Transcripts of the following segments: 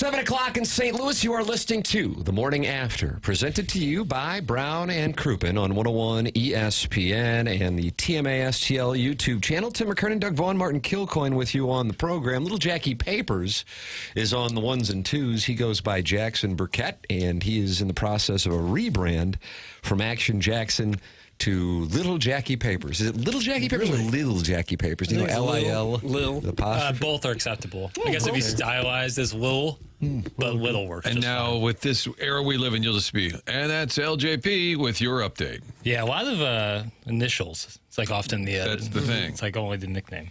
7 o'clock in St. Louis, you are listening to The Morning After, presented to you by Brown and Crouppen on 101 ESPN and the TMASTL YouTube channel. Tim McKernan, Doug Vaughn, Martin Kilcoyne with you on the program. Little Jackie Papers is on the ones and twos. He goes by Jackson Burkett, and he is in the process of a rebrand from Action Jackson to Little Jackie Papers. Is it Little Jackie Papers or Little Jackie Papers? Do you know L-I-L? Lil. Both are acceptable. I guess if he's stylized as Lil, but Little works. And now with this era we live in, you'll just be, and that's LJP with your update. Yeah, a lot of initials. It's like often the... That's the thing. It's like only the nickname.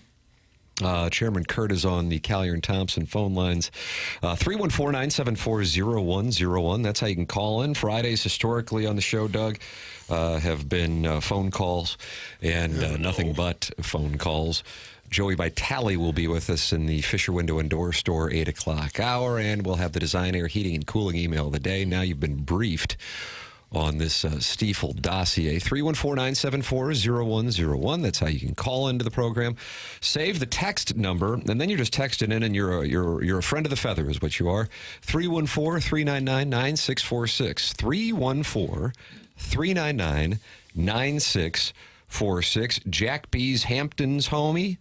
Chairman Kurt is on the Collier and Thompson phone lines. 314-974-0101. That's how you can call in. Fridays historically on the show, Doug, have been phone calls and nothing but phone calls. Joey Vitale will be with us in the Fisher Window and Door Store 8 o'clock hour, and we'll have the Design, Air, Heating, and Cooling email of the day. Now you've been briefed on this Stiefel dossier. 314-974-0101. That's how you can call into the program. Save the text number, and then you're just texting in, and you're a friend of the feather is what you are. 314-399-9646. 314-399-9646. Jack B's Hamptons homie.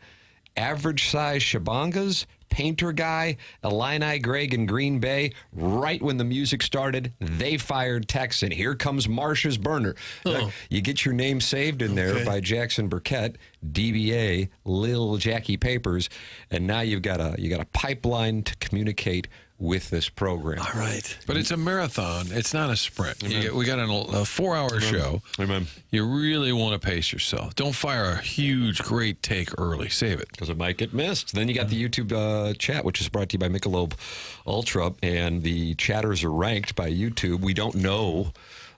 Average size Shabangas. Painter Guy, Illini Greg in Green Bay. Right when the music started, they fired texts, and here comes Marsha's burner. You get your name saved in there by Jackson Burkett, DBA, Lil Jackie Papers, and now you've got a pipeline to communicate with this program. All right. But it's a marathon. It's not a sprint. We got a 4-hour show. Amen. You really want to pace yourself. Don't fire a huge, great take early. Save it. Because it might get missed. Then you got the YouTube chat, which is brought to you by Michelob Ultra, and the chatters are ranked by YouTube. We don't know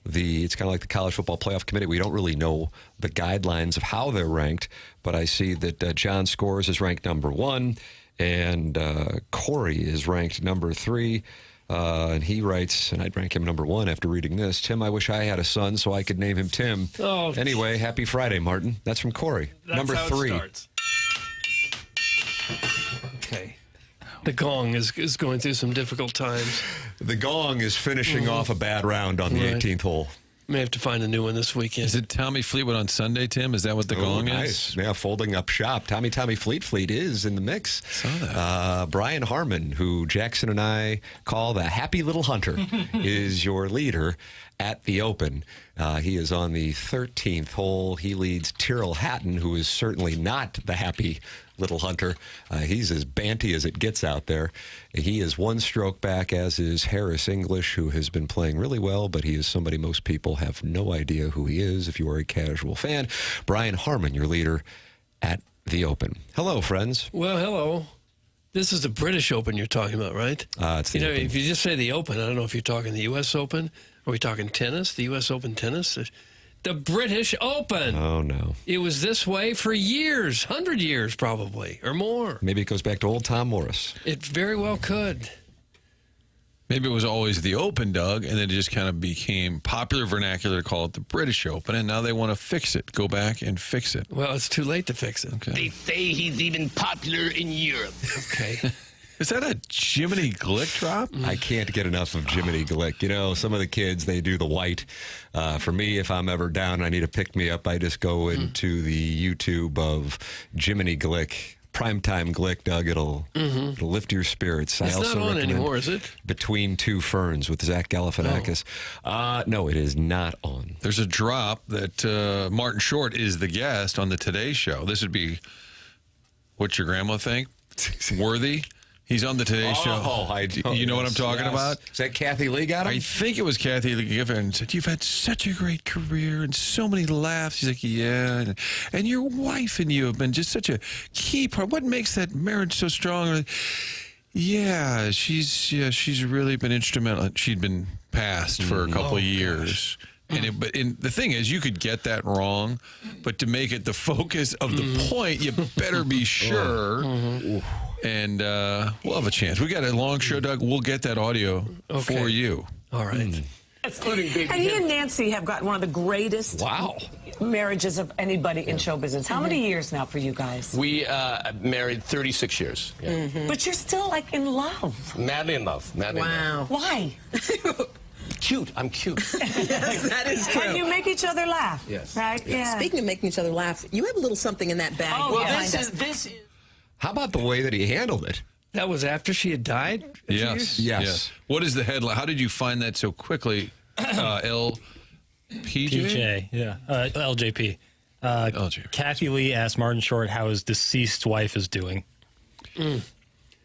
it's kind of like the College Football Playoff Committee. We don't really know the guidelines of how they're ranked, but I see that John Scores is ranked number 1, and Corey is ranked number 3. And he writes, and I'd rank him number 1 after reading this, Tim, I wish I had a son so I could name him Tim. Oh. Anyway, happy Friday, Martin. That's from Corey. That's number how 3. It starts. Okay. The gong is going through some difficult times. The gong is finishing off a bad round on the 18th hole. May have to find a new one this weekend. Is it Tommy Fleetwood on Sunday, Tim? Is that what the gong nice. is? Yeah, folding up shop. Tommy Fleet is in the mix. Saw that. Brian Harmon, who Jackson and I call the Happy Little Hunter, is your leader at the Open. He is on the 13th hole. He leads Tyrrell Hatton, who is certainly not the Happy Little Hunter. He's as banty as it gets out there. He is 1 stroke back, as is Harris English, who has been playing really well, but he is somebody most people have no idea who he is if you are a casual fan. Brian Harmon, your leader at the Open. Hello, friends. Well, hello. This is the British Open you're talking about, right? It's the Open. If you just say the Open, I don't know if you're talking the U.S. Open. Are we talking tennis, the U.S. Open tennis? The British Open. Oh, no. It was this way for years, 100 years probably, or more. Maybe it goes back to old Tom Morris. It very well could. Maybe it was always the Open, Doug, and then it just kind of became popular vernacular to call it the British Open, and now they want to fix it. Go back and fix it. Well, it's too late to fix it. Okay. They say he's even popular in Europe. Okay. Is that a Jiminy Glick drop? I can't get enough of Jiminy Glick. You know, some of the kids, they do the white. For me, if I'm ever down and I need a pick-me-up, I just go into the YouTube of Jiminy Glick. Primetime Glick, Doug. It'll lift your spirits. It's not on anymore, is it? Between Two Ferns with Zach Galifianakis. No, it is not on. There's a drop that Martin Short is the guest on the Today Show. This would be, what's your grandma think? Worthy? He's on the Today Show. You know what I'm talking about? Is that Kathy Lee got him? I think it was Kathy Lee Giffen said, you've had such a great career and so many laughs. He's like, yeah. And your wife and you have been just such a key part. What makes that marriage so strong? Yeah, she's really been instrumental. She'd been passed for a couple of years. And the thing is, you could get that wrong, but to make it the focus of the point, you better be sure. And we'll have a chance. We got a long show, Doug. We'll get that audio for you. All right. Including Baby And he Kim. and Nancy have got one of the greatest marriages of anybody in show business. How many years now for you guys? We married 36 years. Yeah. But you're still like in love. Madly in love. Madly in love. Why? Cute. I'm cute. Yes, that is true. And you make each other laugh. Yes. Right? Yeah. Speaking of making each other laugh, you have a little something in that bag. Oh, Well, yeah. this is. How about the way that he handled it? That was after she had died? a few Yes. years? Yes. What is the headline? How did you find that so quickly? LPJ? PJ, yeah. LJP. LJP. Kathy Lee asked Martin Short how his deceased wife is doing.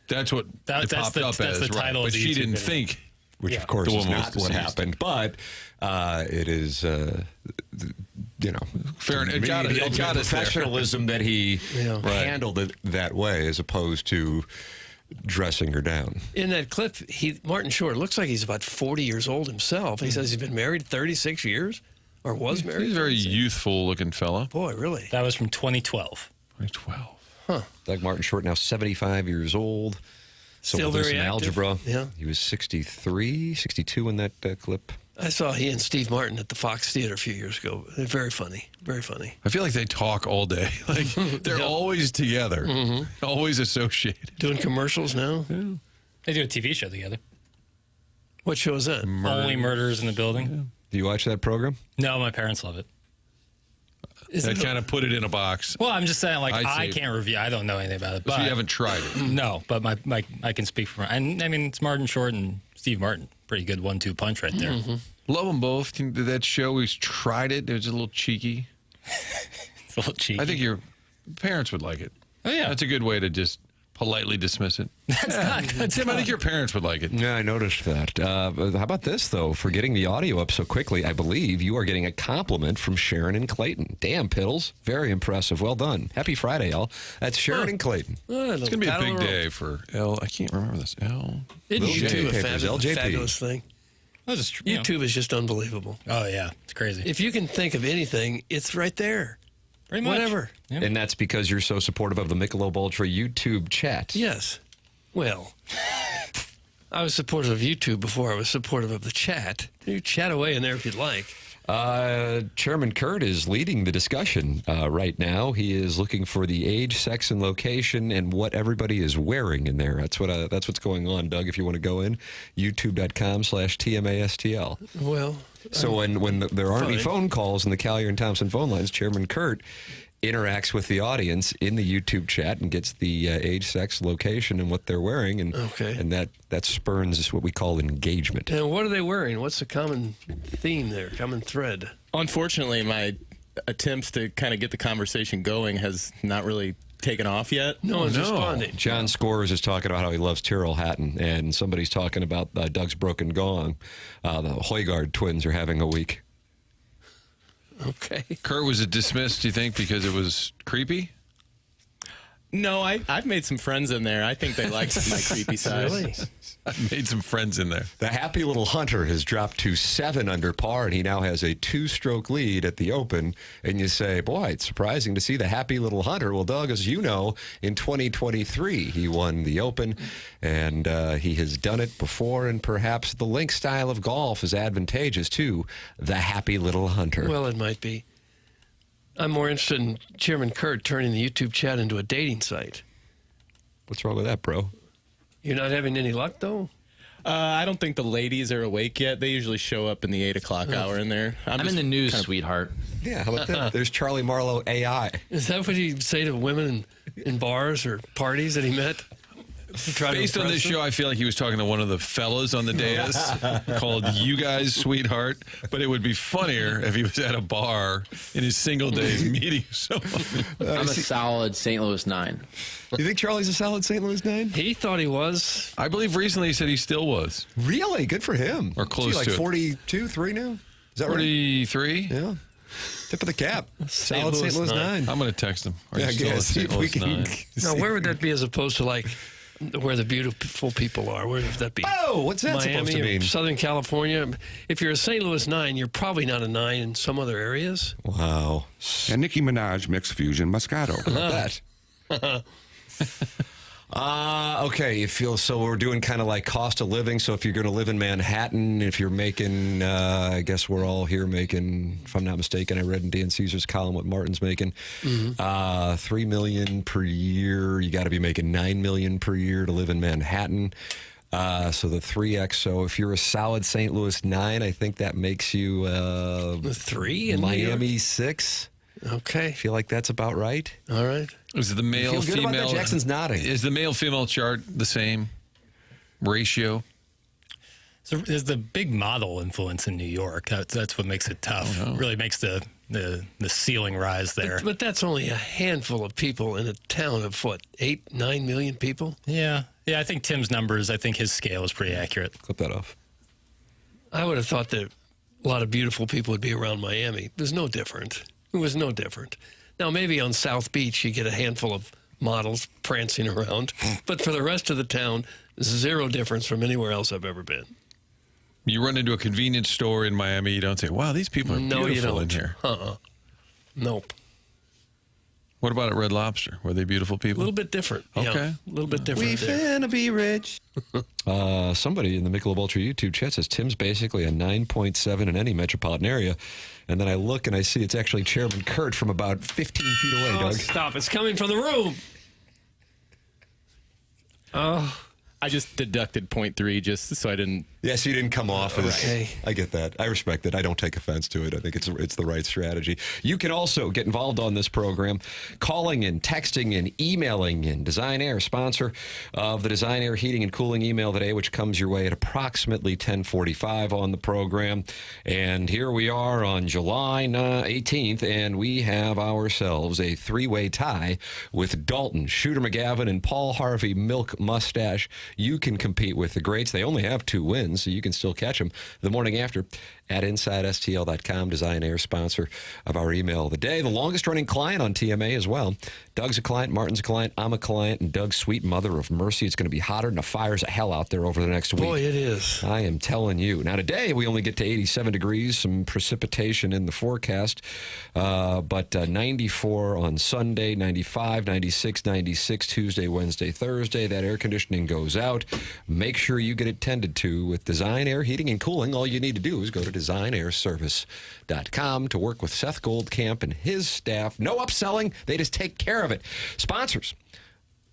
That's what That's it popped the- up that's as, the right? title of But the she YouTube didn't video. think. Which, Yeah. of course, The is woman not was what deceased. happened. But it is, Fair enough. It me, got the us ultimate there. professionalism that he Yeah. Right. handled it that way, as opposed to dressing her down. In that clip, Martin Short looks like he's about 40 years old himself. He says he's been married 36 years, or was married. He's a very 36. youthful-looking fella. Boy, really? That was from 2012. 12. Doug Martin Short, now 75 years old. So Still with very some active. algebra. Yeah. He was 63, 62 in that clip. I saw he and Steve Martin at the Fox Theater a few years ago. They're very funny. Very funny. I feel like they talk all day. Like they're always together, always associated. Doing commercials now? They do a TV show together. What show is that? Only Murders in the Building. Do you watch that program? No, my parents love it. Is That it kind of put it in a box. Well, I'm just saying, like, I'd I say- can't review. I don't know anything about it. But So you haven't tried it. No, but my I can speak for. And I mean, it's Martin Short and Steve Martin. Pretty good 1-2 punch right there. Love them both. That show, we tried it. It was a little cheeky. It's a little cheeky. I think your parents would like it. Oh, yeah. That's a good way to just politely dismiss it. That's not good. Tim, I think your parents would like it. Yeah, I noticed that. How about this, though? For getting the audio up so quickly, I believe you are getting a compliment from Sharon and Clayton. Damn, Piddles. Very impressive. Well done. Happy Friday, y'all. That's Sharon and Clayton. It's going to be a big day for L. I can't remember this. L. Isn't Little YouTube a Papers, fabulous, LJP. fabulous thing? That was, you know. YouTube is just unbelievable. Oh yeah, it's crazy. If you can think of anything, it's right there. Pretty much. Whatever. Yeah. And that's because you're so supportive of the Michelob Ultra YouTube chat. Yes. Well, I was supportive of YouTube before I was supportive of the chat. You chat away in there if you'd like. Chairman Kurt is leading the discussion right now. He is looking for the age, sex, and location, and what everybody is wearing in there. That's what's going on, Doug. If you want to go in, youtube.com/TMASTL. Well, So when there aren't any fine. phone calls in the Collier and Thompson phone lines, Chairman Kurt interacts with the audience in the YouTube chat and gets the age, sex, location, and what they're wearing, and Okay. and that spurns what we call engagement. and what are they wearing? What's the common theme there? Common thread? Unfortunately, my attempts to kind of get the conversation going has not really taken off yet. No one's responding. John Scores is talking about how he loves Tyrrell Hatton, and somebody's talking about Doug's broken gong. The Hoygaard twins are having a week. Okay. Kurt, was it dismissed, do you think, because it was creepy? No, I've made some friends in there. I think they like my creepy side. Really? I made some friends in there. The happy little Hunter has dropped to 7 under par, and he now has a 2-stroke lead at the Open. And you say, boy, it's surprising to see the happy little Hunter. Well, Doug, as you know, in 2023, he won the Open, and he has done it before, and perhaps the link style of golf is advantageous to the happy little Hunter. Well, it might be. I'm more interested in Chairman Kurt turning the YouTube chat into a dating site. What's wrong with that, bro? You're not having any luck, though? I don't think the ladies are awake yet. They usually show up in the 8 o'clock hour in there. I'm in the news, sweetheart. Yeah, how about that? There's Charlie Marlowe AI. Is that what you say to women in bars or parties that he met? To try to Based on this impress them? show, I feel like he was talking to one of the fellas on the dais called You Guys Sweetheart. But it would be funnier if he was at a bar in his single days meeting someone. I'm a solid St. Louis 9. You think Charlie's a solid St. Louis 9? He thought he was. I believe recently he said he still was. Really? Good for him. Or close like to it. 42, 3 now? Is that right? 43? Yeah. Tip of the cap. St. Solid Louis St. Louis 9. 9. I'm going to text him. Are Yeah, you still a see St. if we Louis can 9? Now, where would that be as opposed to like where the beautiful people are? Where would that be? Oh, what's that Miami supposed to or mean? Southern California. If you're a St. Louis 9, you're probably not a 9 in some other areas. Wow. And Nicki Minaj mixed fusion Moscato. How about that? Okay, you feel so we're doing kind of like cost of living. So if you're going to live in Manhattan, if you're making, I guess we're all here making, if I'm not mistaken, I read in Dan Caesar's column what Martin's making, $3 million per year. You got to be making $9 million per year to live in Manhattan. So the 3X. So if you're a solid St. Louis 9, I think that makes you The 3 in New Miami York? 6. Okay. I feel like that's about right. All right. Is the male Feel good about female? that? Jackson's nodding. Is the male female chart the same ratio? So there's the big model influence in New York. That's what makes it tough. Really makes the ceiling rise there. But that's only a handful of people in a town of, what, 8, 9 million people? Yeah. I think Tim's numbers, I think his scale is pretty accurate. Clip that off. I would have thought that a lot of beautiful people would be around Miami. It was no different. It was no different. Now, maybe on South Beach, you get a handful of models prancing around. But for the rest of the town, zero difference from anywhere else I've ever been. You run into a convenience store in Miami, you don't say, wow, these people are No, you beautiful in don't. here. Nope. What about at Red Lobster? Were they beautiful A people? little bit different. Okay. Yeah, a little bit different there. finna be rich. Somebody in the Michelob Ultra YouTube chat says Tim's basically a 9.7 in any metropolitan area. And then I look and I see it's actually Chairman Kurt from about 15 feet away, Oh, Doug. stop. It's coming from the room. Oh. I just deducted 0.3 just so I didn't. Yeah, so you didn't come off as. Okay. I get that. I respect it. I don't take offense to it. I think it's the right strategy. You can also get involved on this program, calling in, texting in, emailing in. Design Air, sponsor of the Design Air Heating and Cooling email today, which comes your way at approximately 10:45 on the program. And here we are on July 18th, and we have ourselves a three-way tie with Dalton, Shooter McGavin, and Paul Harvey, Milk Mustache. You can compete with the greats. They only have 2 wins, so you can still catch them the morning after at InsideSTL.com. Design Air, sponsor of our email of the day. The longest-running client on TMA as well. Doug's a client, Martin's a client, I'm a client, and Doug's sweet mother of mercy. It's going to be hotter than a fire's of hell out there over the next week. Boy, it is. I am telling you. Now, today, we only get to 87 degrees, some precipitation in the forecast, but 94 on Sunday, 95, 96, 96 Tuesday, Wednesday, Thursday. That air conditioning goes out. Make sure you get it tended to with Design Air Heating and Cooling. All you need to do is go to designairservice.com to work with Seth Goldcamp and his staff. No upselling. They just take care of it. Sponsors.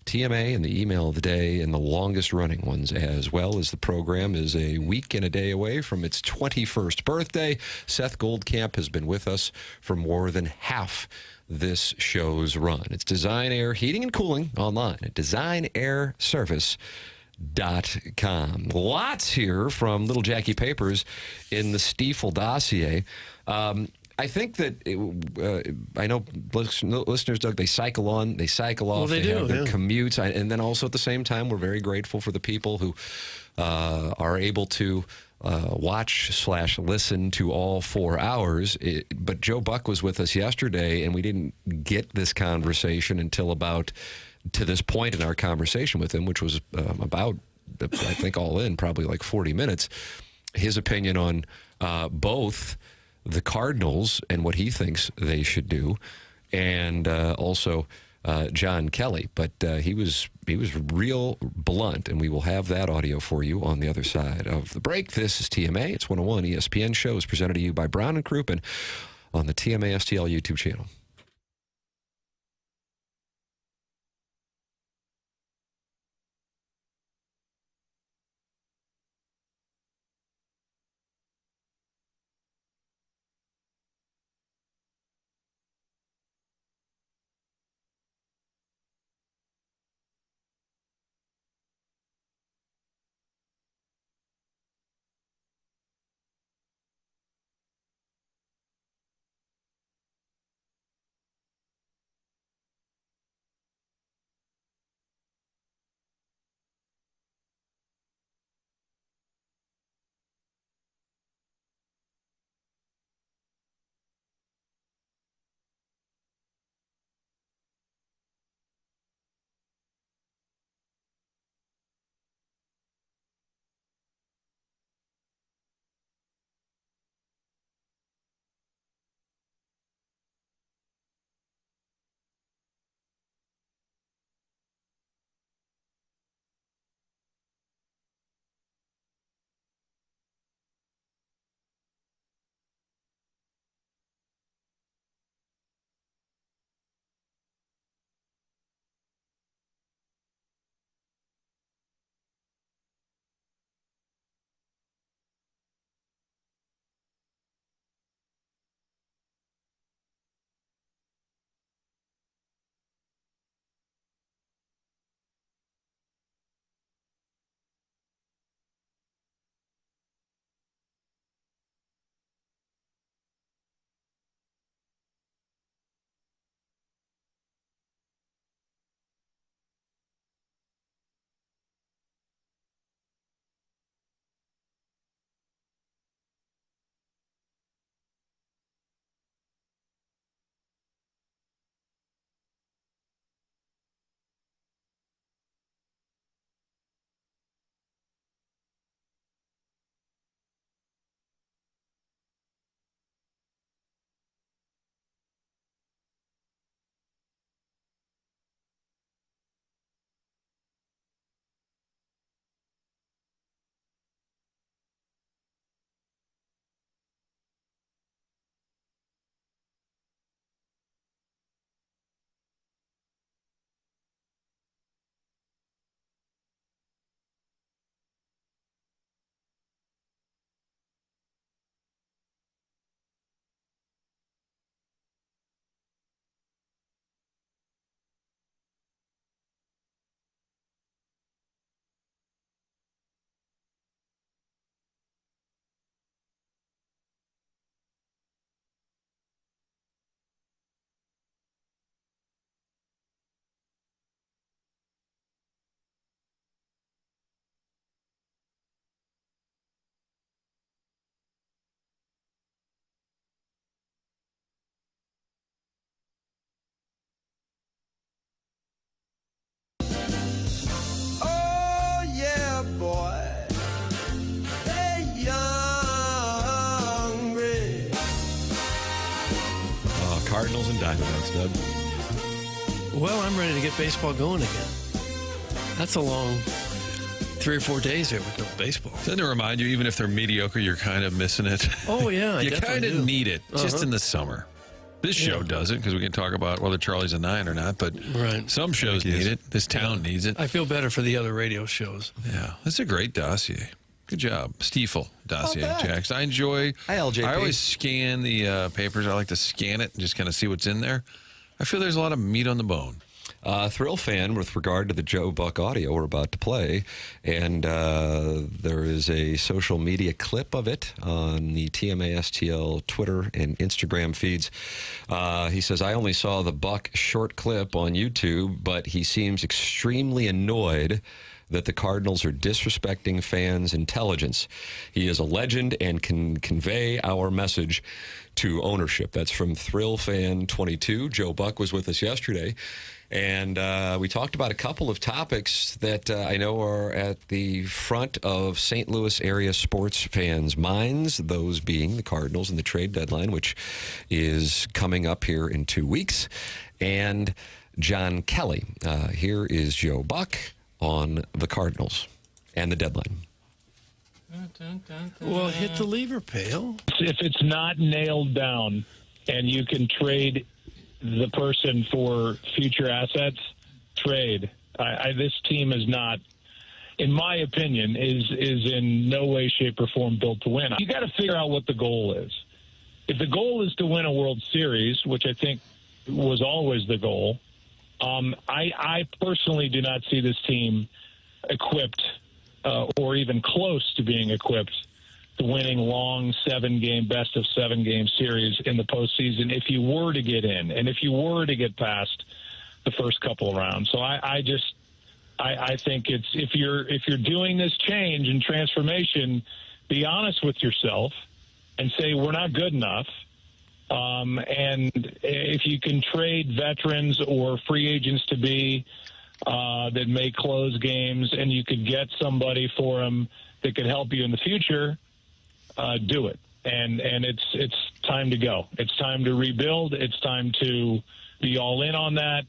TMA and the email of the day, and the longest running ones as well, as the program is a week and a day away from its 21st birthday. Seth Goldcamp has been with us for more than half this show's run. It's Design Air Heating and Cooling online at designairservice.com. Lots here from Little Jackie Papers in the Stiefel dossier. I think that, I know listeners, Doug, they cycle on, they cycle off, Well, they have do, their yeah. commutes. And then also at the same time, we're very grateful for the people who are able to watch/listen to all 4 hours. But Joe Buck was with us yesterday, and we didn't get this conversation until about to this point in our conversation with him, which was about, I think all in, probably like 40 minutes. His opinion on both the Cardinals and what he thinks they should do, and also John Kelly. But he was real blunt, and we will have that audio for you on the other side of the break. This is TMA. It's 101 ESPN Show is presented to you by Brown & Crouppen on the TMASTL YouTube channel. Cardinals and Diamondbacks, Doug. Well, I'm ready to get baseball going again. That's a long 3 or 4 days there with no baseball. Doesn't it remind you, even if they're mediocre, you're kind of missing it? Oh, yeah. You kind of need it just Uh-huh. in the summer. This show doesn't, because we can talk about whether Charlie's a 9 or not, but some shows need it. This town needs it. I feel better for the other radio shows. Yeah, it's a great dossier. Good job. Stiefel dossier, Not bad. Jax. I enjoy. Hi, LJP. I always scan the papers. I like to scan it and just kind of see what's in there. I feel there's a lot of meat on the bone. Thrill fan with regard to the Joe Buck audio we're about to play. And there is a social media clip of it on the TMASTL Twitter and Instagram feeds. He says, I only saw the Buck short clip on YouTube, but he seems extremely annoyed that the Cardinals are disrespecting fans' intelligence. He is a legend and can convey our message to ownership. That's from Thrill Fan 22. Joe Buck was with us yesterday. And we talked about a couple of topics that I know are at the front of St. Louis area sports fans' minds, those being the Cardinals and the trade deadline, which is coming up here in 2 weeks, and John Kelly. Here is Joe Buck on the Cardinals and the deadline. Well, hit the lever, Pale. If it's not nailed down and you can trade the person for future assets, trade. This team is not, in my opinion, is in no way, shape, or form built to win. You got to figure out what the goal is. If the goal is to win a World Series, which I think was always the goal, I personally do not see this team equipped or even close to being equipped to winning long 7-game, best of 7-game series in the postseason if you were to get in and if you were to get past the first couple of rounds. So I think it's if you're doing this change and transformation, be honest with yourself and say we're not good enough. And if you can trade veterans or free agents to be that may close games and you could get somebody for them that could help you in the future, do it. And it's time to go. It's time to rebuild. It's time to be all in on that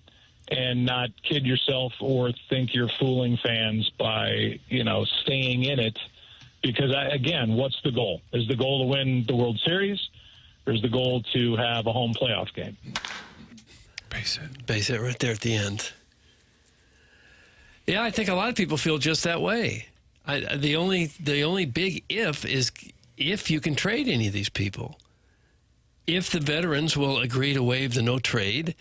and not kid yourself or think you're fooling fans by, staying in it. Because, again, what's the goal? Is the goal to win the World Series? Or is the goal to have a home playoff game? Base it right there at the end. Yeah, I think a lot of people feel just that way. The only big if is if you can trade any of these people. If the veterans will agree to waive the no trade,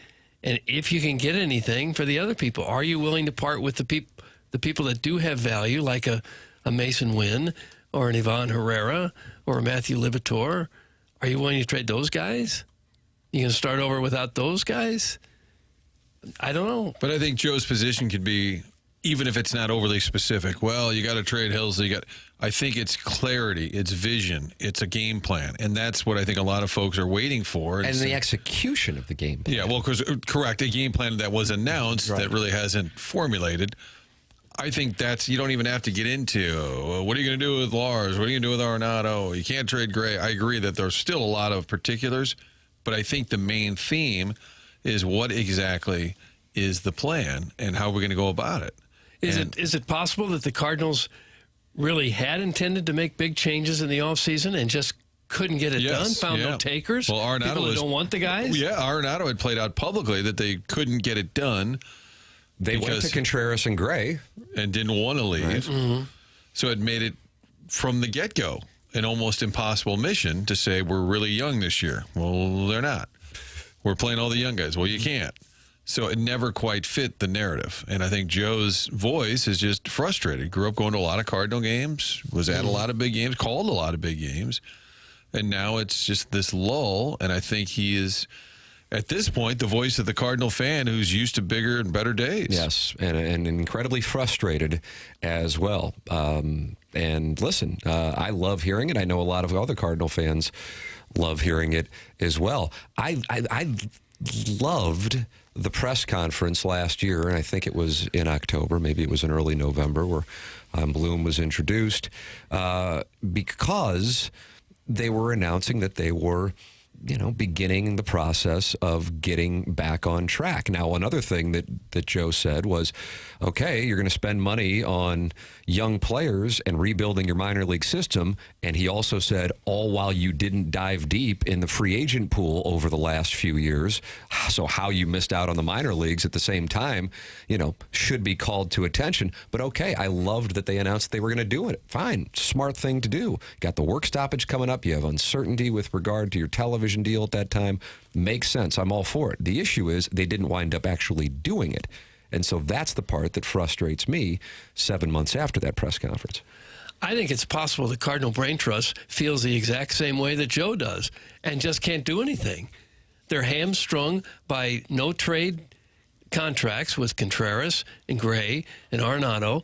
and if you can get anything for the other people, are you willing to part with the people that do have value, like a Mason Wynn or an Ivan Herrera or a Matthew Liberatore? Are you willing to trade those guys? You can start over without those guys? I don't know. But I think Joe's position could be, even if it's not overly specific, well, you got to trade Hills. I think it's clarity, it's vision, it's a game plan. And that's what I think a lot of folks are waiting for. And the execution of the game plan. Yeah, well, correct, a game plan that was announced that really hasn't formulated. I think you don't even have to get into, what are you going to do with Lars? What are you going to do with Arenado? You can't trade Gray. I agree that there's still a lot of particulars, but I think the main theme is what exactly is the plan and how we're going to go about it. Is it possible that the Cardinals really had intended to make big changes in the offseason and just couldn't get it done? Found no takers? Well, Arenado people who don't want the guys? Yeah, Arenado had played out publicly that they couldn't get it done. They went to Contreras and Gray. And didn't want to leave. Right. Mm-hmm. So it made it, from the get-go, an almost impossible mission to say we're really young this year. Well, they're not. We're playing all the young guys. Well, you can't. So it never quite fit the narrative. And I think Joe's voice is just frustrated. Grew up going to a lot of Cardinal games, was at a lot of big games, called a lot of big games. And now it's just this lull. And I think he is, at this point, the voice of the Cardinal fan who's used to bigger and better days. Yes, and incredibly frustrated as well. And listen, I love hearing it. I know a lot of other Cardinal fans love hearing it as well. I loved the press conference last year, and I think it was in October, maybe it was in early November, where Bloom was introduced, because they were announcing that they were beginning the process of getting back on track. Now, another thing that Joe said was, okay, you're going to spend money on young players and rebuilding your minor league system. And he also said, all while you didn't dive deep in the free agent pool over the last few years. So how you missed out on the minor leagues at the same time, should be called to attention. But okay, I loved that they announced they were going to do it. Fine. Smart thing to do. Got the work stoppage coming up. You have uncertainty with regard to your television deal at that time. Makes sense. I'm all for it. The issue is they didn't wind up actually doing it. And so that's the part that frustrates me 7 months after that press conference. I think it's possible the Cardinal Brain Trust feels the exact same way that Joe does and just can't do anything. They're hamstrung by no trade contracts with Contreras and Gray and Arenado,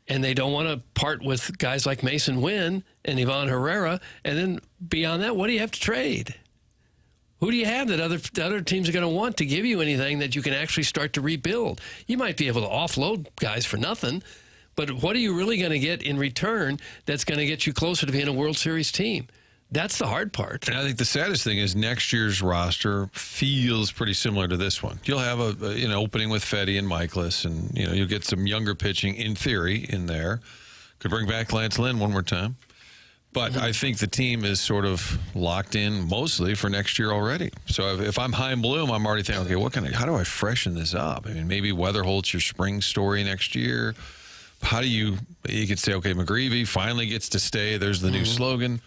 and they don't want to part with guys like Mason Wynn and Ivan Herrera. And then beyond that, what do you have to trade? Who do you have that other teams are going to want to give you anything that you can actually start to rebuild? You might be able to offload guys for nothing, but what are you really going to get in return that's going to get you closer to being a World Series team? That's the hard part. And I think the saddest thing is next year's roster feels pretty similar to this one. You'll have an opening with Fetty and Michaelis, and you'll get some younger pitching in theory in there. Could bring back Lance Lynn one more time. But I think the team is sort of locked in mostly for next year already. So if I'm Chaim Bloom, I'm already thinking, okay, how do I freshen this up? I mean, maybe Weatherholt's your spring story next year. How do you could say, okay, McGreevy finally gets to stay. There's the new slogan.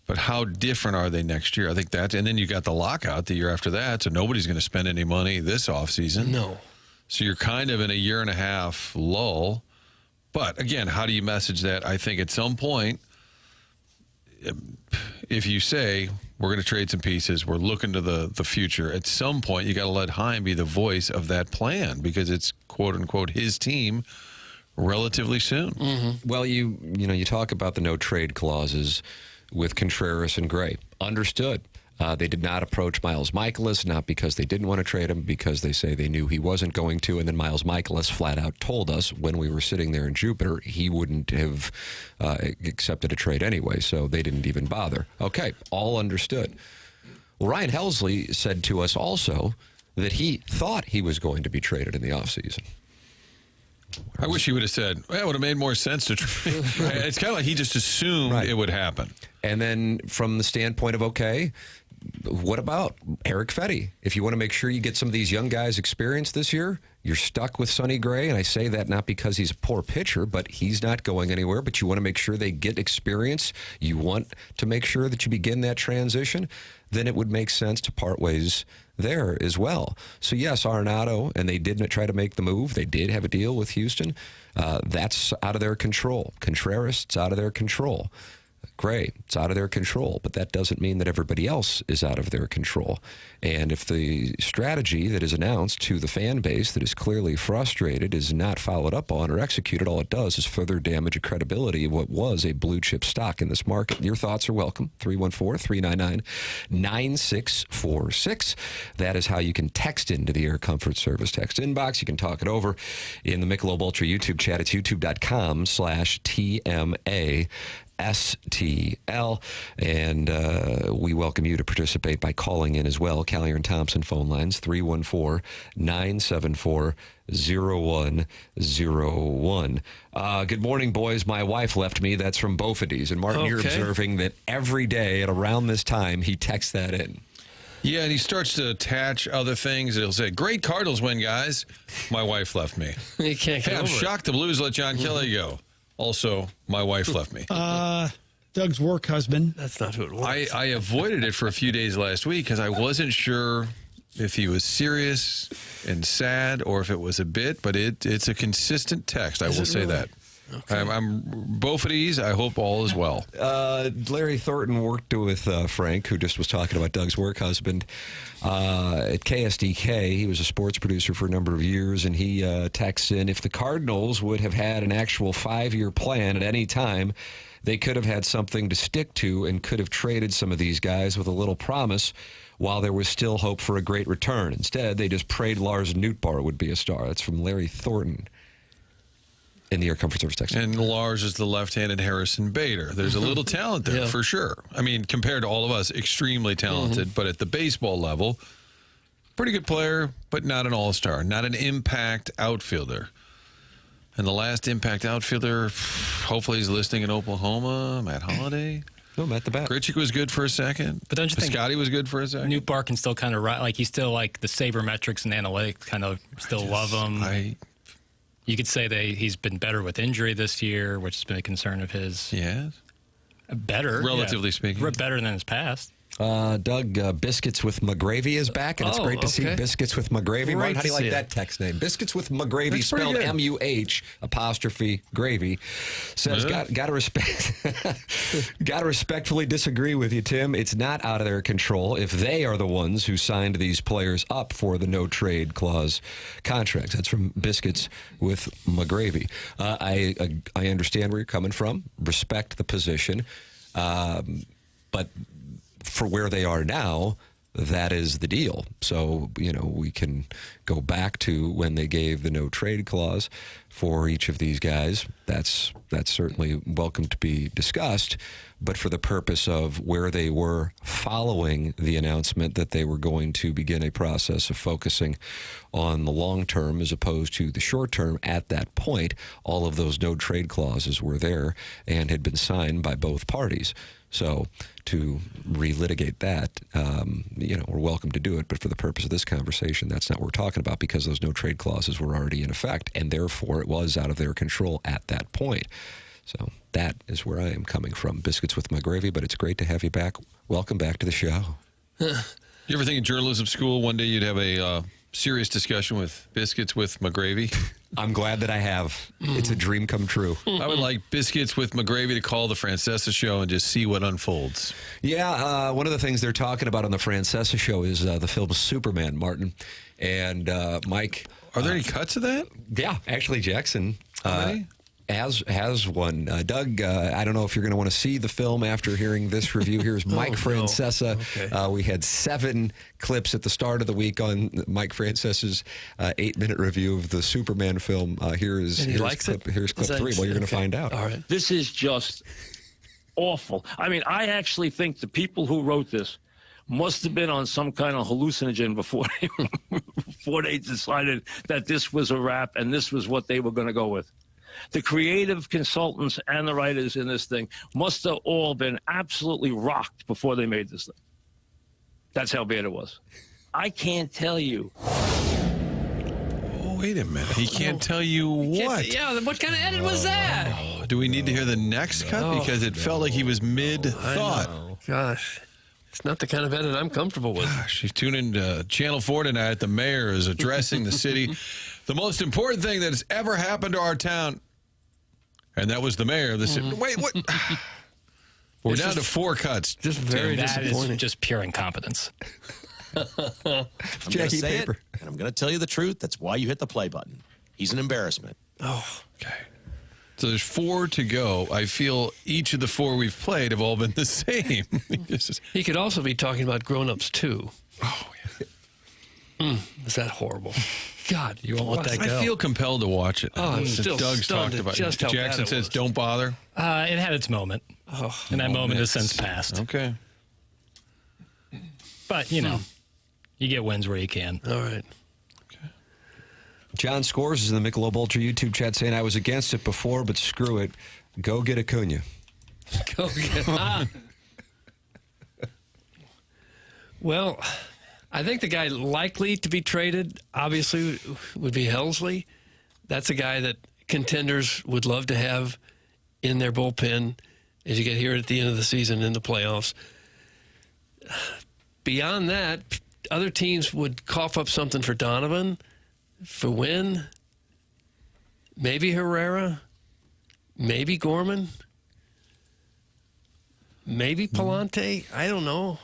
But how different are they next year? I think that, and then you got the lockout the year after that, so nobody's going to spend any money this offseason. No. So you're kind of in a year and a half lull. But again, how do you message that? I think at some point, if you say we're going to trade some pieces, we're looking to the future, at some point you got to let Chaim be the voice of that plan because it's quote unquote his team relatively soon. Well, you talk about the no trade clauses with Contreras and Gray. Understood. They did not approach Miles Michaelis, not because they didn't want to trade him, because they say they knew he wasn't going to. And then Miles Michaelis flat out told us when we were sitting there in Jupiter, he wouldn't have accepted a trade anyway. So they didn't even bother. Okay, all understood. Well, Ryan Helsley said to us also that he thought he was going to be traded in the offseason. I wish he would have said, well, it would have made more sense to trade. It's kind of like he just assumed it would happen. And then from the standpoint of, okay, what about Eric Fetty? If you want to make sure you get some of these young guys experience this year, you're stuck with Sonny Gray. And I say that not because he's a poor pitcher, but he's not going anywhere. But you want to make sure they get experience. You want to make sure that you begin that transition. Then it would make sense to part ways there as well. So, yes, Arenado, and they did try to make the move. They did have a deal with Houston. That's out of their control. Contreras, it's out of their control. Gray, it's out of their control, but that doesn't mean that everybody else is out of their control. And if the strategy that is announced to the fan base that is clearly frustrated is not followed up on or executed, all it does is further damage the credibility of what was a blue chip stock in this market. Your thoughts are welcome. 314-399-9646. That is how you can text into the Air Comfort Service text inbox. You can talk it over in the Michelob Ultra YouTube chat. It's youtube.com/TMASTL. And we welcome you to participate by calling in as well. Callier and Thompson phone lines, 314-974-0101. Good morning, boys. My wife left me. That's from Bophades. And Martin, you're observing that every day at around this time, he texts that in. Yeah, and he starts to attach other things. He'll say, great Cardinals win, guys. My wife left me. You can't get I'm shocked the Blues let John Kelly go. Also, my wife left me. Doug's work husband. That's not who it was. I avoided it for a few days last week because I wasn't sure if he was serious and sad or if it was a bit, but it's a consistent text. I will say that. Okay. I'm both at ease. I hope all is well. Larry Thornton worked with Frank, who just was talking about Doug's work husband, at KSDK. He was a sports producer for a number of years, and he texts in, if the Cardinals would have had an actual 5-year plan at any time, they could have had something to stick to and could have traded some of these guys with a little promise while there was still hope for a great return. Instead, they just prayed Lars Nootbaar would be a star. That's from Larry Thornton. in the Air Comfort Service text. And Lars is the left-handed Harrison Bader. There's a little talent there, for sure. I mean, compared to all of us, extremely talented. But at the baseball level, pretty good player, but not an all-star, not an impact outfielder. And the last impact outfielder, hopefully he's listening in Oklahoma, Matt Holliday. No, Matt the Bat. Grichuk was good for a second. But don't you think Scotty was good for a second? Newt Barr can still kind of like you still like the sabermetrics and analytics kind of still love him. You could say that he's been better with injury this year, which has been a concern of his. Yes. Better, relatively speaking. Better than his past. Doug, Biscuits with McGravy is back, and it's great to see Biscuits with McGravy. Ron, how do you like that text name? Biscuits with McGravy, spelled M-U-H''gravy. Says, got to respectfully disagree with you, Tim. It's not out of their control if they are the ones who signed these players up for the no-trade clause contracts. That's from Biscuits with McGravy. I understand where you're coming from. Respect the position. But for where they are now, that is the deal. So, we can go back to when they gave the no trade clause for each of these guys. That's certainly welcome to be discussed. But for the purpose of where they were following the announcement that they were going to begin a process of focusing on the long term as opposed to the short term, at that point, all of those no trade clauses were there and had been signed by both parties. So to relitigate that, we're welcome to do it. But for the purpose of this conversation, that's not what we're talking about, because those no trade clauses were already in effect, and therefore it was out of their control at that point. So that is where I am coming from. Biscuits with McGravy, but it's great to have you back. Welcome back to the show. You ever think in journalism school one day you'd have a serious discussion with Biscuits with McGravy? I'm glad that I have. It's a dream come true. I would like Biscuits with McGravy to call the Francesa show and just see what unfolds. Yeah, one of the things they're talking about on the Francesa show is the film Superman, Martin. And Mike. Are there any cuts of that? Yeah, actually, Jackson has one. Doug, I don't know if you're going to want to see the film after hearing this review. Here's Mike Francesa. Okay. We had 7 clips at the start of the week on Mike Francesa's 8-minute review of the Superman film. Here's clip 3. Well, you're going to find out. All right. This is just awful. I mean, I actually think the people who wrote this must have been on some kind of hallucinogen before they decided that this was a wrap and this was what they were going to go with. The creative consultants and the writers in this thing must have all been absolutely rocked before they made this thing. That's how bad it was. I can't tell you. Oh, wait a minute. He can't tell you what? Yeah, what kind of edit was that? Do we need to hear the next cut? Because it felt like he was mid-thought. Gosh. It's not the kind of edit I'm comfortable with. Gosh, you tune in to Channel 4 tonight. The mayor is addressing the city. The most important thing that has ever happened to our town. And that was the mayor of the city. Wait, what? We're down to 4 cuts. Just very disappointing. That is just pure incompetence. I'm going to say it, and I'm going to tell you the truth. That's why you hit the play button. He's an embarrassment. Oh, okay. So there's 4 to go. I feel each of the 4 we've played have all been the same. He could also be talking about grown-ups, too. Oh, yeah. Is that horrible? God, you won't let that go. I feel compelled to watch it. Oh, I'm still Doug's talked about it. Jackson says, don't bother. It had its moment. And that moment has since passed. Okay. But, you get wins where you can. All right. John Scores is in the Michelob Ultra YouTube chat saying, I was against it before, but screw it. Go get Acuna. Go get Well, I think the guy likely to be traded, obviously, would be Helsley. That's a guy that contenders would love to have in their bullpen as you get here at the end of the season in the playoffs. Beyond that, other teams would cough up something for Donovan, for Wynn, maybe Herrera, maybe Gorman, maybe Palante. I don't know.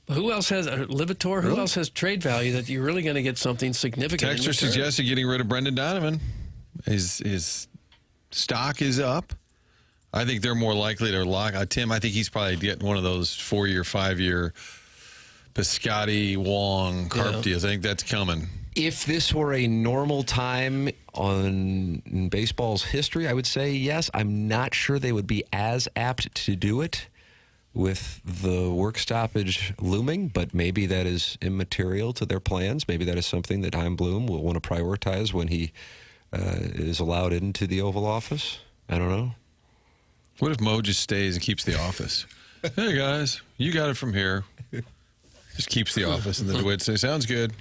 Who else has Libator? Who else has trade value that you're really going to get something significant? Texter suggested getting rid of Brendan Donovan. His stock is up. I think they're more likely to lock. Tim, I think he's probably getting one of those 4-year, 5-year Piscotty, Wong, Carp deals. I think that's coming. If this were a normal time in baseball's history, I would say yes. I'm not sure they would be as apt to do it with the work stoppage looming, but maybe that is immaterial to their plans. Maybe that is something that Chaim Bloom will want to prioritize when he is allowed into the Oval Office. I don't know. What if Mo just stays and keeps the office? Hey, guys, you got it from here. Just keeps the office, and the DeWitt say, sounds good.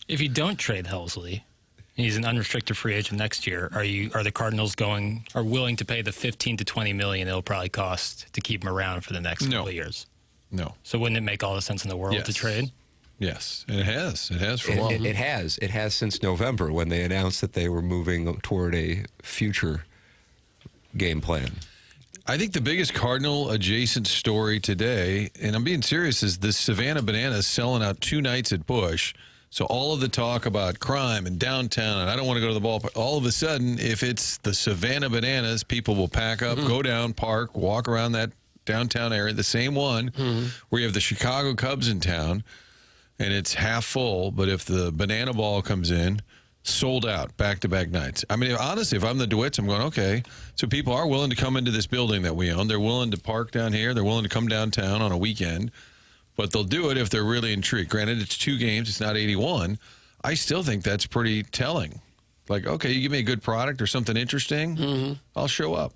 If you don't trade Helsley, he's an unrestricted free agent next year. Are the Cardinals willing to pay the $15 to $20 million it'll probably cost to keep him around for the next couple of years? No. So wouldn't it make all the sense in the world to trade? Yes, and it has. It has for a while. It has. It has since November when they announced that they were moving toward a future game plan. I think the biggest Cardinal adjacent story today, and I'm being serious, is the Savannah Bananas selling out 2 nights at Busch. So all of the talk about crime and downtown, and I don't want to go to the ballpark, all of a sudden, if it's the Savannah Bananas, people will pack up, go down, park, walk around that downtown area, the same one where you have the Chicago Cubs in town, and it's half full. But if the Banana Ball comes in, sold out back-to-back nights. I mean, honestly, if I'm the DeWitts, I'm going, okay, so people are willing to come into this building that we own. They're willing to park down here. They're willing to come downtown on a weekend. But they'll do it if they're really intrigued. Granted, it's 2 games. It's not 81. I still think that's pretty telling. Like, okay, you give me a good product or something interesting, I'll show up.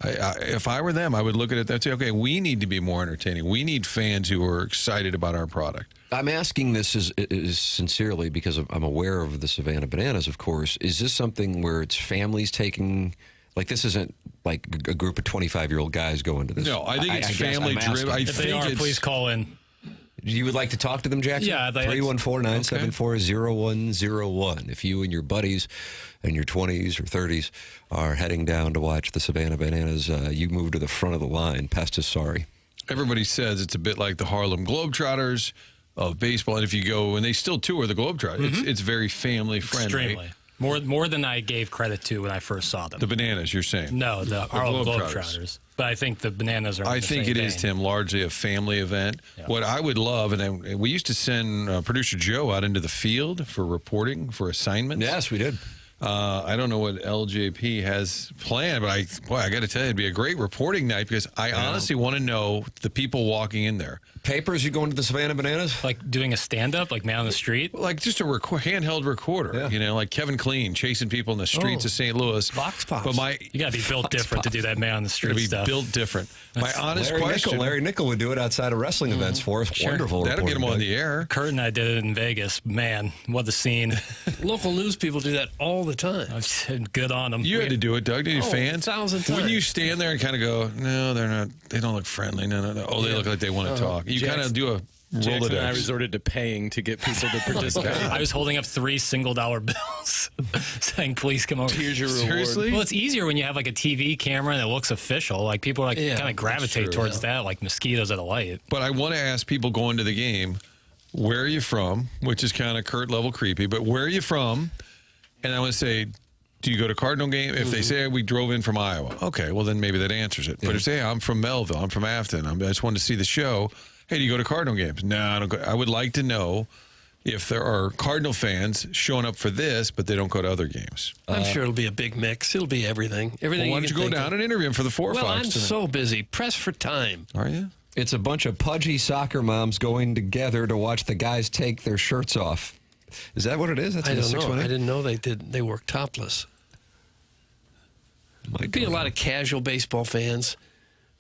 If I were them, I would look at it and say, okay, we need to be more entertaining. We need fans who are excited about our product. I'm asking this is sincerely because I'm aware of the Savannah Bananas, of course. Is this something where it's families taking, like this isn't like a group of 25-year-old guys going to this? No, I think it's family-driven. If they are, please call in. You would like to talk to them, Jackson? Yeah. 314-974-0101. If you and your buddies in your 20s or 30s are heading down to watch the Savannah Bananas, you move to the front of the line. Pest is sorry. Everybody says it's a bit like the Harlem Globetrotters of baseball. And if you go, and they still tour the Globetrotters, it's very family-friendly. Extremely. More than I gave credit to when I first saw them. The Bananas, you're saying? No, the Harlem Globetrotters. But I think the Bananas are. I think it is, Tim, largely a family event. Yeah. What I would love, and we used to send producer Joe out into the field for reporting, for assignments. Yes, we did. I don't know what LJP has planned, but I got to tell you, it'd be a great reporting night because I honestly want to know the people walking in there. Papers, you going to the Savannah Bananas? Like doing a stand-up, like man on the street? Like just a handheld recorder, like Kevin Kleen chasing people in the streets of St. Louis. Vox Pops. But you got to be built different to do that man on the street stuff. Built different. My honest question. Larry Nickel would do it outside of wrestling events for us. Sure. Wonderful. That'll get him on the air. Kurt and I did it in Vegas. Man, what a scene. Local news people do that all the time. Good on them. You had to do it, Doug. Did you fans? 1,000 times. When you stand there and kind of go, no, they're not. They don't look friendly. No. Oh, they look like they want to talk. You kind of do a Jackson and I resorted to paying to get people to participate. I was holding up $3 single bills saying, please come over. Here's your reward. Seriously? Well, it's easier when you have like a TV camera that looks official. Like people are kind of gravitate towards that, like mosquitoes at a light. But I want to ask people going to the game, where are you from? Which is kind of Kurt level creepy, but where are you from? And I want to say, do you go to Cardinal game? If they say we drove in from Iowa, okay, well then maybe that answers it. But if they say I'm from Melville, I'm from Afton, I just wanted to see the show. Hey, do you go to Cardinal games? No, I don't go. I would like to know if there are Cardinal fans showing up for this, but they don't go to other games. I'm sure it'll be a big mix. It'll be everything. Well, why don't you go down and interview him for the 4 Well, Fox I'm tonight? so busy. Pressed for time. Are you? It's a bunch of pudgy soccer moms going together to watch the guys take their shirts off. Is that what it is? That's I don't know. 618? I didn't know they did. They work topless. Might be a lot of casual baseball fans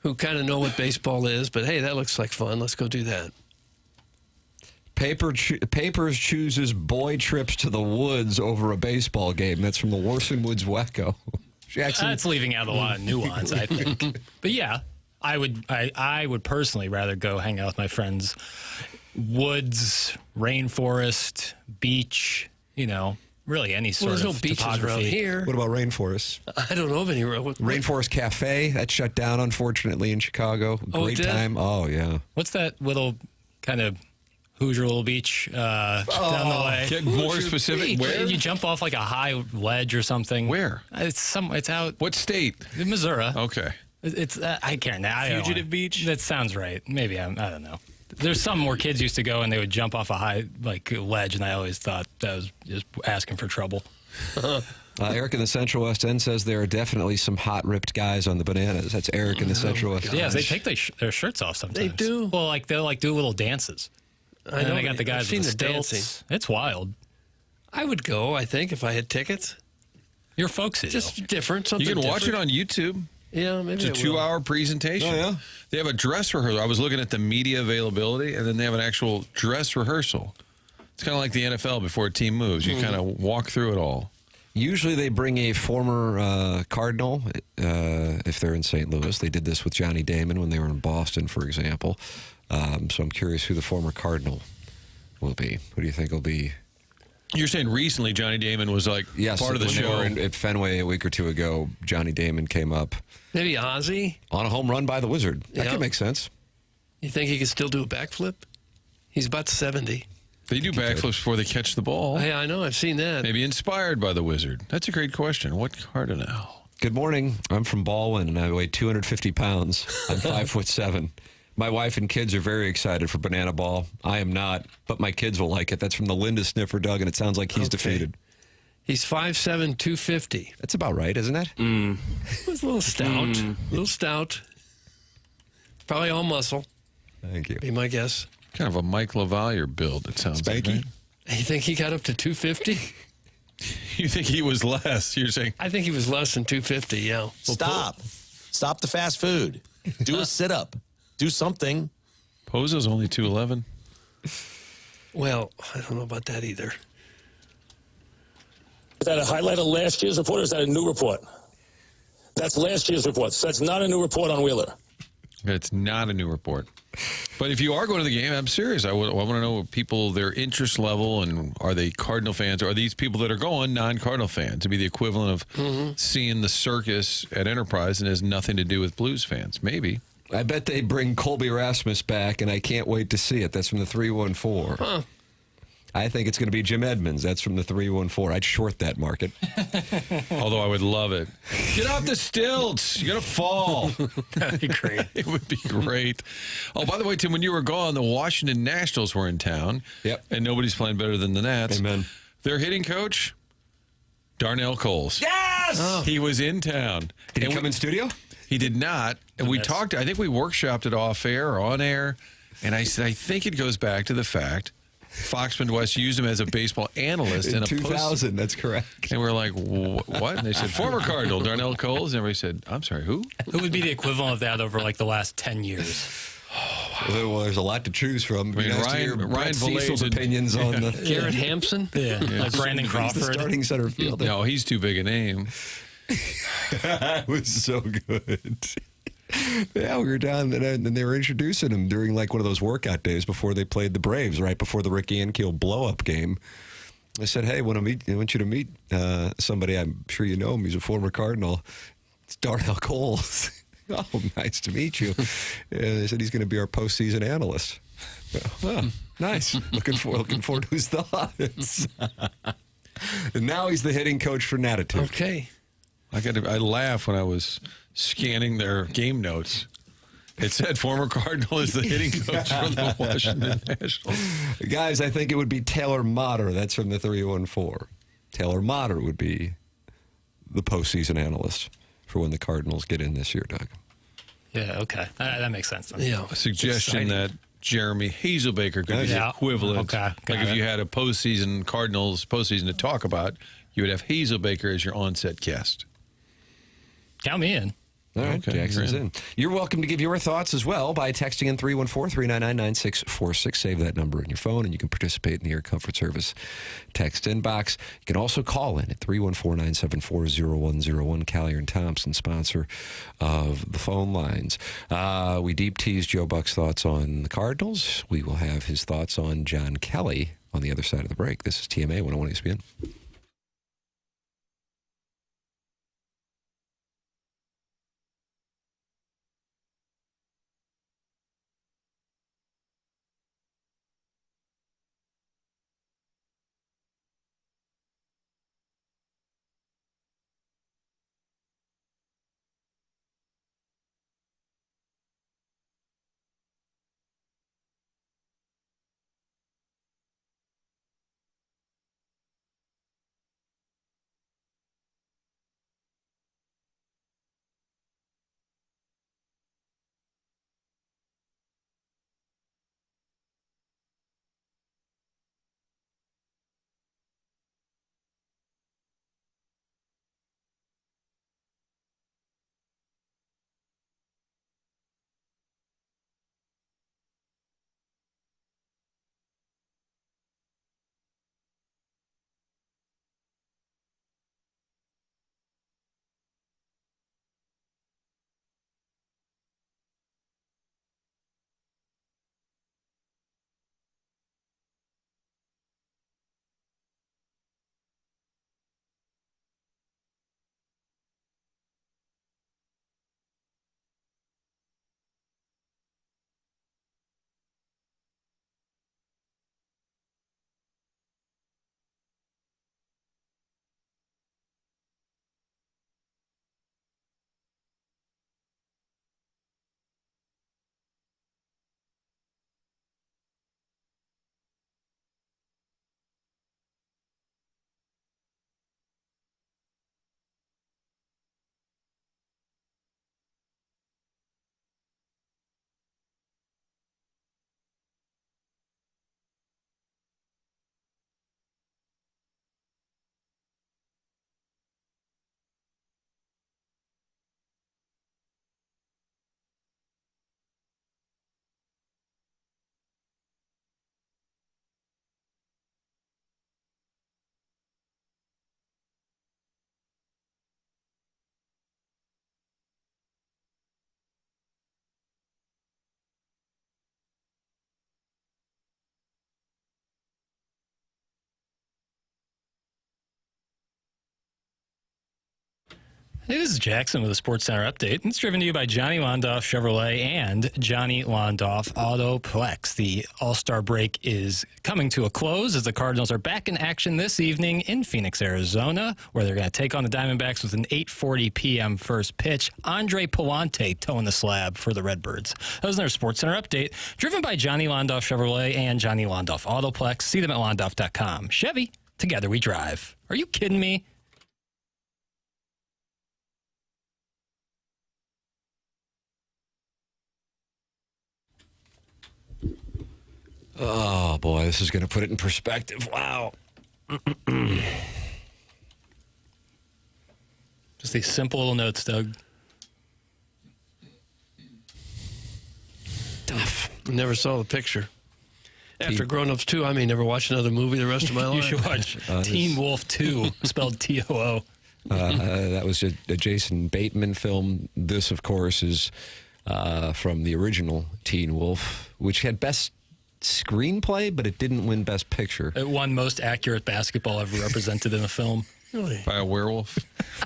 who kind of know what baseball is, but hey, that looks like fun. Let's go do that. Papers chooses boy trips to the woods over a baseball game. That's from the Warson Woods Wacko. Jackson. That's leaving out a lot of nuance, I think. But yeah, I would personally rather go hang out with my friends. Woods, rainforest, beach, really any sort there's of no beaches topography. around here. What about rainforests? I don't know of any. Rainforest Cafe, that shut down, unfortunately, in Chicago. Great time. Oh, yeah. What's that little kind of Hoosier little beach down the way? Get more specific. Where? You jump off like a high ledge or something. Where? It's out. What state? In Missouri. Okay. It's I can't. I Fugitive Beach? That sounds right. Maybe I don't know. There's some where kids used to go and they would jump off a high ledge, and I always thought that was just asking for trouble. Eric in the Central West End says there are definitely some hot ripped guys on the bananas. That's Eric in the Central West End. Yeah, they take their shirts off sometimes. They do. Well, they'll do little dances. I And know. they got the guys I've seen with the stilts. dancing. It's wild. I would go, I think, if I had tickets. You're folksy. Just different, something You can watch it different. on YouTube. Yeah, maybe It's a 2-hour presentation. Oh, yeah? They have a dress rehearsal. I was looking at the media availability, and then they have an actual dress rehearsal. It's kind of like the NFL before a team moves. You kind of walk through it all. Usually they bring a former Cardinal if they're in St. Louis. They did this with Johnny Damon when they were in Boston, for example. So I'm curious who the former Cardinal will be. Who do you think will be? You're saying recently Johnny Damon was part of the when they show. were at Fenway a week or two ago, Johnny Damon came up Maybe Ozzy? on a home run by the Wizard. That Yeah. could make sense. You think he could still do a backflip? He's about 70. They do backflips before they catch the ball. Yeah, I know. I've seen that. Maybe inspired by the Wizard. That's a great question. What Cardinal? Good morning. I'm from Baldwin, and I weigh 250 pounds. I'm 5'7". My wife and kids are very excited for Banana Ball. I am not, but my kids will like it. That's from the Linda Sniffer, Doug, and it sounds like he's defeated. He's 5'7", 250. That's about right, isn't it? He's a little stout. A little stout. Probably all muscle, Thank you. be my guess. Kind of a Mike LaValliere build, it sounds like. Spanky? Right? You think he got up to 250? You think he was less, you're saying? I think he was less than 250, yeah. Stop. Stop the fast food. Do a sit-up. Do something. Pozo's only 211. Well, I don't know about that either. Is that a highlight of last year's report, or is that a new report? That's last year's report, so that's not a new report on Wheeler. It's not a new report. But if you are going to the game, I'm serious. I want to know people, their interest level, and are they Cardinal fans? Or are these people that are going non-Cardinal fans? To be the equivalent of seeing the circus at Enterprise and has nothing to do with Blues fans. Maybe. I bet they bring Colby Rasmus back, and I can't wait to see it. That's from the 314. Huh. I think it's going to be Jim Edmonds. That's from the 314. I'd short that market. Although I would love it. Get off the stilts. You're going to fall. That'd be great. It would be great. Oh, by the way, Tim, when you were gone, the Washington Nationals were in town. Yep. And nobody's playing better than the Nats. Amen. Their hitting coach, Darnell Coles. Yes! Oh. He was in town. Did he And come in studio? He did not. And we talked, I think we workshopped it off air or on air. And I said, I think it goes back to the fact Fox Midwest used him as a baseball analyst in a 2000, that's correct. And we're like, what? And they said, former Cardinal, Darnell Coles. And everybody said, I'm sorry, who? Who would be the equivalent of that over the last 10 years? Well, there's a lot to choose from. I mean, Ryan Cecil's Valais- opinions on the Garrett Hampson? Yeah. Like Brandon He's the Crawford. starting center fielder. No, he's too big a name. That was so good. Yeah, we were down and they were introducing him during like one of those workout days before they played the Braves, right before the Rick Ankiel blow-up game. I said, hey, I want you to meet somebody. I'm sure you know him. He's a former Cardinal. It's Darnell Coles. Oh, nice to meet you. And they said he's going to be our postseason analyst. Oh, nice. Looking forward to his thoughts. And now he's the hitting coach for Natitude. Okay. I laughed when I was scanning their game notes. It said former Cardinal is the hitting coach for the Washington Nationals. Guys, I think it would be Taylor Motter. That's from the 314. Taylor Motter would be the postseason analyst for when the Cardinals get in this year, Doug. Yeah, okay. That makes sense. Then. Yeah. A suggestion that Jeremy Hazelbaker could be the Yeah. equivalent. Okay, Like got if it. you had a Cardinals postseason to talk about, you would have Hazelbaker as your on-set guest. Count me in. All right, Okay, Jackson's you're in. You're welcome to give your thoughts as well by texting in 314-399-9646. Save that number in your phone, and you can participate in the Air Comfort Service text inbox. You can also call in at 314-974-0101. Callier and Thompson, sponsor of the phone lines. We deep teased Joe Buck's thoughts on the Cardinals. We will have his thoughts on John Kelly on the other side of the break. This is TMA 101 ESPN. Hey, this is Jackson with a Sports Center update. It's driven to you by Johnny Londoff Chevrolet and Johnny Londoff Autoplex. The All-Star break is coming to a close as the Cardinals are back in action this evening in Phoenix, Arizona, where they're going to take on the Diamondbacks with an 8:40 p.m. first pitch. Andre Pallante towing the slab for the Redbirds. That was their Sports Center update, driven by Johnny Londoff Chevrolet and Johnny Londoff Autoplex. See them at londoff.com. Chevy, together we drive. Are you kidding me? Oh, boy, this is going to put it in perspective. Wow. Just these simple little notes, Doug. Tough. Never saw the picture. After Grown Ups 2, I may never watch another movie the rest of my life. You should watch Teen Wolf 2, spelled T-O-O. That was a Jason Bateman film. This, of course, is from the original Teen Wolf, which had best screenplay, but it didn't win Best Picture. It won most accurate basketball ever represented in a film. Really? By a werewolf?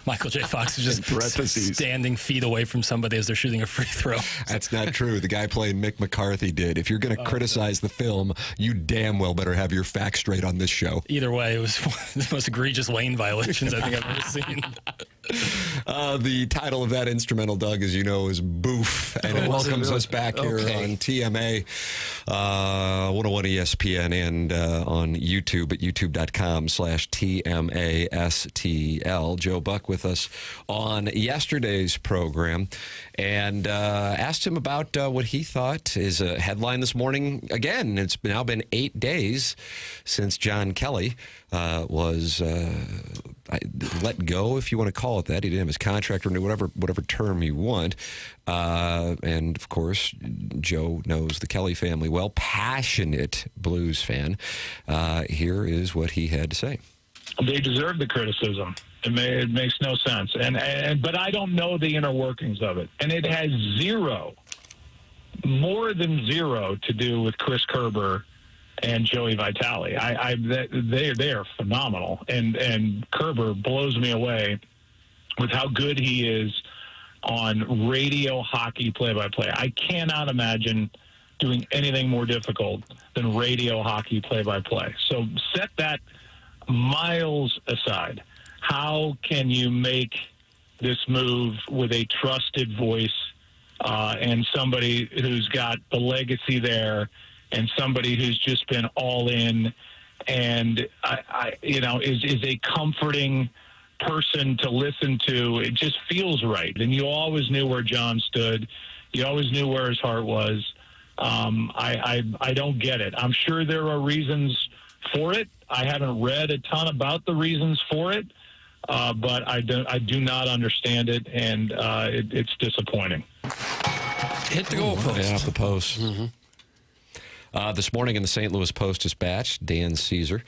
Michael J. Fox is just standing feet away from somebody as they're shooting a free throw. That's not true. The guy playing Mick McCarthy did. If you're going to criticize the film, you damn well better have your facts straight on this show. Either way, it was one of the most egregious lane violations I think I've ever seen. The title of that instrumental, Doug, as you know, is Boof, and it welcomes us back here on TMA, 101 ESPN, and on YouTube at youtube.com/TMASTL. Joe Buck with us on yesterday's program, and asked him about what he thought is a headline this morning. Again, it's now been 8 days since John Kelly was let go, if you want to call it that. He didn't have his contract or whatever term you want. And, of course, Joe knows the Kelly family well. Passionate Blues fan. Here is what he had to say. They deserve the criticism. It makes no sense. But I don't know the inner workings of it. And it has more than zero to do with Chris Kerber and Joey Vitale. They are phenomenal, and Kerber blows me away with how good he is on radio hockey play-by-play. I cannot imagine doing anything more difficult than radio hockey play-by-play. So set that miles aside. How can you make this move with a trusted voice and somebody who's got the legacy there, and somebody who's just been all in, and is a comforting person to listen to? It just feels right. And you always knew where John stood. You always knew where his heart was. I don't get it. I'm sure there are reasons for it. I haven't read a ton about the reasons for it, but I do not understand it, and it's disappointing. Hit the goalpost. Yeah, off the post. Mm-hmm. This morning in the St. Louis Post-Dispatch, Dan Caesar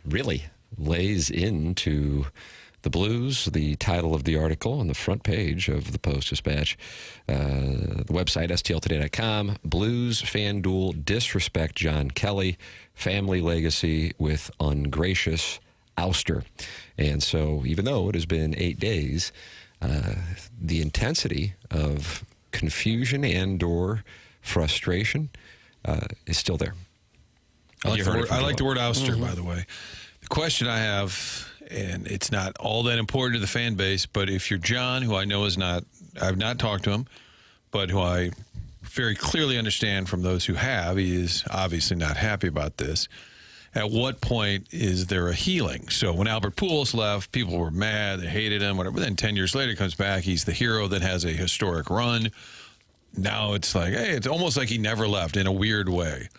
really lays into the Blues. The title of the article on the front page of the Post-Dispatch, the website, stltoday.com, Blues fan duel disrespect John Kelly, family legacy with ungracious ouster. And so even though it has been 8 days, the intensity of confusion and or frustration is still there. I like the word ouster, by the way. The question I have, and it's not all that important to the fan base, but if you're John, who I know is not, I've not talked to him, but who I very clearly understand from those who have, he is obviously not happy about this. At what point is there a healing? So when Albert Pujols left, people were mad, they hated him, whatever. Then 10 years later, he comes back, he's the hero that has a historic run. Now it's like, hey, it's almost like he never left in a weird way.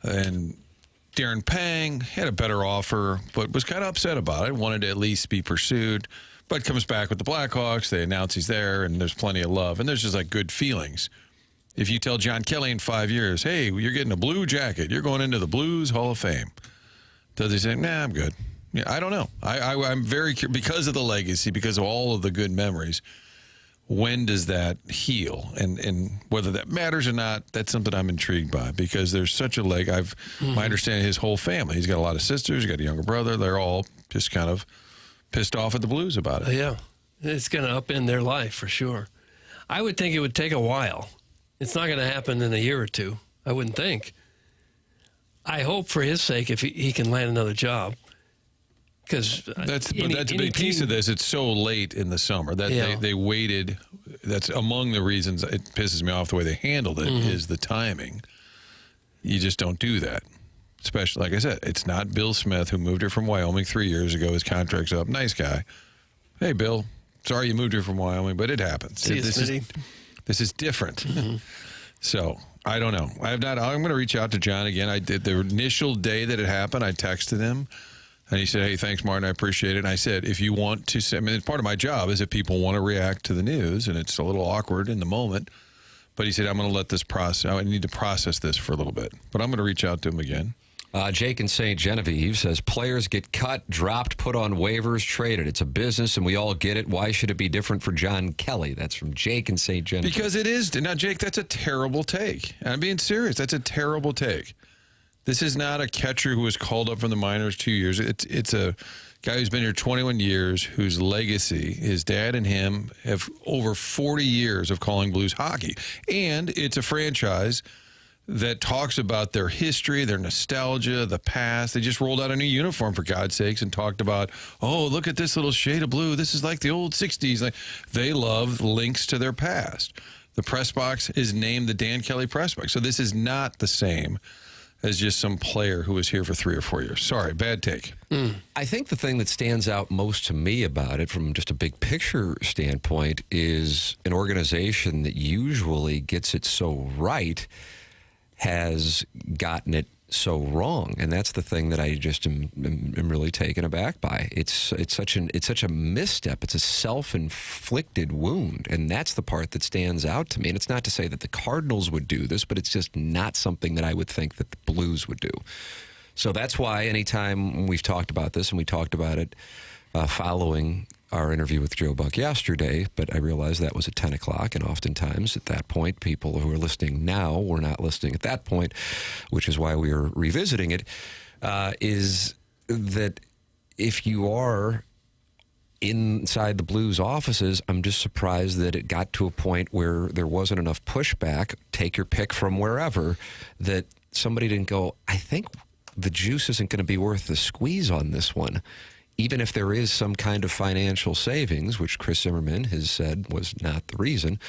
And Darren Pang had a better offer, but was kind of upset about it, wanted to at least be pursued, but comes back with the Blackhawks. They announce he's there, and there's plenty of love. And there's just like good feelings. If you tell John Kelly in 5 years, hey, you're getting a blue jacket, you're going into the Blues Hall of Fame, does he say, nah, I'm good? Yeah, I don't know. I'm very curious, because of the legacy, because of all of the good memories. When does that heal? And whether that matters or not, that's something I'm intrigued by, because there's such a leg. My understanding, his whole family, he's got a lot of sisters, he's got a younger brother. They're all just kind of pissed off at the Blues about it. Yeah. It's going to upend their life for sure. I would think it would take a while. It's not going to happen in a year or two, I wouldn't think. I hope for his sake if he can land another job. Because that's a big piece of this. It's so late in the summer that they waited. That's among the reasons it pisses me off the way they handled it is the timing. You just don't do that. Especially, like I said, it's not Bill Smith who moved here from Wyoming 3 years ago. His contract's up. Nice guy. Hey, Bill. Sorry you moved here from Wyoming, but it happens. This is different. So I don't know. I'm going to reach out to John again. I did the initial day that it happened. I texted him. And he said, hey, thanks, Martin. I appreciate it. And I said, if you want to, I mean, part of my job is if people want to react to the news, and it's a little awkward in the moment. But he said, I'm going to let this process, I need to process this for a little bit. But I'm going to reach out to him again. Jake in St. Genevieve says, players get cut, dropped, put on waivers, traded. It's a business, and we all get it. Why should it be different for John Kelly? That's from Jake in St. Genevieve. Because it is. Now, Jake, that's a terrible take. And I'm being serious. That's a terrible take. This is not a catcher who was called up from the minors 2 years. It's a guy who's been here 21 years, whose legacy, his dad and him, have over 40 years of calling Blues hockey. And it's a franchise that talks about their history, their nostalgia, the past. They just rolled out a new uniform, for God's sakes, and talked about, oh, look at this little shade of blue. This is like the old 60s. Like, they love links to their past. The press box is named the Dan Kelly press box. So this is not the same as just some player who was here for 3 or 4 years. Sorry, bad take. I think the thing that stands out most to me about it from just a big picture standpoint is an organization that usually gets it so right has gotten it so wrong, and that's the thing that I just am really taken aback by. It's such a misstep. It's a self-inflicted wound, and that's the part that stands out to me. And it's not to say that the Cardinals would do this, but it's just not something that I would think that the Blues would do. So that's why anytime we've talked about this, and we talked about it following our interview with Joe Buck yesterday, but I realized that was at 10 o'clock, and oftentimes at that point, people who are listening now were not listening at that point, which is why we are revisiting it, is that if you are inside the Blues offices, I'm just surprised that it got to a point where there wasn't enough pushback, take your pick from wherever, that somebody didn't go, I think the juice isn't going to be worth the squeeze on this one. Even if there is some kind of financial savings, which Chris Zimmerman has said was not the reason,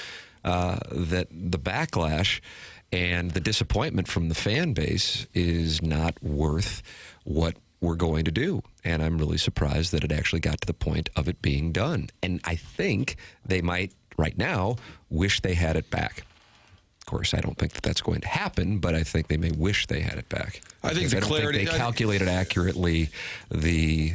that the backlash and the disappointment from the fan base is not worth what we're going to do. And I'm really surprised that it actually got to the point of it being done. And I think they might, right now, wish they had it back. Of course, I don't think that that's going to happen, but I think they may wish they had it back. I think the clarity... Think they calculated accurately the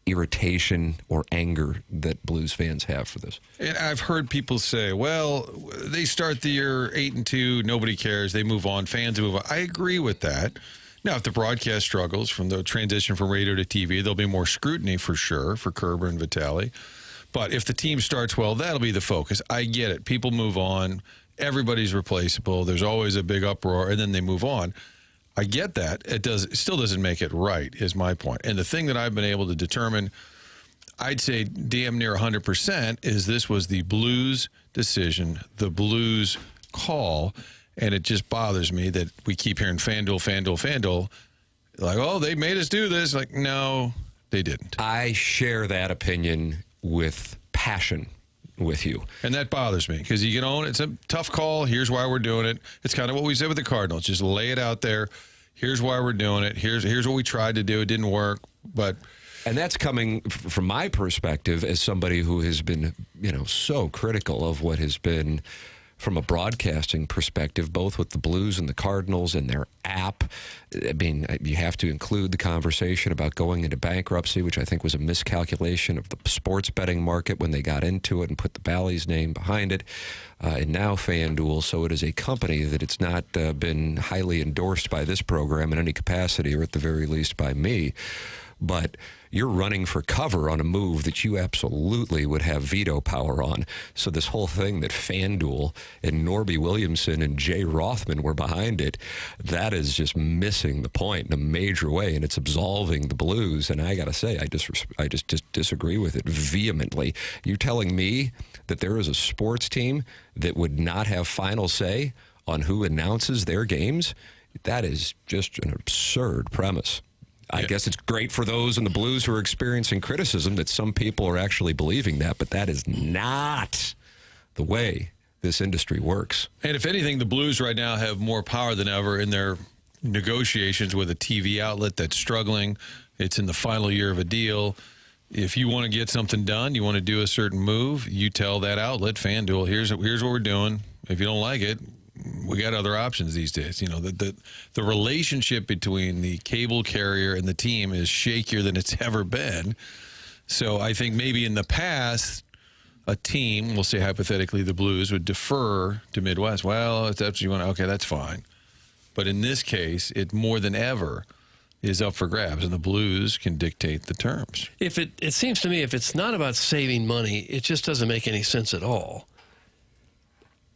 irritation or anger that Blues fans have for this. And I've heard people say, well, they start the year 8-2, nobody cares, they move on, fans move on. I agree with that. Now, if the broadcast struggles from the transition from radio to TV, there'll be more scrutiny for sure for Kerber and Vitale. But if the team starts well, that'll be the focus. I get it. People move on. Everybody's replaceable. There's always a big uproar, and then they move on. I get that. It still doesn't make it right, is my point. And the thing that I've been able to determine, I'd say damn near 100%, is this was the Blues decision, the Blues call, and it just bothers me that we keep hearing FanDuel. Like, oh, they made us do this. Like, no, they didn't. I share that opinion with passion with you. And that bothers me because you can own it. It's a tough call. Here's why we're doing it. It's kind of what we said with the Cardinals. Just lay it out there. Here's why we're doing it. Here's what we tried to do. It didn't work. And that's coming from my perspective as somebody who has been, so critical of what has been from a broadcasting perspective, both with the Blues and the Cardinals and their app. I mean, you have to include the conversation about going into bankruptcy, which I think was a miscalculation of the sports betting market when they got into it and put the Bally's name behind it. And now FanDuel, so it is a company that it's not been highly endorsed by this program in any capacity, or at the very least by me. But you're running for cover on a move that you absolutely would have veto power on. So this whole thing that FanDuel and Norby Williamson and Jay Rothman were behind it, that is just missing the point in a major way, and it's absolving the Blues. And I got to say, I just disagree with it vehemently. You're telling me that there is a sports team that would not have final say on who announces their games? That is just an absurd premise. I guess it's great for those in the Blues who are experiencing criticism that some people are actually believing that, but that is not the way this industry works. And if anything, the Blues right now have more power than ever in their negotiations with a TV outlet that's struggling. It's in the final year of a deal. If you want to get something done, you want to do a certain move, you tell that outlet, FanDuel, here's what we're doing. If you don't like it, we got other options these days. You know, the relationship between the cable carrier and the team is shakier than it's ever been. So I think maybe in the past, a team, we'll say hypothetically the Blues, would defer to Midwest. Well, if that's what you want, okay, that's fine. But in this case, it more than ever is up for grabs, and the Blues can dictate the terms. If it seems to me, if it's not about saving money, it just doesn't make any sense at all.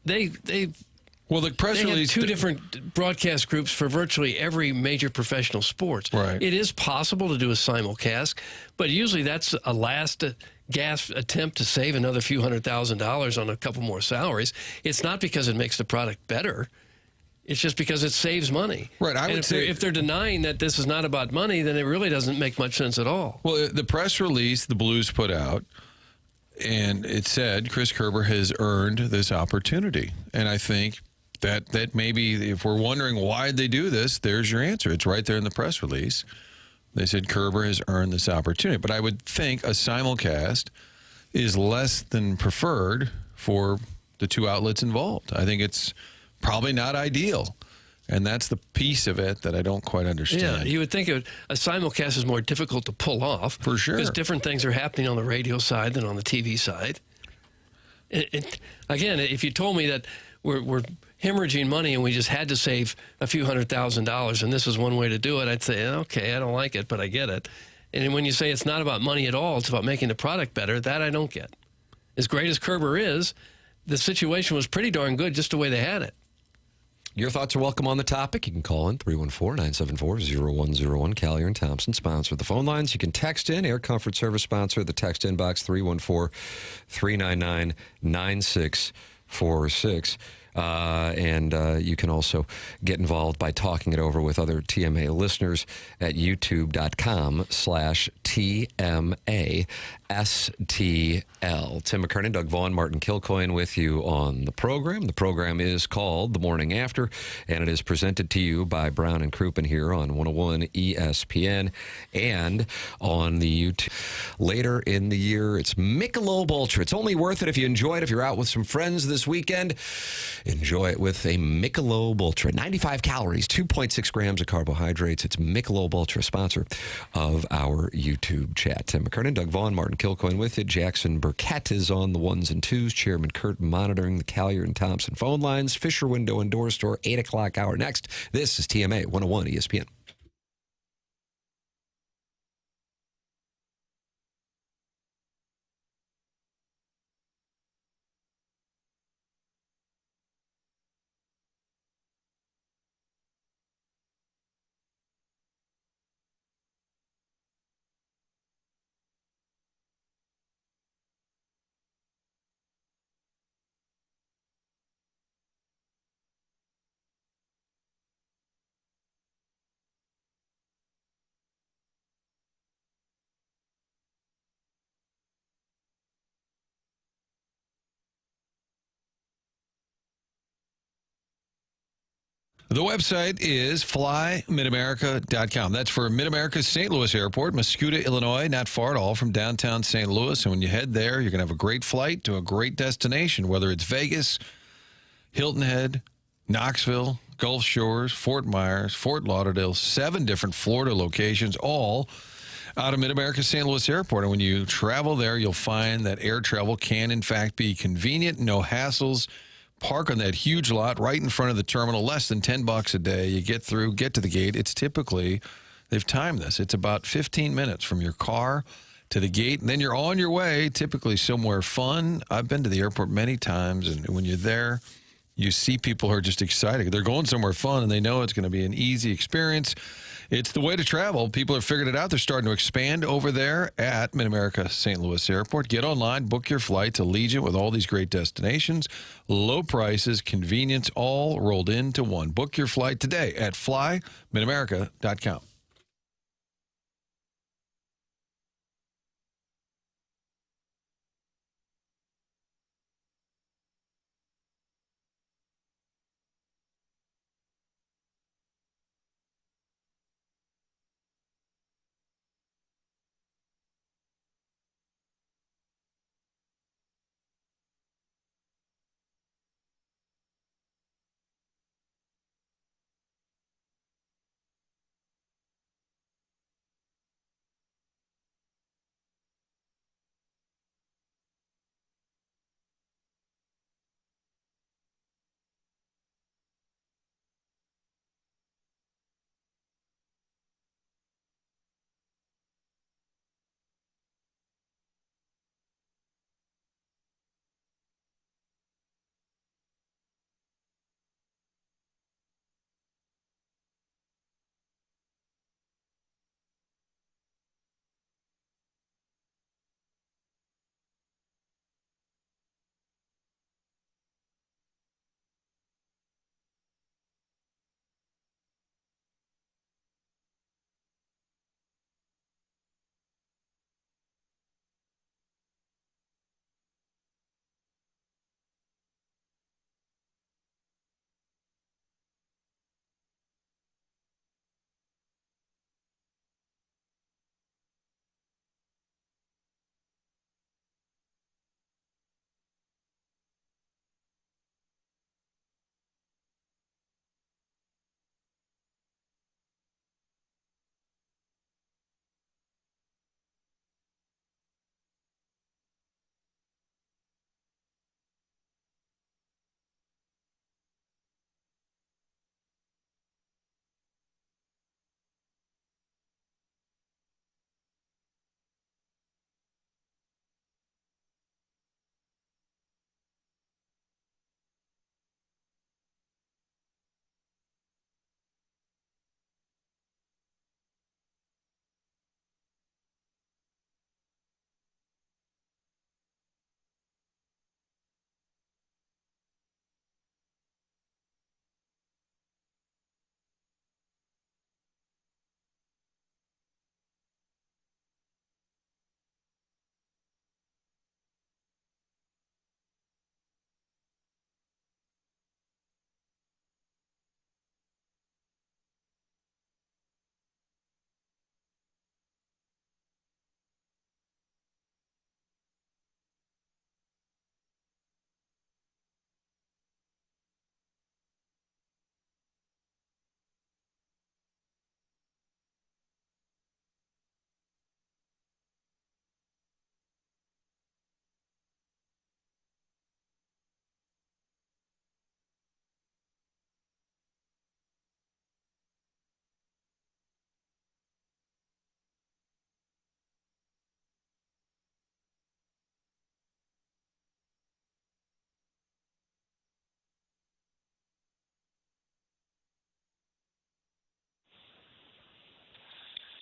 Well, the press release, have two different broadcast groups for virtually every major professional sport. Right. It is possible to do a simulcast, but usually that's a last gasp attempt to save another few $100,000 on a couple more salaries. It's not because it makes the product better. It's just because it saves money. Right. I would say if they're denying that this is not about money, then it really doesn't make much sense at all. Well, the press release the Blues put out, and it said Chris Kerber has earned this opportunity. And I think that maybe if we're wondering why they do this, there's your answer. It's right there in the press release. They said Kerber has earned this opportunity. But I would think a simulcast is less than preferred for the two outlets involved. I think it's probably not ideal. And that's the piece of it that I don't quite understand. Yeah, you would think a simulcast is more difficult to pull off. For sure. Because different things are happening on the radio side than on the TV side. Again, if you told me that we're hemorrhaging money and we just had to save a few $100,000 and this is one way to do it, I'd say, okay, I don't like it, but I get it. And when you say it's not about money at all, it's about making the product better, that I don't get. As great as Kerber is, the situation was pretty darn good just the way they had it. Your thoughts are welcome on the topic. You can call in 314-974-0101. Callier and Thompson sponsor the phone lines. You can text in. Air Comfort Service sponsor the text inbox 314-399-9646. And you can also get involved by talking it over with other TMA listeners at youtube.com/TMASTL. Tim McKernan, Doug Vaughn, Martin Kilcoyne with you on the program. The program is called The Morning After, and it is presented to you by Brown and Crouppen here on 101 ESPN and on the YouTube. Later in the year, it's Michelob Ultra. It's only worth it if you enjoy it. If you're out with some friends this weekend, enjoy it with a Michelob Ultra. 95 calories, 2.6 grams of carbohydrates. It's Michelob Ultra, sponsor of our YouTube chat. Tim McKernan, Doug Vaughn, Martin Kilcoyne with you. Jackson Burkett is on the ones and twos. Chairman Kurt monitoring the Callier and Thompson phone lines. Fisher Window and Door Store, 8 o'clock hour next. This is TMA 101 ESPN. The website is flymitamerica.com. That's for Mid-America's St. Louis Airport, Mascoutah, Illinois, not far at all from downtown St. Louis. And when you head there, you're going to have a great flight to a great destination, whether it's Vegas, Hilton Head, Knoxville, Gulf Shores, Fort Myers, Fort Lauderdale, 7 different Florida locations, all out of Mid-America's St. Louis Airport. And when you travel there, you'll find that air travel can, in fact, be convenient, no hassles. Park on that huge lot right in front of the terminal, less than $10 a day. You get through, get to the gate. It's typically They've timed this. It's about 15 minutes from your car to the gate, and then you're on your way, typically somewhere fun. I've been to the airport many times, and when you're there, you see people who are just excited. They're going somewhere fun, and they know it's going to be an easy experience. It's the way to travel. People have figured it out. They're starting to expand over there at Mid-America St. Louis Airport. Get online, book your flight to Allegiant with all these great destinations, low prices, convenience, all rolled into one. Book your flight today at flymidamerica.com.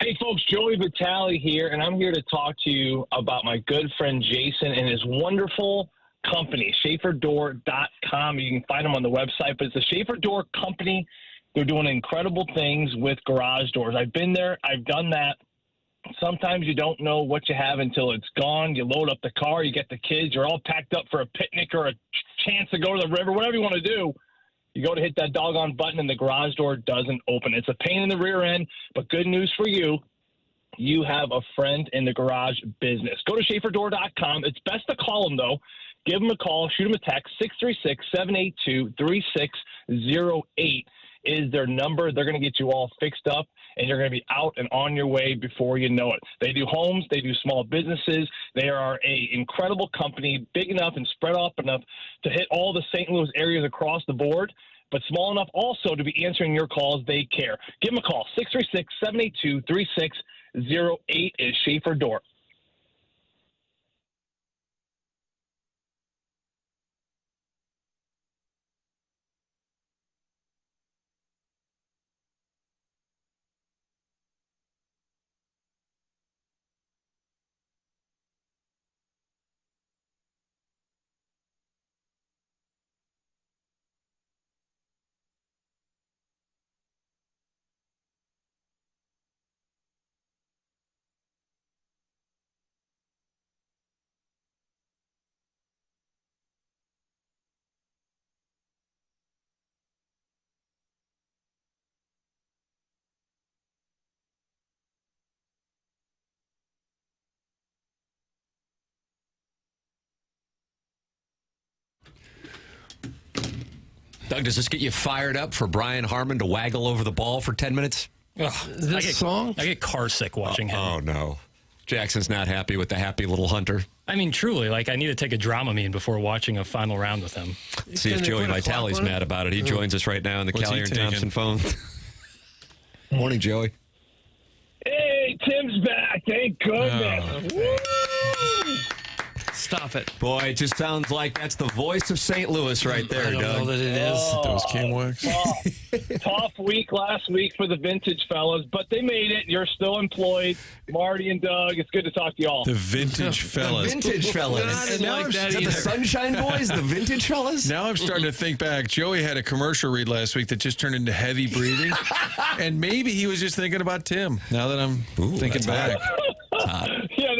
Hey, folks, Joey Vitale here, and I'm here to talk to you about my good friend Jason and his wonderful company, SchaeferDoor.com. You can find them on the website, but it's the Schaefer Door Company. They're doing incredible things with garage doors. I've been there. I've done that. Sometimes you don't know what you have until it's gone. You load up the car, you get the kids, you're all packed up for a picnic or a chance to go to the river, whatever you want to do. You go to hit that doggone button and the garage door doesn't open. It's a pain in the rear end, but good news for you. You have a friend in the garage business. Go to SchaeferDoor.com. It's best to call them, though. Give them a call. Shoot them a text. 636-782-3608 is their number. They're going to get you all fixed up, and you're going to be out and on your way before you know it. They do homes. They do small businesses. They are an incredible company, big enough and spread out enough to hit all the St. Louis areas across the board. but small enough also to be answering your calls. They care. Give them a call. 636-782-3608 is Schaefer Door. Doug, does this get you fired up for Brian Harmon to waggle over the ball for 10 minutes? I get car sick watching him. Oh, no. Jackson's not happy with the happy little hunter. I mean, truly, I need to take a Dramamine before watching a final round with him. See if Joey Vitale's mad about it. He joins us right now on the Callier and Thompson phone. Morning, Joey. Hey, Tim's back. Thank goodness. Woo! Stop it. Boy, it just sounds like that's the voice of St. Louis right there, I don't Doug. know that it is. Those King Works. Tough week last week for the vintage fellas, but they made it. You're still employed. Marty and Doug, it's good to talk to you all. The vintage fellas. The vintage fellas. And now Is that the Sunshine Boys, the vintage fellas? Now I'm starting to think back. Joey had a commercial read last week that just turned into heavy breathing. And maybe he was just thinking about Tim. Now that I'm thinking back. Yeah,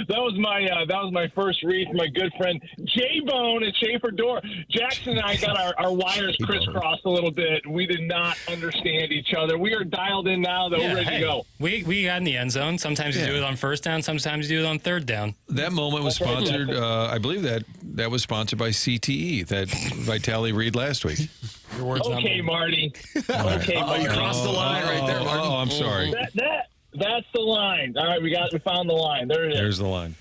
that was my first read from my good friend J-Bone at Schaefer Door. Jackson and I got our wires crisscrossed a little bit. We did not understand each other. We are dialed in now, though. We're ready to go. We got in the end zone. Sometimes you do it on first down. Sometimes you do it on third down. That moment was sponsored. I believe that was sponsored by CTE. That Vitale read last week. Your words, okay, Marty. Okay, Marty. You crossed the line right there, Marty. Oh, I'm sorry. That's the line. All right, we found the line. There it is. There's the line.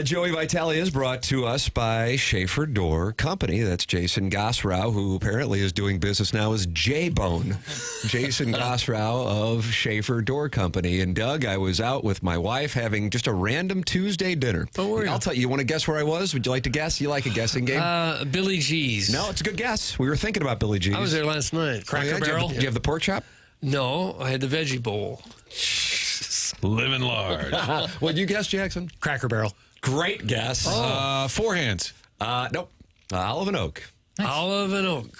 Joey Vitale is brought to us by Schaefer Door Company. That's Jason Gosrow, who apparently is doing business now as J-Bone. Jason Gosrow of Schaefer Door Company. And Doug, I was out with my wife having just a random Tuesday dinner. Oh, were you? I'll tell you. You want to guess where I was? Would you like to guess? You like a guessing game? Billy G's. No, it's a good guess. We were thinking about Billy G's. I was there last night. Cracker Barrel. Do you have the pork chop? No, I had the veggie bowl. Living large. What'd you guess, Jackson? Cracker Barrel. Great guess. Four Hands. Nope. Olive and Oak. Olive and Oak.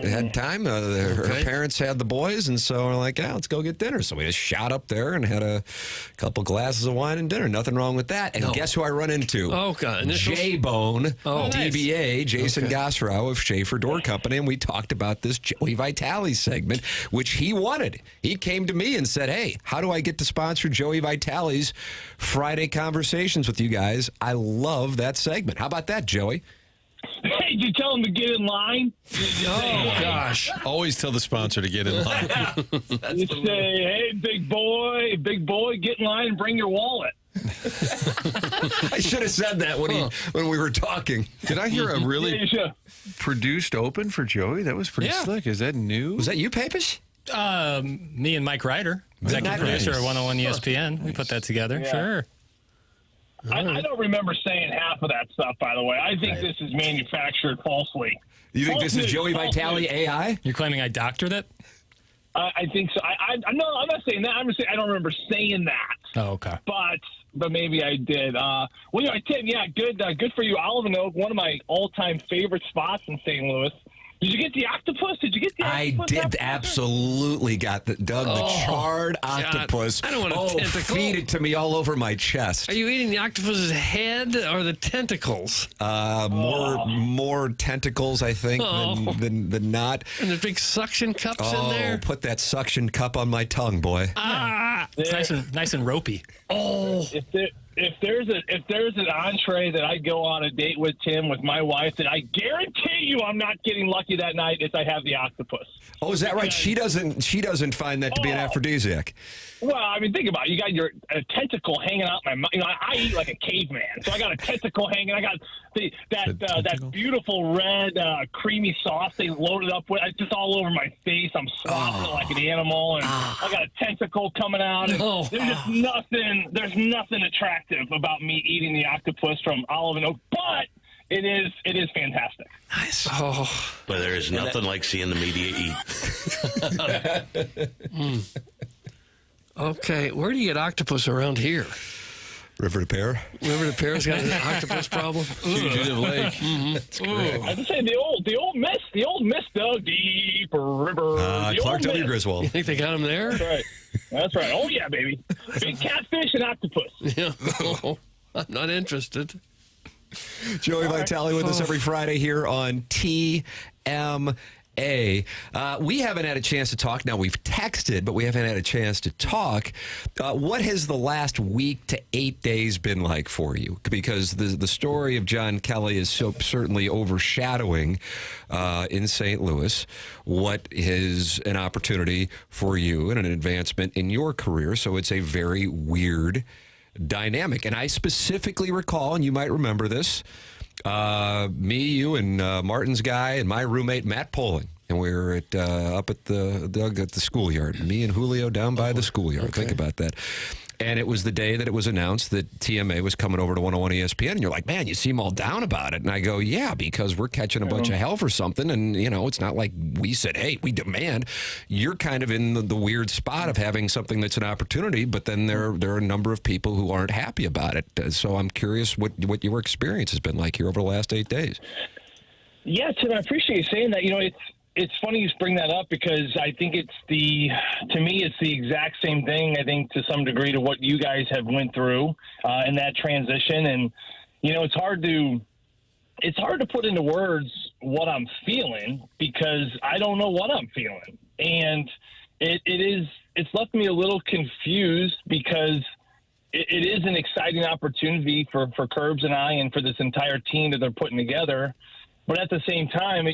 Had time. Her parents had the boys, and so we're like, let's go get dinner. So we just shot up there and had a couple glasses of wine and dinner. Nothing wrong with that. And guess who I run into? Oh, God. J-Bone, DBA, Jason Gosrow of Schaefer Door Company, and we talked about this Joey Vitale segment, which he wanted. He came to me and said, hey, how do I get to sponsor Joey Vitale's Friday Conversations with you guys? I love that segment. How about that, Joey? Hey, did you tell him to get in line? Oh, gosh. Always tell the sponsor to get in line. You say, hey, big boy, get in line and bring your wallet. I should have said that when we were talking. Did I hear a really produced open for Joey? That was pretty slick. Is that new? Was that you, Papish? Me and Mike Ryder, executive producer at 101 ESPN. We put that together. Yeah. Sure. I don't remember saying half of that stuff, by the way. I think this is manufactured falsely. You think this is Joey Vitale AI? You're claiming I doctored it? I think so. No, I'm not saying that. I'm just saying I don't remember saying that. Oh, okay. But maybe I did. Tim, good for you. Olive and Oak, one of my all-time favorite spots in St. Louis. Did you get the octopus? I did. Absolutely got the charred octopus. I don't want a tentacle. Feed it to me all over my chest. Are you eating the octopus's head or the tentacles? More tentacles, I think, than not. And the big suction cups in there. Put that suction cup on my tongue, boy. It's nice and ropey. Oh. If there's an entree that I go on a date with Tim with my wife that I guarantee you I'm not getting lucky that night, it's I have the octopus. Oh, is that right? She doesn't find that to be an aphrodisiac. Well, I mean, think about it. You got a tentacle hanging out my mouth. I eat like a caveman, so I got a tentacle hanging. That beautiful red creamy sauce they loaded up with. It's just all over my face. I'm slobbering like an animal, and I got a tentacle coming out. And there's just nothing. There's nothing attractive about me eating the octopus from Olive and Oak, but it is fantastic. Nice. But there is nothing like seeing the media eat. Okay, where do you get octopus around here? River to Pear. River to Pear's got an octopus problem. Fugitive Lake. I just say the old miss, Doug, deep river. Clark W. Griswold. You think they got him there? That's right. That's right. Oh yeah, baby. Big catfish and octopus. Yeah. I'm not interested. Joey Vitale with us every Friday here on TMA. We haven't had a chance to talk. Now, we've texted, but we haven't had a chance to talk. What has the last week to 8 days been like for you? Because the story of John Kelly is so certainly overshadowing in St. Louis what is an opportunity for you and an advancement in your career. So it's a very weird dynamic. And I specifically recall, and you might remember this, me, you, and Martin's guy, and my roommate Matt Poling, and we were up at the schoolyard. Me and Julio down by the schoolyard. Okay. Think about that. And it was the day that it was announced that TMA was coming over to 101 ESPN. And you're like, man, you seem all down about it. And I go, yeah, because we're catching a bunch of hell for something. And, it's not like we said, hey, we demand. You're kind of in the weird spot of having something that's an opportunity, but then there are a number of people who aren't happy about it. So I'm curious what your experience has been like here over the last 8 days. Yeah, Tim, I appreciate you saying that. It's funny you bring that up because I think it's the exact same thing, I think, to some degree to what you guys have went through in that transition. And, it's hard to put into words what I'm feeling because I don't know what I'm feeling. And it's left me a little confused because it is an exciting opportunity for Curbs and I and for this entire team that they're putting together. But at the same time,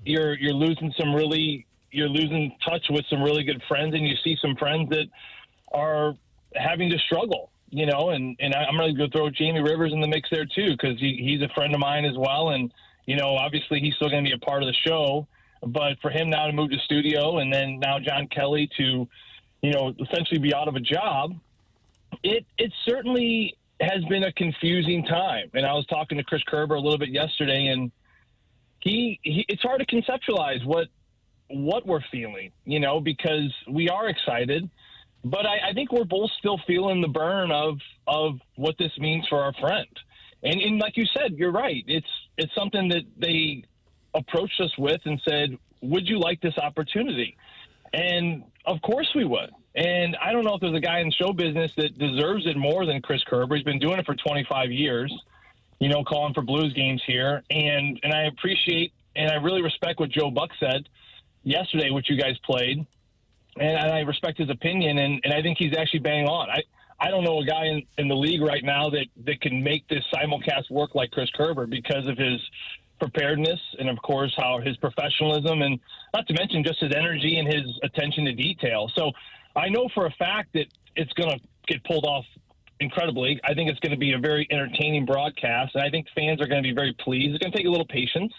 you're losing touch with some really good friends, and you see some friends that are having to struggle, and I'm really going to throw Jamie Rivers in the mix there too, because he's a friend of mine as well. And, obviously he's still going to be a part of the show, but for him now to move to studio and then now John Kelly to, essentially be out of a job, it certainly has been a confusing time. And I was talking to Chris Kerber a little bit yesterday, and it's hard to conceptualize what we're feeling, because we are excited, but I think we're both still feeling the burn of what this means for our friend. And like you said, you're right. It's something that they approached us with and said, would you like this opportunity? And of course we would. And I don't know if there's a guy in show business that deserves it more than Chris Kerber. He's been doing it for 25 years. Calling for Blues games here. And I appreciate and I really respect what Joe Buck said yesterday, which you guys played. And I respect his opinion, and I think he's actually bang on. I don't know a guy in the league right now that can make this simulcast work like Chris Kerber because of his preparedness and, of course, how his professionalism and not to mention just his energy and his attention to detail. So I know for a fact that it's going to get pulled off incredibly. I think it's going to be a very entertaining broadcast, and I think fans are going to be very pleased. It's going to take a little patience,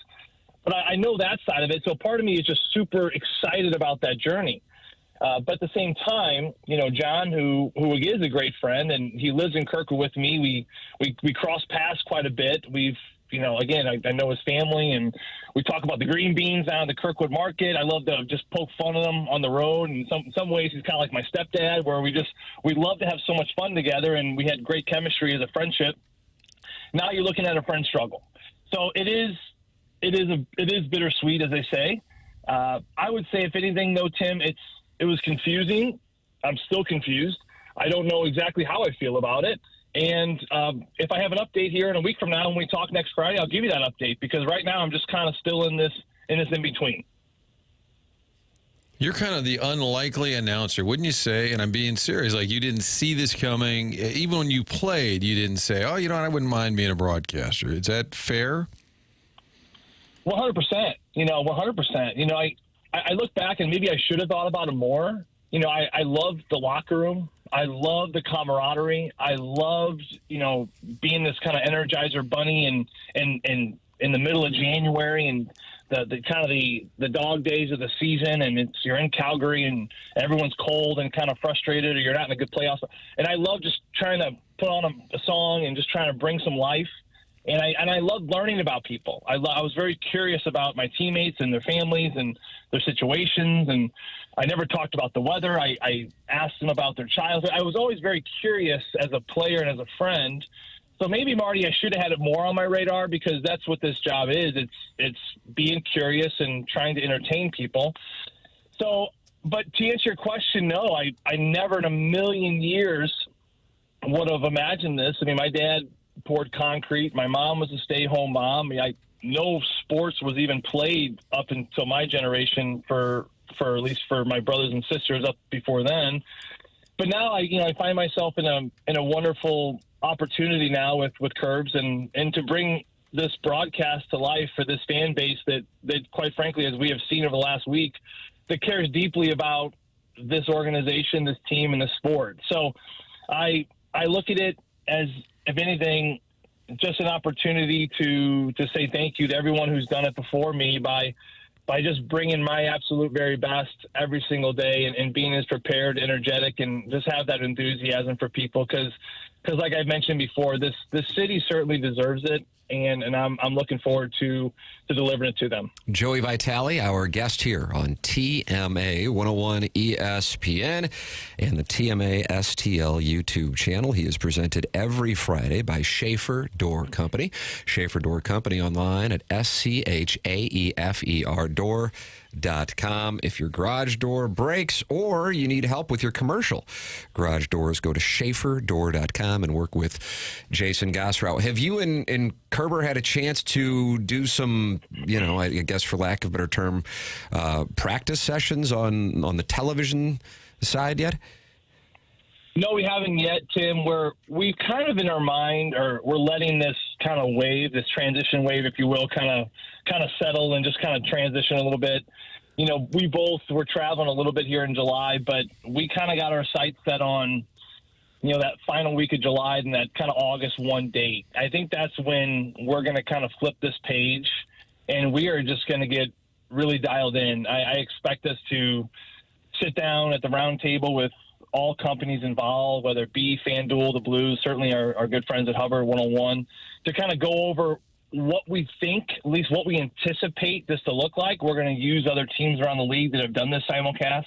but I know that side of it. So part of me is just super excited about that journey. But at the same time, John, who is a great friend, and he lives in Kirkwood with me, we cross paths quite a bit. We've, again, I know his family, and we talk about the green beans down at the Kirkwood market. I love to just poke fun at him on the road. And in some ways, he's kind of like my stepdad, where we love to have so much fun together, and we had great chemistry as a friendship. Now you're looking at a friend struggle. So it is bittersweet, as they say. I would say, if anything, though, Tim, it was confusing. I'm still confused. I don't know exactly how I feel about it. And if I have an update here in a week from now when we talk next Friday, I'll give you that update, because right now I'm just kind of still in this in-between. You're kind of the unlikely announcer, wouldn't you say? And I'm being serious. Like, you didn't see this coming. Even when you played, you didn't say, oh, I wouldn't mind being a broadcaster. Is that fair? 100%. 100%. I look back, and maybe I should have thought about it more. I loved the locker room. I loved the camaraderie. I loved, being this kind of Energizer bunny and in the middle of January and the kind of the dog days of the season, and you're in Calgary and everyone's cold and kind of frustrated, or you're not in a good playoff. And I love just trying to put on a song and just trying to bring some life. And I loved learning about people. I was very curious about my teammates and their families and their situations. And I never talked about the weather. I asked them about their childhood. I was always very curious as a player and as a friend. So maybe, Marty, I should have had it more on my radar, because that's what this job is. It's being curious and trying to entertain people. So, but to answer your question, no, I never in a million years would have imagined this. I mean, my dad poured concrete. My mom was a stay-home mom. No sports was even played up until my generation for at least for my brothers and sisters up before then. But now I find myself in a wonderful opportunity now with Curbs and to bring this broadcast to life for this fan base that quite frankly, as we have seen over the last week, that cares deeply about this organization, this team, and the sport. So I look at it as, if anything, just an opportunity to say thank you to everyone who's done it before me by just bringing my absolute very best every single day and being as prepared, energetic, and just have that enthusiasm for people. Because like I mentioned before, this city certainly deserves it, and I'm looking forward to delivering it to them. Joey Vitale, our guest here on TMA 101 ESPN and the TMASTL YouTube channel. He is presented every Friday by Schaefer Door Company. Schaefer Door Company online at SCHAEFER door.com. If your garage door breaks or you need help with your commercial garage doors, go to SchaeferDoor.com and work with Jason Gosrow. Have you and Kerber had a chance to do some, I guess for lack of a better term, practice sessions on the television side yet? No, we haven't yet, Tim. We kind of in our mind, or we're letting this kind of wave, this transition wave, if you will, kind of settle and just kind of transition a little bit. We both were traveling a little bit here in July, but we kind of got our sights set on, that final week of July and that kind of August 1 date. I think that's when we're going to kind of flip this page, and we are just going to get really dialed in. I expect us to sit down at the round table with all companies involved, whether it be FanDuel, the Blues, certainly our good friends at Hubbard 101, to kind of go over what we think, at least what we anticipate this to look like. We're going to use other teams around the league that have done this simulcast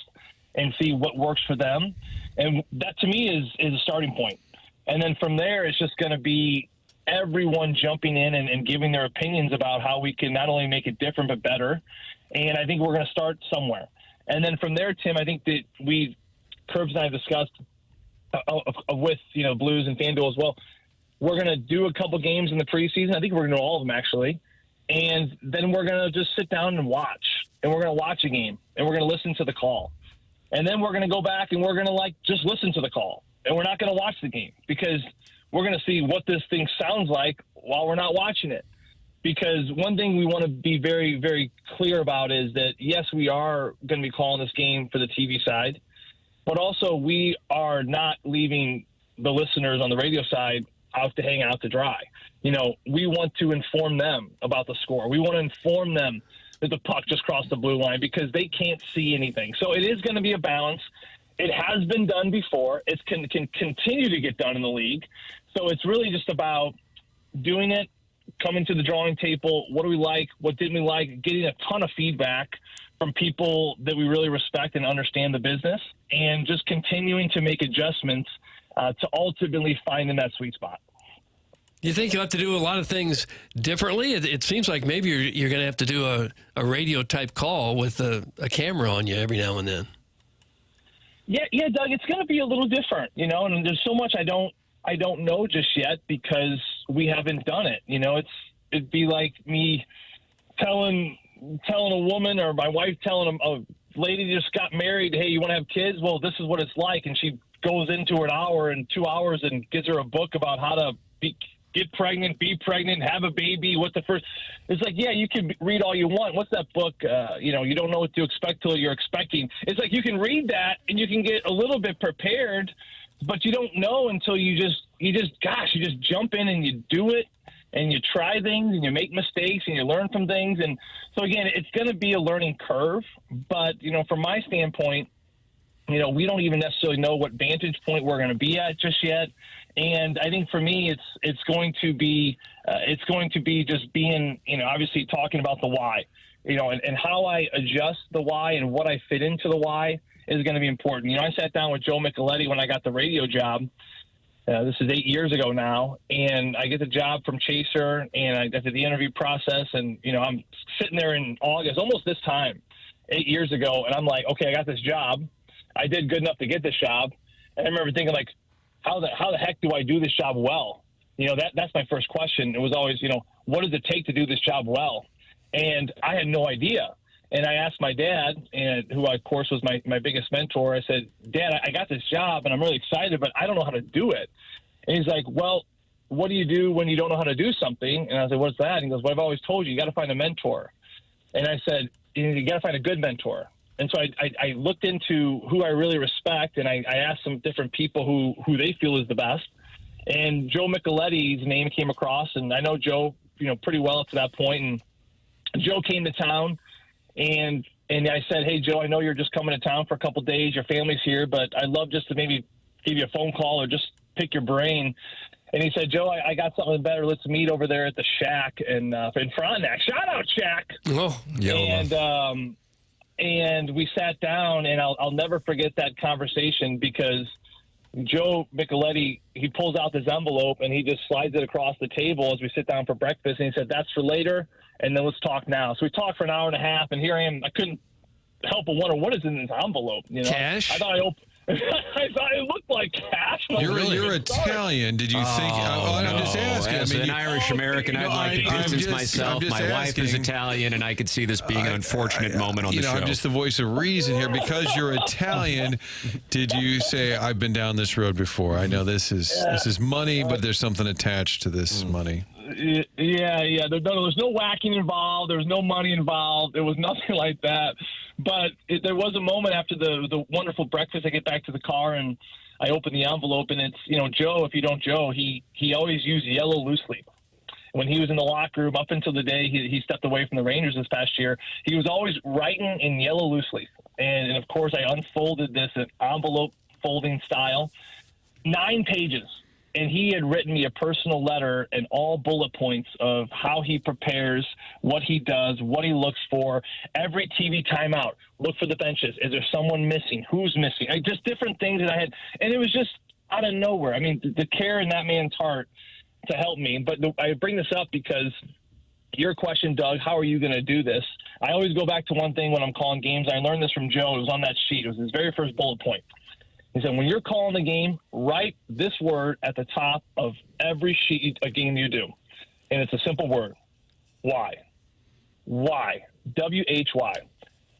and see what works for them. And that, to me, is a starting point. And then from there, it's just going to be everyone jumping in and giving their opinions about how we can not only make it different but better. And I think we're going to start somewhere. And then from there, Tim, I think that Curbs and I have discussed with Blues and FanDuel as well. We're going to do a couple games in the preseason. I think we're going to do all of them, actually. And then we're going to just sit down and watch. And we're going to watch a game. And we're going to listen to the call. And then we're going to go back and we're going to just listen to the call. And we're not going to watch the game, because we're going to see what this thing sounds like while we're not watching it. Because one thing we want to be very, very clear about is that, yes, we are going to be calling this game for the TV side. But also, we are not leaving the listeners on the radio side out to hang out to dry. We want to inform them about the score. We want to inform them that the puck just crossed the blue line, because they can't see anything. So it is going to be a balance. It has been done before. It can continue to get done in the league. So it's really just about doing it, coming to the drawing table. What do we like? What didn't we like? Getting a ton of feedback from people that we really respect and understand the business, and just continuing to make adjustments to ultimately find in that sweet spot. You think you'll have to do a lot of things differently? It seems like maybe you're going to have to do a radio-type call with a camera on you every now and then. Yeah, Doug, it's going to be a little different, and there's so much I don't know just yet, because we haven't done it. It'd be like me telling a woman, or my wife telling a lady just got married, hey, you want to have kids? Well, this is what it's like. And she goes into an hour and 2 hours and gives her a book about how to get pregnant, be pregnant, have a baby. It's like, yeah, you can read all you want. What's that book? You don't know what to expect till you're expecting. It's like you can read that and you can get a little bit prepared, but you don't know until you just jump in and you do it, and you try things and you make mistakes and you learn from things. And so again, it's going to be a learning curve, but from my standpoint, we don't even necessarily know what vantage point we're going to be at just yet. And I think for me, it's going to be just being, obviously talking about the why, and how I adjust the why and what I fit into the why is going to be important. I sat down with Joe Micheletti when I got the radio job. This is 8 years ago now, and I get the job from Chaser, and I got to the interview process, and I'm sitting there in August, almost this time, 8 years ago, and I'm like, okay, I got this job. I did good enough to get this job, and I remember thinking, like, how the heck do I do this job well? That's my first question. It was always, what does it take to do this job well? And I had no idea. And I asked my dad, and who, of course, was my biggest mentor. I said, Dad, I got this job, and I'm really excited, but I don't know how to do it. And he's like, well, what do you do when you don't know how to do something? And I was like, what's that? And he goes, well, I've always told you, you got to find a mentor. And I said, you got to find a good mentor. And so I looked into who I really respect, and I asked some different people who they feel is the best. And Joe Micheletti's name came across, and I know Joe, pretty well up to that point. And Joe came to town, and I said, hey, Joe, I know you're just coming to town for a couple of days. Your family's here, but I'd love just to maybe give you a phone call or just pick your brain. And he said, Joe, I got something better. Let's meet over there at the Shack in Frontenac. Shout out, Shack. Oh, yeah. And we sat down, and I'll never forget that conversation because Joe Micheletti, he pulls out this envelope, and he just slides it across the table as we sit down for breakfast. And he said, that's for later, and then let's talk now. So we talked for an hour and a half, and here I am. I couldn't help but wonder, what is in this envelope? Cash? I thought it looked like cash. You're Italian. Did you think? I'm just asking. As an Irish American, I'd like to distance myself. My wife is Italian, and I could see this being an unfortunate moment on the show. I'm just the voice of reason here. Because you're Italian, did you say, I've been down this road before? I know this is money, but there's something attached to this money. Yeah. There's no whacking involved. There was no money involved. There was nothing like that. But there was a moment after the wonderful breakfast. I get back to the car, and I open the envelope, and it's, Joe, if you don't Joe, he always used yellow loose leaf. When he was in the locker room, up until the day he stepped away from the Rangers this past year, he was always writing in yellow loose leaf. And of course, I unfolded this envelope folding style, 9 pages. And he had written me a personal letter and all bullet points of how he prepares, what he does, what he looks for, every TV timeout, look for the benches. Is there someone missing? Who's missing? Just different things that I had. And it was just out of nowhere. I mean, the care in that man's heart to help me. But I bring this up because your question, Doug, how are you going to do this? I always go back to one thing when I'm calling games. I learned this from Joe. It was on that sheet. It was his very first bullet point. He said, when you're calling the game, write this word at the top of every sheet a game you do. And it's a simple word. Why? Why? W-H-Y.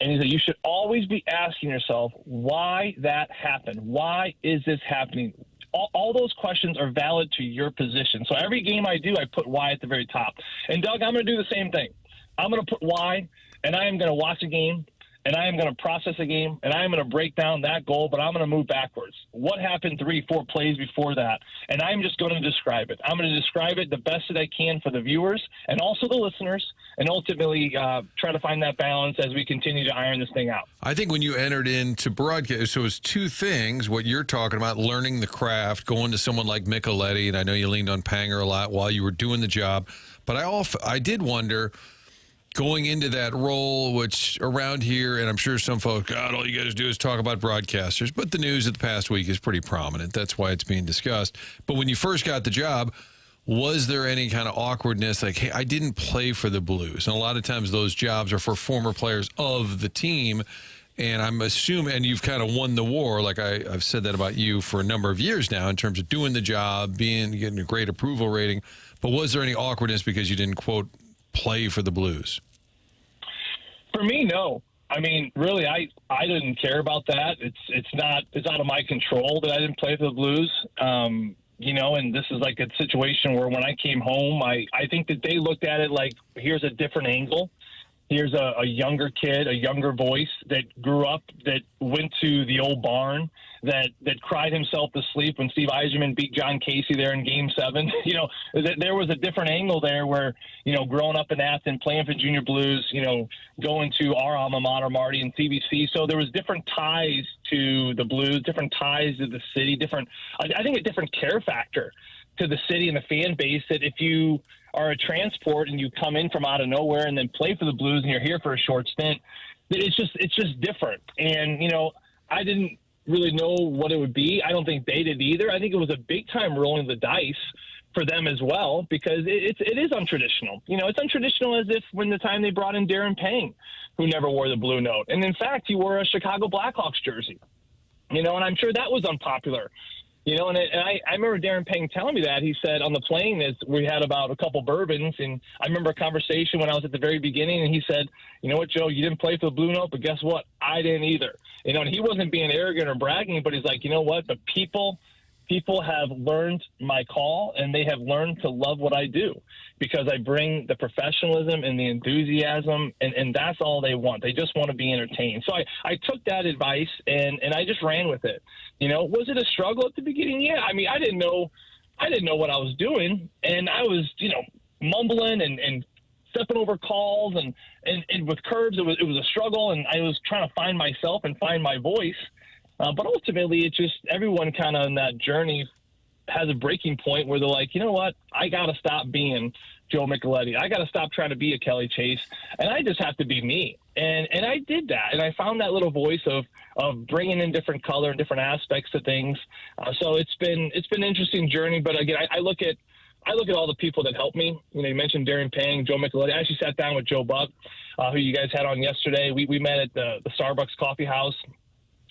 And he said, you should always be asking yourself why that happened. Why is this happening? All those questions are valid to your position. So every game I do, I put why at the very top. And, Doug, I'm going to do the same thing. I'm going to put why, and I am going to watch a game, and I am going to process a game, and I am going to break down that goal, but I'm going to move backwards. What happened 3-4 plays before that? And I'm just going to describe it. I'm going to describe it the best that I can for the viewers and also the listeners, and ultimately try to find that balance as we continue to iron this thing out. I think when you entered into broadcast, so it was 2 things, what you're talking about, learning the craft, going to someone like Micheletti, and I know you leaned on Panger a lot while you were doing the job, but I did wonder, going into that role, which around here, and I'm sure some folks, God, all you guys do is talk about broadcasters, but the news of the past week is pretty prominent. That's why it's being discussed. But when you first got the job, was there any kind of awkwardness, like, hey, I didn't play for the Blues? And a lot of times those jobs are for former players of the team, and I'm assuming, and you've kind of won the war, like I've said that about you for a number of years now in terms of doing the job, getting a great approval rating. But was there any awkwardness because you didn't, quote, play for the Blues? For me, no. I mean, really, I didn't care about that. It's out of my control that I didn't play for the Blues. And this is like a situation where when I came home, I think that they looked at it like, here's a different angle. Here's a younger kid, a younger voice that grew up, that went to the old barn, that cried himself to sleep when Steve Yzerman beat John Casey there in Game 7. You know, there was a different angle there where, you know, growing up in Athens, playing for Junior Blues, you know, going to our alma mater, Marty, and CBC. So there was different ties to the Blues, different ties to the city, I think a different care factor to the city and the fan base, that if you are a transport and you come in from out of nowhere and then play for the Blues and you're here for a short stint, it's just different. And, you know, I didn't really know what it would be. I don't think they did either. I think it was a big time rolling the dice for them as well, because it is untraditional. You know, it's untraditional as if when the time they brought in Darren Pang, who never wore the blue note. And in fact, he wore a Chicago Blackhawks jersey, you know, and I'm sure that was unpopular. You know, and I remember Darren Pang telling me that. He said on the plane, as we had about a couple bourbons, and I remember a conversation when I was at the very beginning, and he said, you know what, Joe, you didn't play for the Blue Note, but guess what? I didn't either. You know, and he wasn't being arrogant or bragging, but he's like, you know what, the people have learned my call, and they have learned to love what I do, because I bring the professionalism and the enthusiasm, and that's all they want. They just want to be entertained. So I took that advice, and I just ran with it. You know, was it a struggle at the beginning? Yeah. I mean, I didn't know what I was doing, and I was, you know, mumbling and stepping over calls, and with curves, it was a struggle, and I was trying to find myself and find my voice. But ultimately, it's just everyone kind of in that journey has a breaking point where they're like, you know what, I got to stop being Joe Micheletti. I got to stop trying to be a Kelly Chase, and I just have to be me. And I did that, and I found that little voice of bringing in different color and different aspects to things. So it's been an interesting journey. But again, I look at all the people that helped me. You know, you mentioned Darren Pang, Joe Micheletti. I actually sat down with Joe Buck, who you guys had on yesterday. We met at the Starbucks Coffee House.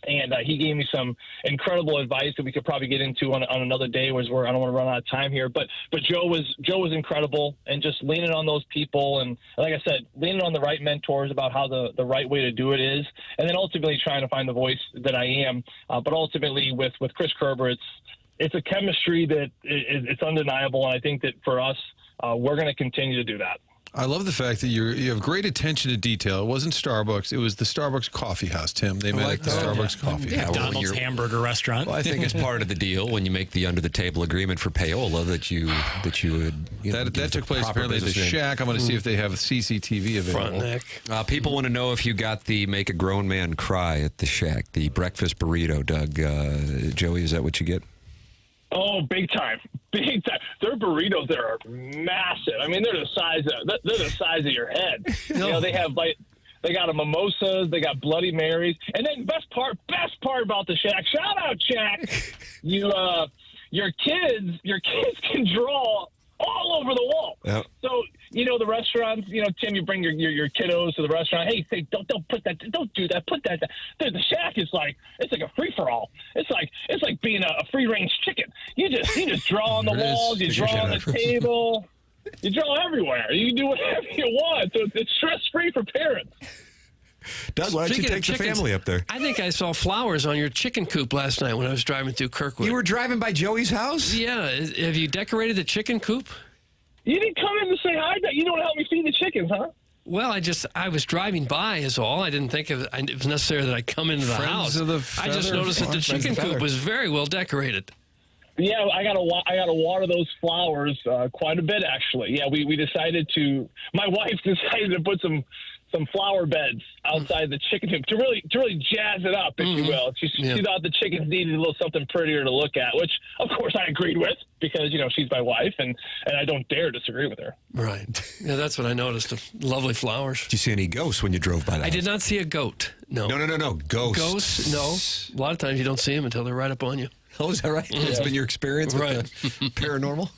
And he gave me some incredible advice that we could probably get into on another day, where I don't want to run out of time here. But Joe was incredible, and just leaning on those people, and like I said, leaning on the right mentors about how the right way to do it is, and then ultimately trying to find the voice that I am. But ultimately with Chris Kerber, it's a chemistry that it's undeniable, and I think that for us, we're going to continue to do that. I love the fact that you have great attention to detail. It wasn't Starbucks. It was the Starbucks Coffee House, Tim. They met at the Starbucks Coffee House. McDonald's hamburger restaurant. Well, I think it's part of the deal when you make the under-the-table agreement for payola that you would... That took place apparently at the Shack. I'm going to see if they have CCTV available. Front neck. People want to know if you got the Make a Grown Man Cry at the Shack, the breakfast burrito, Doug. Joey, is that what you get? Oh, big time. Big time. Their burritos there are massive. I mean, they're the size of your head. You know, they got a mimosas, they got Bloody Marys, and then best part about the Shack. Shout out, Shack. Your kids can draw all over the wall. Yep. So, you know, the restaurants, you know, Tim, you bring your kiddos to the restaurant. Hey, say, don't put that, don't do that, put that. The Shack is like, it's like a free for all. It's like being a free range chicken. You just draw on the walls, you draw on the table, you draw everywhere. You can do whatever you want. So it's stress free for parents. Doug, why don't you take the family up there? I think I saw flowers on your chicken coop last night when I was driving through Kirkwood. You were driving by Joey's house? Yeah. Have you decorated the chicken coop? You didn't come in to say hi. You don't help me feed the chickens, huh? Well, I was driving by is all. I didn't think it was necessary that I come into the house. I just noticed that the chicken coop was very well decorated. Yeah, I gotta water those flowers quite a bit, actually. Yeah, we decided to. My wife decided to put some flower beds outside the chicken coop to really jazz it up, if you will. She thought the chickens needed a little something prettier to look at, which of course I agreed with, because you know she's my wife and I don't dare disagree with her. Right. Yeah, that's what I noticed. Lovely flowers. Did you see any ghosts when you drove by that? I did not see a goat. No. No. Ghosts. Ghosts? No. A lot of times you don't see them until they're right up on you. Oh, is that right? Yeah. That's been your experience with the paranormal?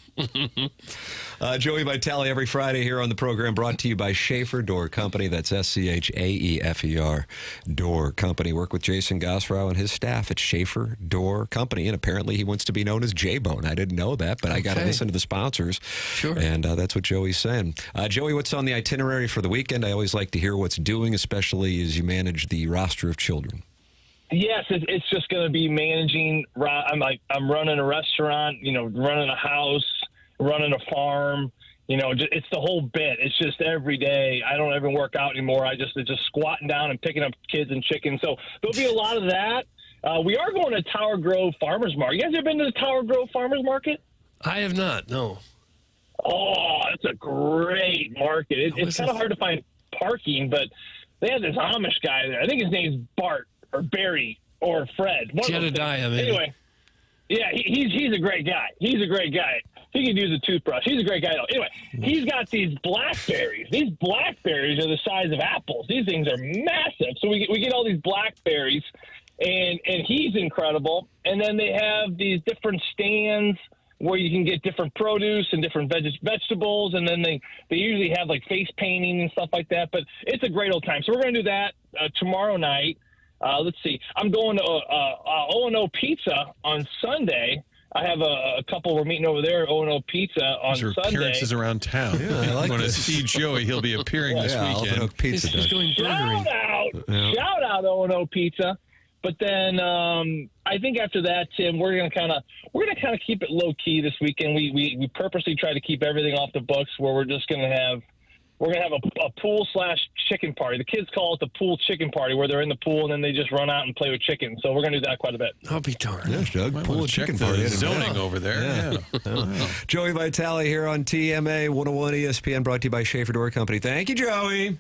Joey Vitale every Friday here on the program, brought to you by Schaefer Door Company. That's SCHAEFER Door Company. Work with Jason Gosrow and his staff at Schaefer Door Company. And apparently he wants to be known as J-Bone. I didn't know that, but I got to listen to the sponsors. Sure. And that's what Joey's saying. Joey, what's on the itinerary for the weekend? I always like to hear what's doing, especially as you manage the roster of children. Yes, it's just going to be managing. I'm running a restaurant, you know, running a house, running a farm, It's the whole bit. It's just every day. I don't even work out anymore. It's just squatting down and picking up kids and chickens. So there'll be a lot of that. We are going to Tower Grove Farmers Market. You guys ever been to the Tower Grove Farmers Market? I have not, no. Oh, it's a great market. It's kind of hard to find parking, but they have this Amish guy there. I think his name's Bart or Barry or Fred. Jedediah, maybe. Anyway, yeah, he's a great guy. He's a great guy. He could use a toothbrush. He's a great guy. Anyway, he's got these blackberries. These blackberries are the size of apples. These things are massive. So we get all these blackberries, and he's incredible. And then they have these different stands where you can get different produce and different vegetables, and then they usually have like face painting and stuff like that. But it's a great old time. So we're going to do that tomorrow night. Let's see. I'm going to O&O Pizza on Sunday. I have a couple we're meeting over there at O&O Pizza on These are Sunday. appearances around town. Yeah, I like want to this. see Joey. He'll be appearing this weekend. Pizza. He's going burgering. Shout out O&O Pizza. But then I think after that, Tim, we're gonna kind of keep it low key this weekend. We purposely try to keep everything off the books, where we're gonna have a pool / chicken party. The kids call it the pool chicken party, where they're in the pool and then they just run out and play with chickens. So we're gonna do that quite a bit. I'll be darned. Yeah, Doug, Might pool wanna and check chicken the party. zoning over there. Yeah. Joey Vitale here on TMA 101 ESPN, brought to you by Schaefer Door Company. Thank you, Joey.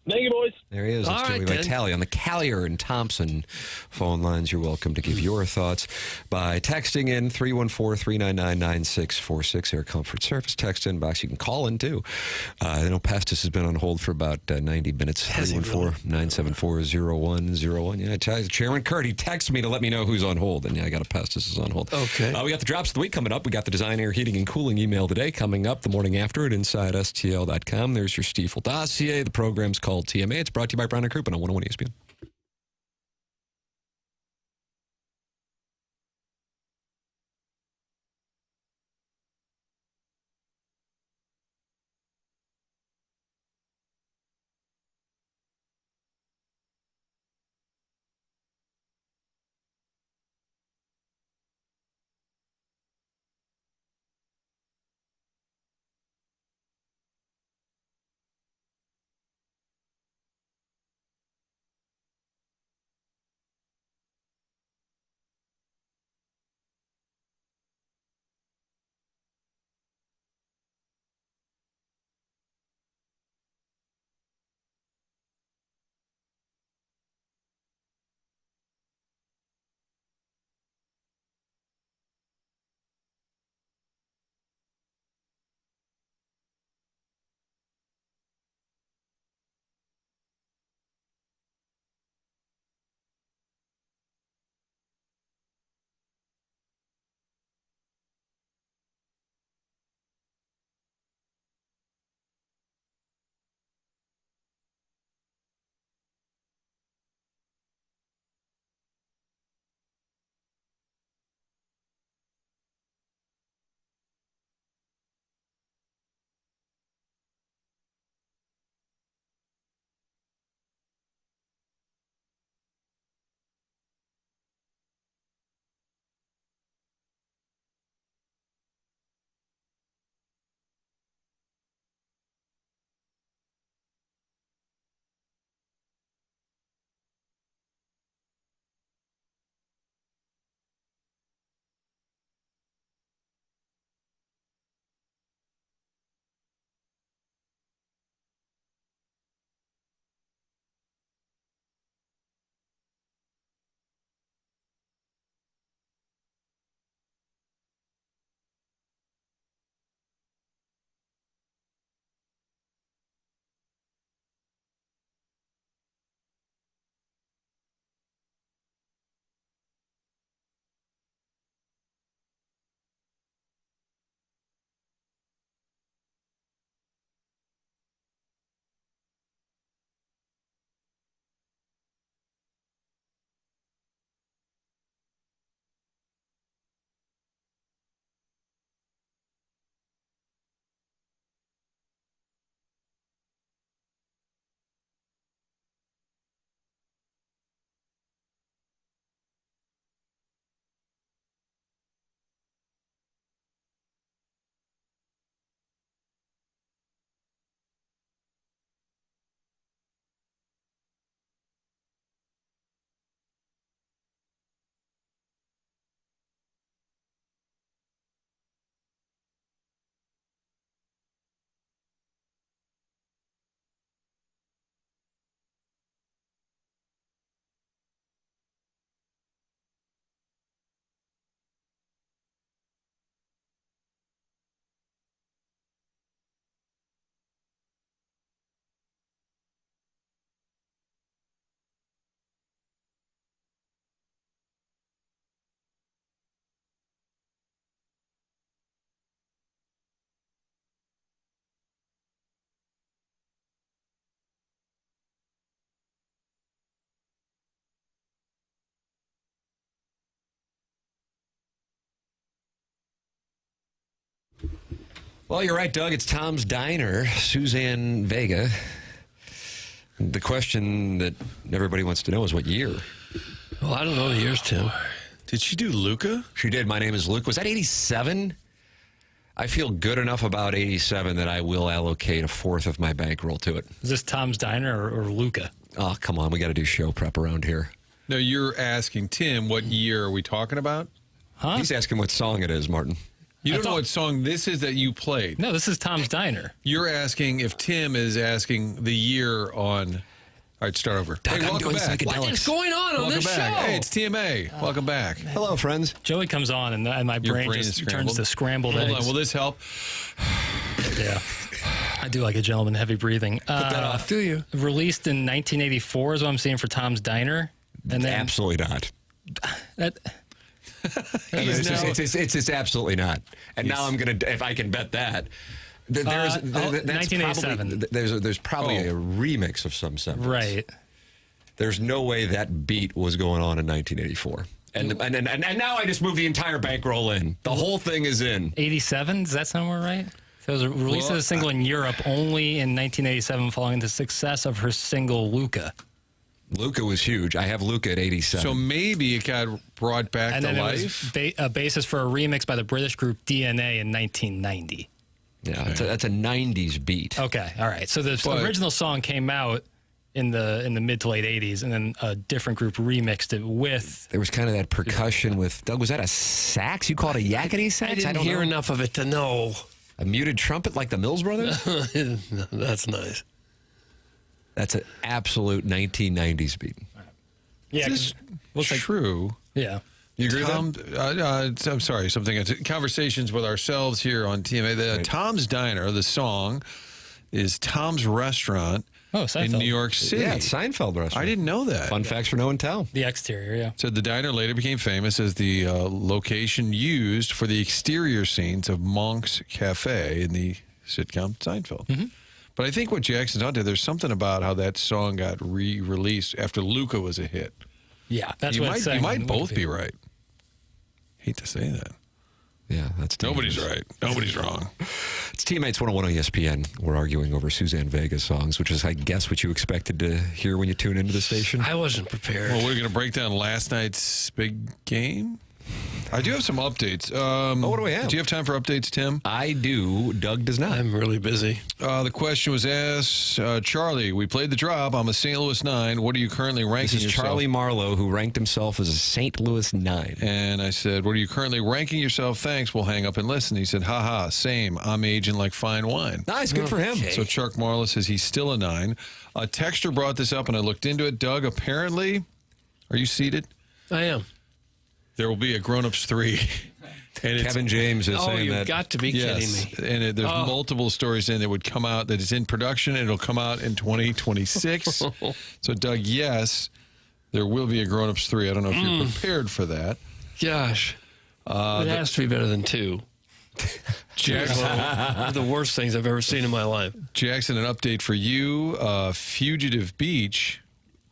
Thank you, boys. There he is. It's All Joey right, then. Vitale on the Callier and Thompson phone lines. You're welcome to give your thoughts by texting in 314-399-9646. Air Comfort Service text inbox. You can call in, too. I know Pestis has been on hold for about 90 minutes. 314-974-0101. Yeah, Chairman Kurt, he texted me to let me know who's on hold. And yeah, I got a Pestis is on hold. Okay. We got the drops of the week coming up. We got the Design, Air, Heating, and Cooling email today coming up the morning after at InsideSTL.com. There's your Stiefel dossier. The program's called TMA. It's brought to you by Brown & Crouppen on 101 ESPN. Well, you're right, Doug. It's Tom's Diner, Suzanne Vega. The question that everybody wants to know is what year? Well, I don't know the years, Tim. Did she do Luca? She did. My Name is Luke. Was that 87? I feel good enough about 87 that I will allocate a fourth of my bankroll to it. Is this Tom's Diner or Luca? Oh, come on. We got to do show prep around here. No, you're asking Tim what year are we talking about? Huh? He's asking what song it is, Martin. You don't know what song this is that you played. No, this is Tom's Diner. You're asking if Tim is asking the year on. All right, start over. Doug, I'm doing psychedelics. What is going on Welcome this back. show? Hey, it's TMA. Welcome back. Hello, friends. Joey comes on, and my Your brain is just scrambled. turns to scrambled eggs. Hold on. Will this help? Yeah. I do like a gentleman, heavy breathing. Put that off, do you? Released in 1984 is what I'm seeing for Tom's Diner. And then Absolutely not. that, It's just absolutely not. And now I'm going to, if I can bet that. That's 1987. There's probably a remix of some semblance. Right. There's no way that beat was going on in 1984. And now I just moved the entire bankroll in. The whole thing is in. 87? Does that sound more right? So it was released as a single in Europe only in 1987 following the success of her single Luca. Luca was huge. I have Luca at 87. So maybe it got brought back And to then it life. was a basis for a remix by the British group DNA in 1990. Yeah, that's a 90s beat. Okay, all right. So the original song came out in the mid to late 80s, and then a different group remixed it with... There was kind of that percussion with... Doug, was that a sax? You call it a yakety sax? I didn't hear enough of it to know. A muted trumpet like the Mills Brothers? That's nice. That's an absolute 1990s beat. Yeah, Is this true? Yeah. You agree with that? I'm sorry, something. Conversations with ourselves here on TMA. Tom's Diner, the song, is Tom's Restaurant in New York City. Yeah, it's Seinfeld restaurant. I didn't know that. Fun facts for no one tell. The exterior, yeah. So the diner later became famous as the location used for the exterior scenes of Monk's Cafe in the sitcom Seinfeld. Mm-hmm. But I think what Jackson's onto, there's something about how that song got re-released after Luca was a hit. Yeah, that's you what might, it's saying. you might both be right. Hate to say that. Yeah, that's Nobody's right. Nobody's wrong. It's Teammates 101 on ESPN. We're arguing over Suzanne Vega's songs, which is, I guess, what you expected to hear when you tune into the station. I wasn't prepared. Well, we're going to break down last night's big game. I do have some updates. What do we have? Do you have time for updates, Tim? I do. Doug does not. I'm really busy. The question was asked, Charlie, we played the drop. I'm a St. Louis 9. What are you currently ranking This is yourself? Charlie Marlowe, who ranked himself as a St. Louis 9. And I said, what are you currently ranking yourself? Thanks. We'll hang up and listen. He said, haha, same. I'm aging like fine wine. Nice. Good for him. So Chuck Marlowe says he's still a 9. A texter brought this up, and I looked into it. Doug, apparently, are you seated? I am. There will be a Grown-Ups 3. And Kevin James is saying you've that. got to be kidding me. And there's multiple stories in that would come out that is in production, and it'll come out in 2026. So, Doug, yes, there will be a Grown-Ups 3. I don't know if you're prepared for that. Gosh. It has to be better than 2. Jackson, One of the worst things I've ever seen in my life. Jackson, an update for you. Fugitive Beach.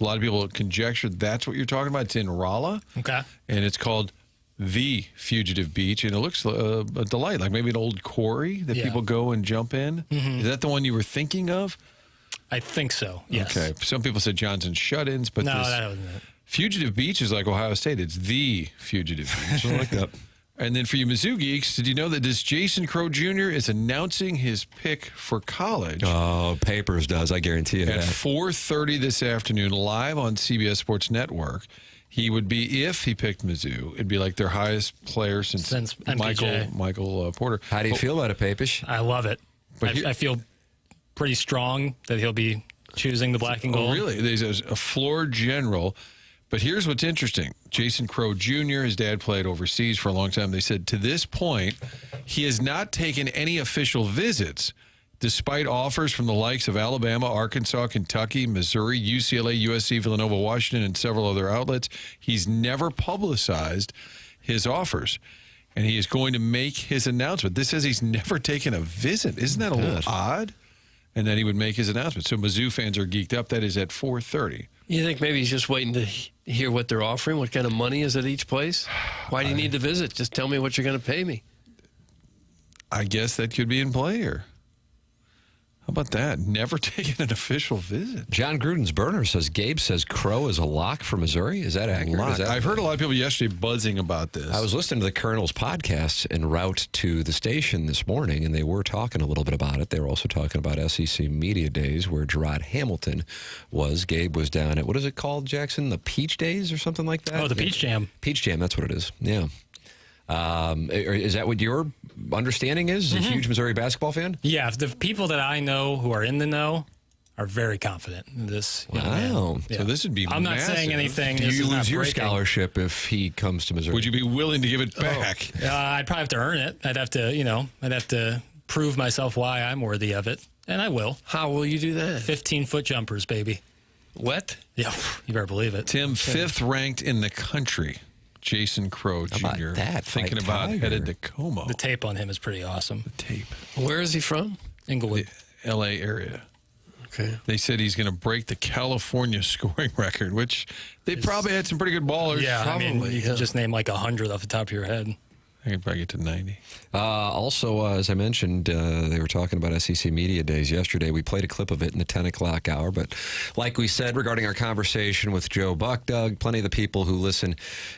A lot of people conjecture that's what you're talking about. It's in Rolla. Okay. And it's called The Fugitive Beach. And it looks a delight, like maybe an old quarry that people go and jump in. Mm-hmm. Is that the one you were thinking of? I think so, yes. Okay. Some people said Johnson shut-ins, but No, this that wasn't it. Fugitive Beach is like Ohio State. It's The Fugitive Beach. I like that. And then for you Mizzou geeks, did you know that this Jason Crow Jr. is announcing his pick for college? Oh, Papers does. I guarantee you At that. 4:30 this afternoon, live on CBS Sports Network. He would be, if he picked Mizzou, it'd be like their highest player since MPJ. Michael Porter. How do you feel about it, Papish? I love it. But I feel pretty strong that he'll be choosing the black and gold. Oh, really? There's a floor general. But here's what's interesting. Jason Crow Jr., his dad played overseas for a long time. They said to this point, he has not taken any official visits, despite offers from the likes of Alabama, Arkansas, Kentucky, Missouri, UCLA, USC, Villanova, Washington, and several other outlets. He's never publicized his offers. And he is going to make his announcement. This says he's never taken a visit. Isn't that a little odd? And then he would make his announcement. So Mizzou fans are geeked up. That is at 4:30. You think maybe he's just waiting to hear what they're offering, what kind of money is at each place? Why do you need to visit? Just tell me what you're going to pay me. I guess that could be in play here. How about that? Never taken an official visit. John Gruden's burner says Gabe says Crow is a lock for Missouri. Is that accurate? Is that, I've heard a lot of people yesterday buzzing about this. I was listening to the Colonel's podcast en route to the station this morning, and they were talking a little bit about it. They were also talking about SEC Media Days, where Gerard Hamilton was. Gabe was down at, what is it called, Jackson? The Peach Days or something like that? Oh, the Peach Jam. Peach Jam, that's what it is. Yeah. Is that what your understanding is? A huge Missouri basketball fan? Yeah, the people that I know who are in the know are very confident in this. Wow. Yeah. So this would be I'm not massive. saying anything. Do This you is not lose your breaking. scholarship if he comes to Missouri? Would you be willing to give it back? I'd probably have to earn it. I'd have to prove myself why I'm worthy of it, and I will. How will you do that? 15-foot jumpers, baby. What? Yeah, you better believe it. Tim, 5th ranked in the country. Jason Crow Jr. How about that? Thinking about Tiger. headed to Como. The tape on him is pretty awesome. The tape. Where is he from? Inglewood. The L.A. area. Okay. They said he's going to break the California scoring record, which they probably had some pretty good ballers. Yeah, Probably, I mean, you yeah. could just name like 100 off the top of your head. I could probably get to 90. Also, as I mentioned, they were talking about SEC Media Days yesterday. We played a clip of it in the 10 o'clock hour. But like we said regarding our conversation with Joe Buck, Doug, plenty of the people who listen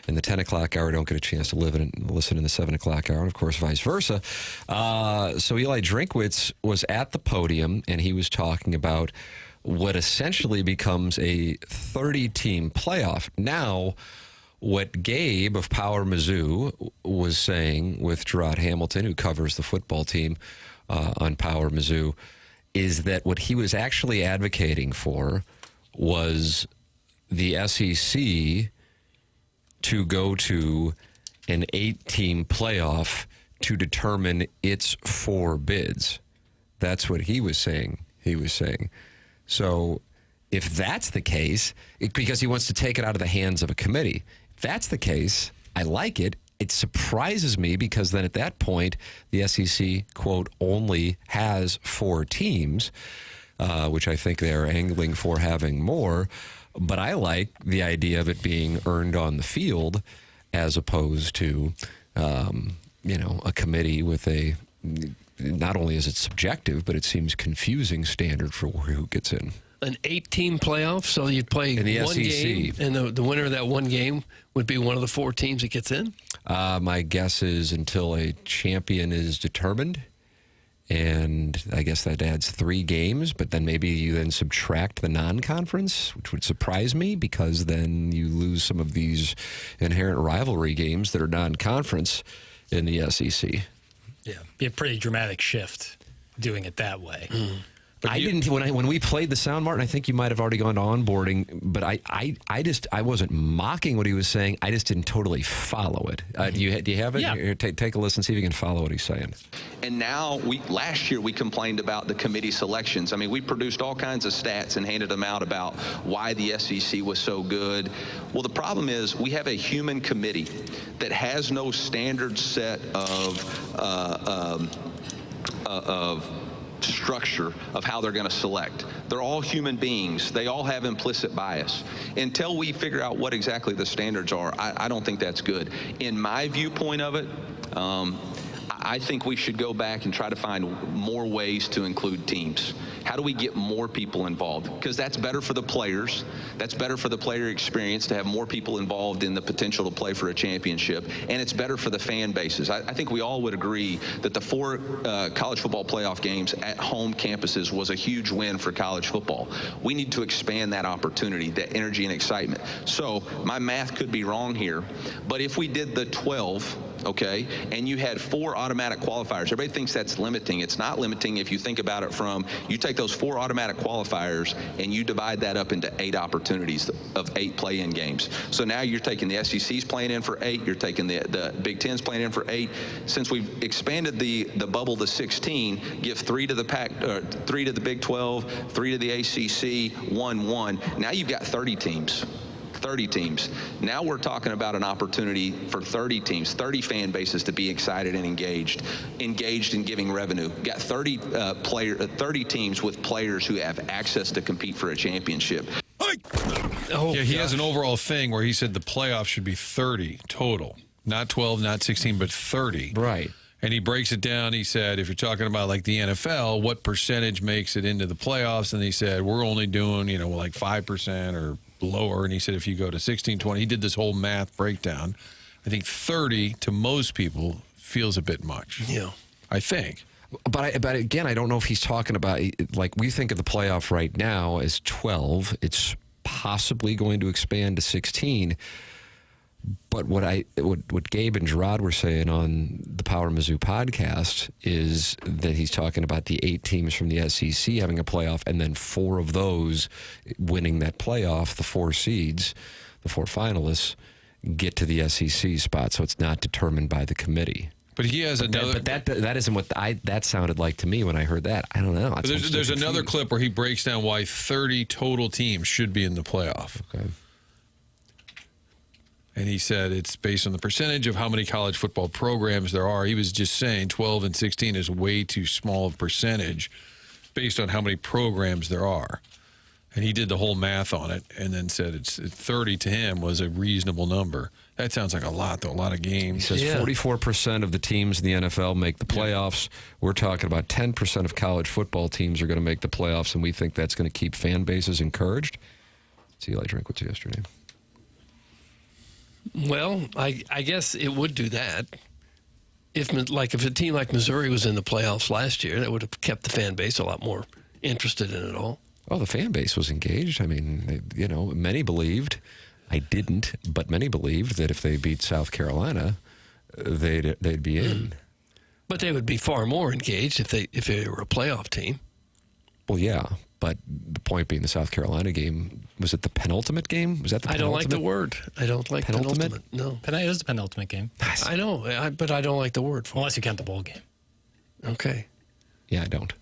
in the 10 o'clock hour don't get a chance to listen in the 7 o'clock hour, and, of course, vice versa. So Eli Drinkwitz was at the podium, and he was talking about what essentially becomes a 30-team playoff. Now, what Gabe of Power Mizzou was saying with Gerard Hamilton, who covers the football team on Power Mizzou, is that what he was actually advocating for was the SEC to go to an 8-team playoff to determine its 4 bids. That's what he was saying. So if that's the case, because he wants to take it out of the hands of a committee, if that's the case, I like it. It surprises me because then at that point, the SEC, quote, only has 4 teams, which I think they're angling for having more. But I like the idea of it being earned on the field as opposed to, a committee with a, not only is it subjective, but it seems confusing standard for who gets in. An 8-team playoff, so you'd play In the one SEC. game, and the winner of that one game would be one of the 4 teams that gets in? My guess is until a champion is determined, and I guess that adds 3 games, but then maybe you then subtract the non-conference, which would surprise me because then you lose some of these inherent rivalry games that are non-conference in the SEC. Yeah, be a pretty dramatic shift doing it that way. But when we played the sound, Martin, I think you might have already gone to onboarding, but I wasn't mocking what he was saying. I just didn't totally follow it. Do you have it? Yeah. Here, take a listen, see if you can follow what he's saying. And now, last year we complained about the committee selections. I mean, we produced all kinds of stats and handed them out about why the SEC was so good. Well, the problem is we have a human committee that has no standard set of structure of how they're going to select. They're all human beings. They all have implicit bias. Until we figure out what exactly the standards are, I don't think that's good. In my viewpoint of it, I think we should go back and try to find more ways to include teams. How do we get more people involved? Because that's better for the players. That's better for the player experience to have more people involved in the potential to play for a championship. And it's better for the fan bases. I think we all would agree that the 4 college football playoff games at home campuses was a huge win for college football. We need to expand that opportunity, that energy and excitement. So my math could be wrong here, but if we did the 12, okay, and you had 4 automatic qualifiers. Everybody thinks that's limiting. It's not limiting if you think about it from, you take those 4 automatic qualifiers and you divide that up into 8 opportunities of 8 play-in games. So now you're taking the SEC's playing in for 8, you're taking the Big Ten's playing in for 8. Since we've expanded the bubble to 16, give 3 to the 3 to the Big 12, 3 to the ACC, 1. Now you've got 30 teams. 30 teams. Now we're talking about an opportunity for 30 teams, 30 fan bases to be excited and engaged in giving revenue. Got 30 teams with players who have access to compete for a championship. He has an overall thing where he said the playoffs should be 30 total, not 12, not 16, but 30. Right. And he breaks it down. He said, if you're talking about like the NFL, what percentage makes it into the playoffs? And he said, we're only doing, like 5% or lower. And he said, if you go to 16, 20, he did this whole math breakdown. I think 30 to most people feels a bit much. Yeah. I think. But again, I don't know if he's talking about, like, we think of the playoff right now as 12. It's possibly going to expand to 16. But what Gabe and Gerard were saying on the Power Mizzou podcast is that he's talking about the 8 teams from the SEC having a playoff, and then 4 of those winning that playoff, the 4 seeds, the 4 finalists, get to the SEC spot. So it's not determined by the committee. But he has another. But that isn't what that sounded like to me when I heard that. I don't know. There's another clip where he breaks down why 30 total teams should be in the playoff. Okay. And he said it's based on the percentage of how many college football programs there are. He was just saying 12 and 16 is way too small of a percentage based on how many programs there are. And he did the whole math on it and then said it's 30 to him was a reasonable number. That sounds like a lot, though, a lot of games. He says 44% of the teams in the NFL make the playoffs. We're talking about 10% of college football teams are going to make the playoffs, and we think that's going to keep fan bases encouraged. See, Eli Drinkwitz yesterday. Well, I guess it would do that. If a team like Missouri was in the playoffs last year, that would have kept the fan base a lot more interested in it all. Oh, the fan base was engaged. I mean, many believed. I didn't, but many believed that if they beat South Carolina, they'd be in. But they would be far more engaged if they were a playoff team. Well, yeah, but the point being, the South Carolina game, was it the penultimate game? Was that the penultimate? I don't like the word. I don't like penultimate. No, it was the penultimate game. I know, but I don't like the word. Unless you count the bowl game. Okay. Yeah, I don't.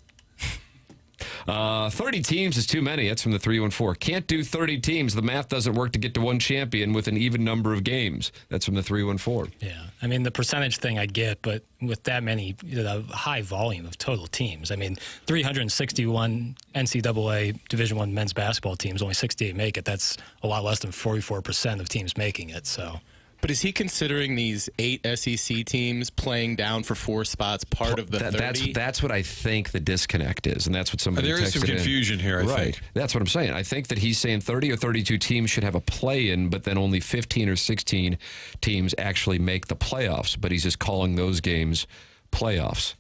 30 teams is too many. That's from the 314. Can't do 30 teams. The math doesn't work to get to one champion with an even number of games. That's from the 314. Yeah. I mean, the percentage thing I get, but with that many, the high volume of total teams. I mean, 361 NCAA Division I men's basketball teams, only 68 make it. That's a lot less than 44% of teams making it. So. But is he considering these 8 SEC teams playing down for 4 spots part of the 30? That's what I think the disconnect is, and that's what somebody there is some confusion here, I think. That's what I'm saying. I think that he's saying 30 or 32 teams should have a play-in, but then only 15 or 16 teams actually make the playoffs, but he's just calling those games playoffs.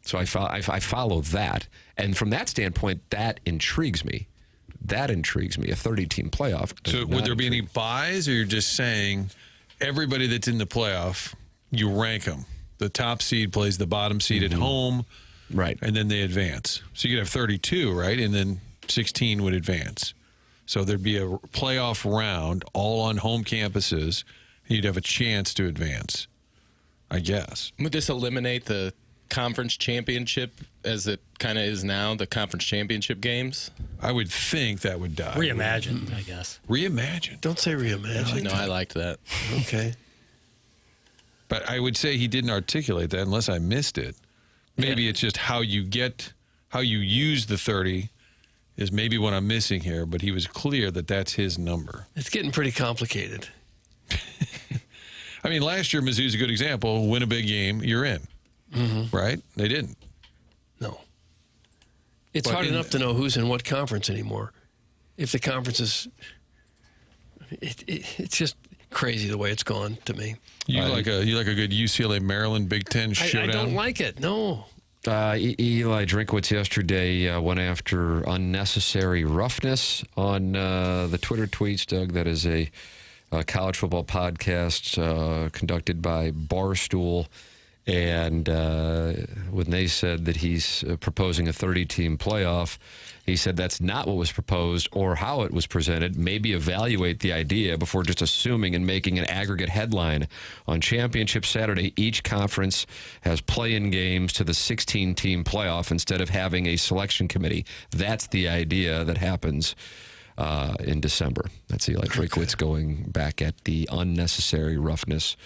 So I follow that. And from that standpoint, that intrigues me. That intrigues me, a 30-team playoff. So would there be any buys, or you're just saying everybody that's in the playoff, you rank them? The top seed plays the bottom seed at home. Right. And then they advance. So you could have 32, right? And then 16 would advance. So there'd be a playoff round all on home campuses, and you'd have a chance to advance, I guess. Would this eliminate the conference championship as it kind of is now, the conference championship games? I would think that would die. Reimagined, I guess. Reimagined. Don't say reimagined. No, I liked that. Okay. But I would say he didn't articulate that unless I missed it. Maybe it's just how you use the 30 is maybe what I'm missing here, but he was clear that that's his number. It's getting pretty complicated. I mean, last year, Mizzou's a good example. Win a big game, you're in. Mm-hmm. Right? They didn't. No. It's hard enough to know who's in what conference anymore. If the conference is... It's just crazy the way it's gone to me. You like a good UCLA Maryland Big Ten showdown? I don't like it. No. Eli Drinkwitz yesterday went after unnecessary roughness on the Twitter tweets, Doug. That is a college football podcast conducted by Barstool. And when they said that he's proposing a 30-team playoff, he said that's not what was proposed or how it was presented. Maybe evaluate the idea before just assuming and making an aggregate headline. On Championship Saturday, each conference has play-in games to the 16-team playoff instead of having a selection committee. That's the idea that happens in December. That's Eli Drinkwitz going back at the unnecessary roughness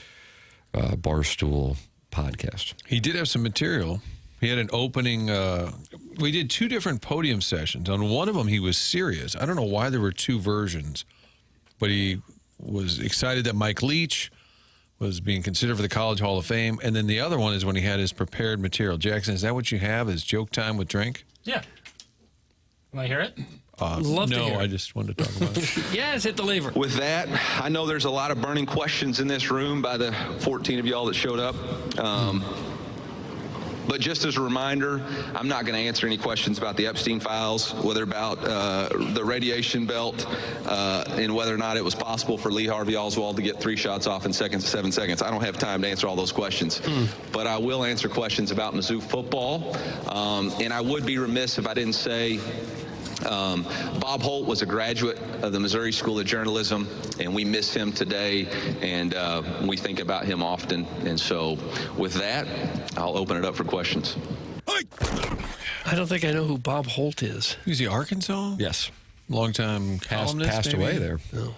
Barstool podcast. He did have some material. He had an opening. We did 2 different podium sessions. On one of them, he was serious. I don't know why there were 2 versions, but he was excited that Mike Leach was being considered for the College Hall of Fame. And then the other one is when he had his prepared material. Jackson, is that what you have, is Joke Time with Drink? Yeah. Want to hear it? Love to hear No, it. I just wanted to talk about it. Yes, hit the lever. With that, I know there's a lot of burning questions in this room by the 14 of y'all that showed up. But just as a reminder, I'm not going to answer any questions about the Epstein files, whether about the radiation belt, and whether or not it was possible for Lee Harvey Oswald to get 3 shots off in 7 seconds. I don't have time to answer all those questions. But I will answer questions about Mizzou football. And I would be remiss if I didn't say Bob Holt was a graduate of the Missouri School of Journalism, and we miss him today, and we think about him often. And so with that, I'll open it up for questions. I don't think I know who Bob Holt is. Is he Arkansas? Yes. Long time columnist, Passed maybe? away there. No.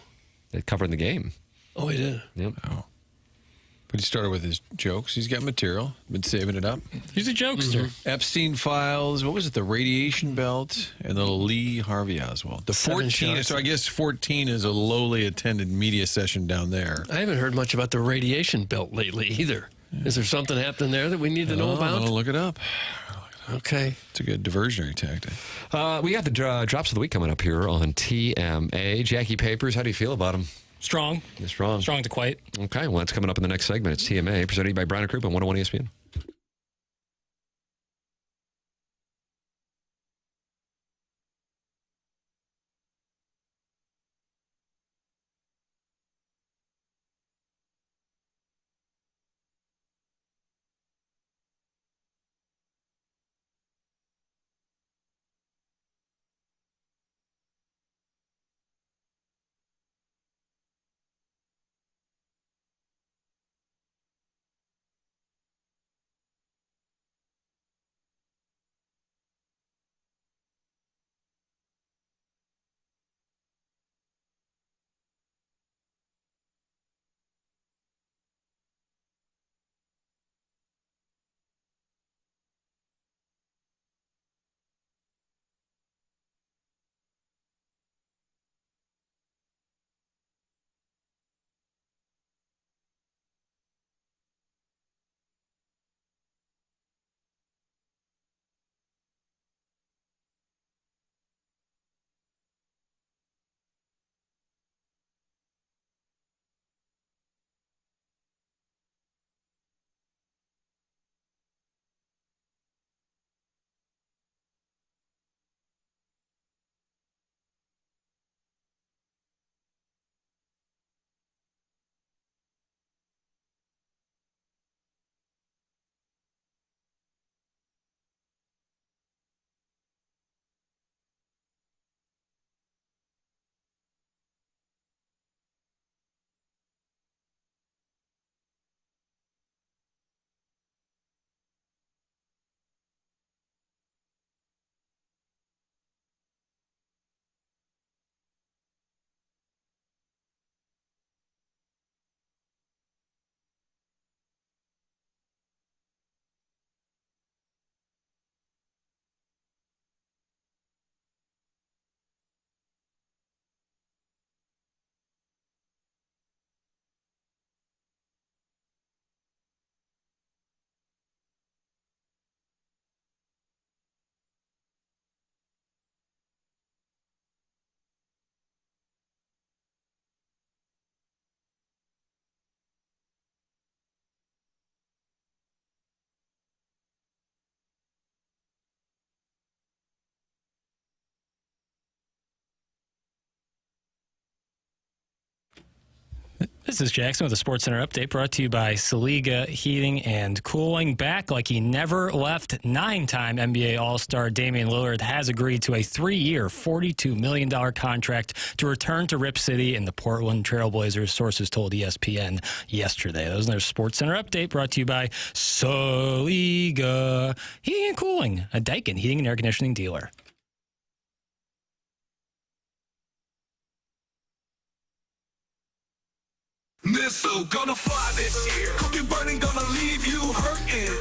They covered the game. Oh, he did. Yep. Oh. But he started with his jokes. He's got material. Been saving it up. He's a jokester. Epstein files. What was it? The radiation belt and the Lee Harvey Oswald. The 7 14. shots. So I guess 14 is a lowly attended media session down there. I haven't heard much about the radiation belt lately either. Is there something happening there that we need to know about? I'll look it up. Okay. It's a good diversionary tactic. We got the drops of the week coming up here on TMA. Jackie Papers, how do you feel about them? Strong. You're strong. Strong to quite. Okay, well, that's coming up in the next segment. It's TMA, presented by Brown & Croup on 101 ESPN. This is Jackson with a Sports Center update brought to you by Saliga Heating and Cooling. Back like he never left, 9-time NBA All-Star Damian Lillard has agreed to a 3-year, $42 million contract to return to Rip City in the Portland Trailblazers, sources told ESPN yesterday. That was their Sports Center update brought to you by Saliga Heating and Cooling, a Daikin heating and air conditioning dealer. Missile gonna fly this year. Could be burning, gonna leave you hurting.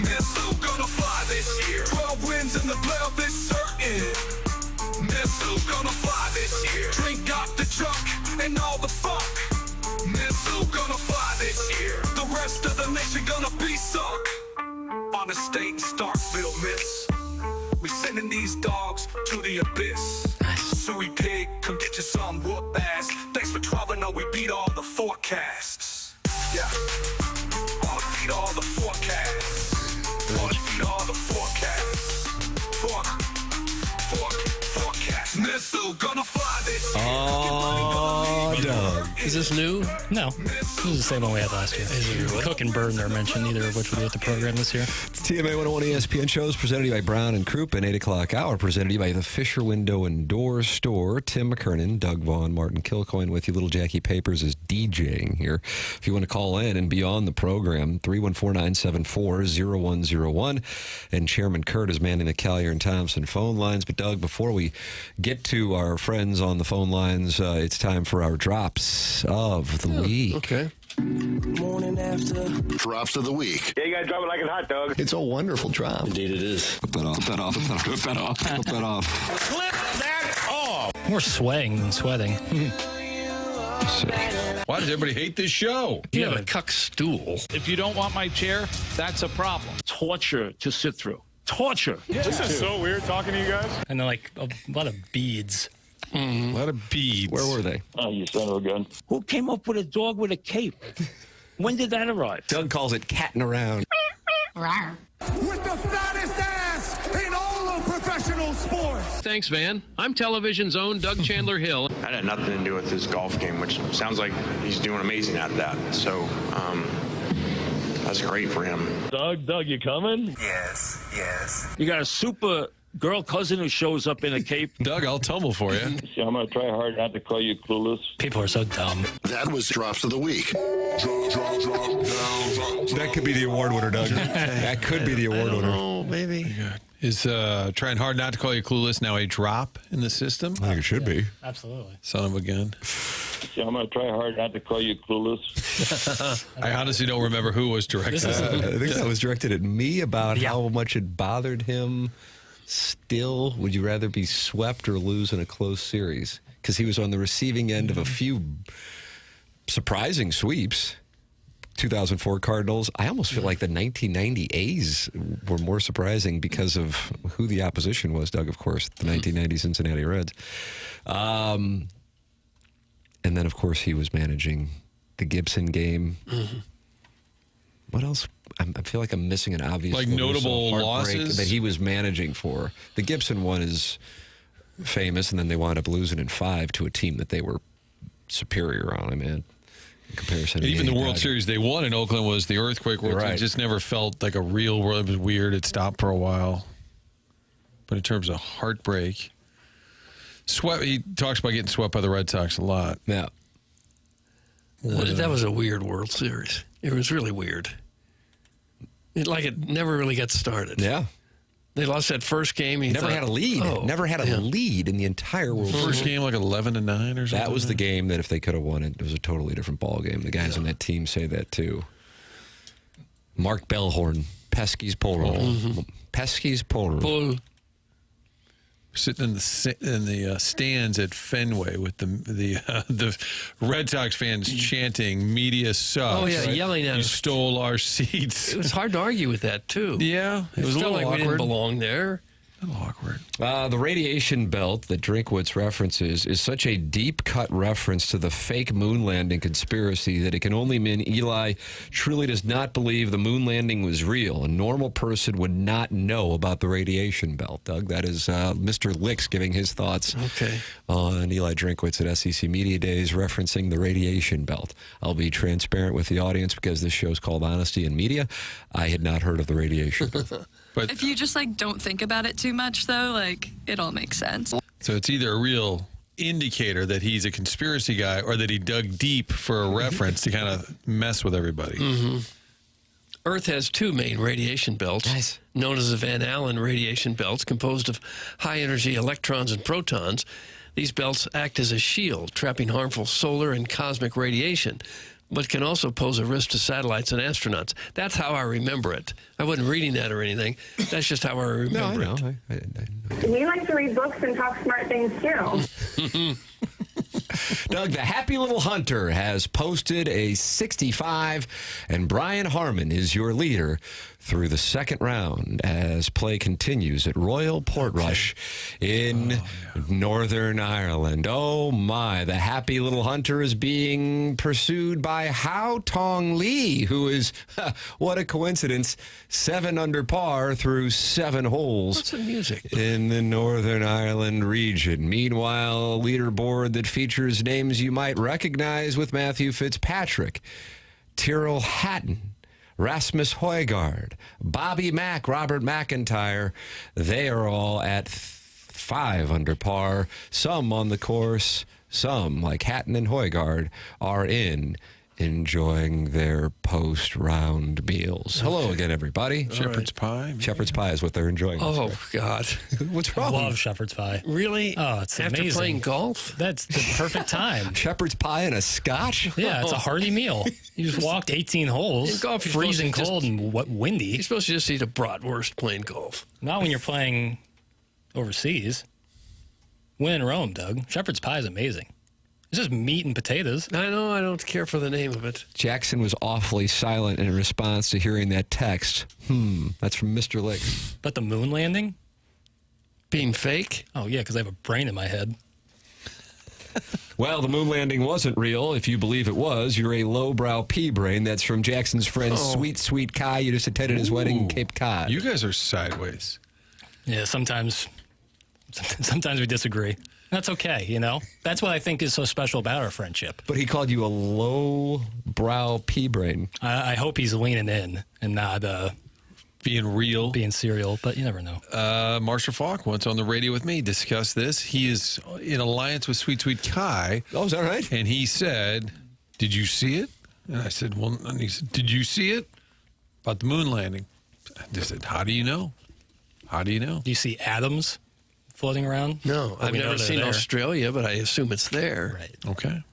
Missile gonna fly this year. 12 wins in the playoff is certain. Missile gonna fly this year. Drink out the junk and all the funk. Missile gonna fly this the state in Starkville, miss. We sending these dogs to the abyss. Suey pig, come get you some whoop ass. Thanks for 12 and 0, we beat all the forecasts. Yeah. Wanna beat all the forecasts. Wanna beat all the forecasts. Forecast. Missile gonna fly this year. Oh, Doug. Is this new? No, this is the same one we had last year. Cook and Bird are mentioned, neither of which will be at the program this year. It's TMA 101 ESPN shows presented to you by Brown and Croup, an 8 o'clock hour presented to you by the Fisher Window and Door Store. Tim McKernan, Doug Vaughn, Martin Kilcoyne with you. Little Jackie Papers is DJing here. If you want to call in and be on the program, 314-974-0101. And Chairman Kurt is manning the Collier and Thompson phone lines. But Doug, before we get to our friends on the phone lines, it's time for our drops of the week. Okay. Morning after. Drops of the week. Yeah, you gotta drop it like a hot dog. It's a wonderful drop. Indeed it is. Flip that off. Flip that off. Flip that off. Flip that off. Flip that off. More swaying than sweating. Why does everybody hate this show? You have a cuck stool. If you don't want my chair, that's a problem. Torture to sit through. Torture. Yeah. This is so weird talking to you guys. And then like a lot of beads. A lot of beads. Where were they? Oh, you son of a gun. Who came up with a dog with a cape? When did that arrive? Doug calls it catting around. With the fattest ass in all of professional sports. Thanks, Van. I'm television's own Doug Chandler Hill. That had nothing to do with his golf game, which sounds like he's doing amazing out of that. So, that's great for him. Doug, you coming? Yes. You got a super girl cousin who shows up in a cape. Doug, I'll tumble for you. See, I'm going to try hard not to call you clueless. People are so dumb. That was Drops of the Week. That could be the award winner, Doug. That could be the award winner. Oh, maybe. Is trying hard not to call you clueless now a drop in the system? I think it should be. Absolutely. Son of a gun. See, I'm going to try hard not to call you clueless. I honestly don't remember who was directed. I think that was directed at me about how much it bothered him. Still, would you rather be swept or lose in a close series? Because he was on the receiving end of a few surprising sweeps. 2004 Cardinals. I almost feel like the 1990 A's were more surprising because of who the opposition was, Doug, of course, the 1990 Cincinnati Reds. And then, of course, he was managing the Gibson game. What else? I feel like I'm missing an obvious like one. notable Heartbreak losses that he was managing for. The Gibson one is famous, and then they wound up losing in 5 to a team that they were superior on. I mean, in comparison, to Even the World Dodgers. Series they won in Oakland was the Earthquake World Series. It just never felt like a real world. It was weird. It stopped for a while. But in terms of heartbreak, he talks about getting swept by the Red Sox a lot. Yeah. That was a weird World Series. It was really weird. It never really got started. Yeah. They lost that first game. Never had a lead. Never had a lead in the entire World Series. First game like 11-9 or something. That was the game that if they could have won it, it was a totally different ball game. The guys on that team say that too. Mark Bellhorn, Pesky's Polo. Pesky's Polo. Sitting in the stands at Fenway with the Red Sox fans chanting "Media sucks." Oh yeah, yelling at you us. Stole our seats. It was hard to argue with that too. Yeah, it was a little like awkward. We didn't belong there. A little awkward. The radiation belt that Drinkwitz references is such a deep-cut reference to the fake moon landing conspiracy that it can only mean Eli truly does not believe the moon landing was real. A normal person would not know about the radiation belt, Doug. That is Mr. Licks giving his thoughts on Eli Drinkwitz at SEC Media Days, referencing the radiation belt. I'll be transparent with the audience because this show's called Honesty in Media. I had not heard of the radiation belt. But if you just don't think about it too much, though, it all makes sense. So it's either a real indicator that he's a conspiracy guy or that he dug deep for a reference to kind of mess with everybody. Earth has 2 main radiation belts, known as the Van Allen radiation belts, composed of high-energy electrons and protons. These belts act as a shield, trapping harmful solar and cosmic radiation, but can also pose a risk to satellites and astronauts. That's how I remember it. I wasn't reading that or anything. That's just how I remember it. We like to read books and talk smart things, too. Doug, the happy little hunter has posted a 65, and Brian Harmon is your leader through the second round as play continues at Royal Portrush in Northern Ireland. Oh my, the happy little hunter is being pursued by Hao Tong Lee, who is, what a coincidence, 7 under par through 7 holes. What's the music? In the Northern Ireland region. Meanwhile, a leaderboard that features names you might recognize with Matthew Fitzpatrick, Tyrrell Hatton, Rasmus Højgaard, Bobby Mack, Robert McIntyre. They are all at 5 under par. Some on the course, some, like Hatton and Højgaard, are enjoying their post-round meals. Hello again, everybody. Shepherd's pie. Shepherd's pie is what they're enjoying. Oh, God. What's wrong? I love shepherd's pie. Really? Oh, it's After amazing. playing golf? That's the perfect time. Shepherd's pie and a scotch? Yeah, it's a hearty meal. You just walked 18 holes, In golf, you're freezing supposed to cold and windy. You're supposed to just eat a bratwurst playing golf. Not when you're playing overseas. Win in Rome, Doug. Shepherd's pie is amazing. It's just meat and potatoes. I know, I don't care for the name of it. Jackson was awfully silent in response to hearing that text. That's from Mr. Licks. But the moon landing? Being fake? Oh, yeah, because I have a brain in my head. Well, the moon landing wasn't real. If you believe it was, you're a lowbrow pea brain. That's from Jackson's friend, Sweet Kai. You just attended his wedding in Cape Cod. You guys are sideways. Yeah, sometimes we disagree. That's okay, you know? That's what I think is so special about our friendship. But he called you a lowbrow pea brain. I hope he's leaning in and not being real. Being serial, but you never know. Marshall Falk, once on the radio with me, discussed this. He is in alliance with Sweet Kai. Oh, is that right? And he said, did you see it? And I said, well, and he said, did you see it? About the moon landing. I just said, how do you know? How do you know? Do you see atoms floating around? No, I've never seen there. Australia, but I assume it's there. Right. Okay.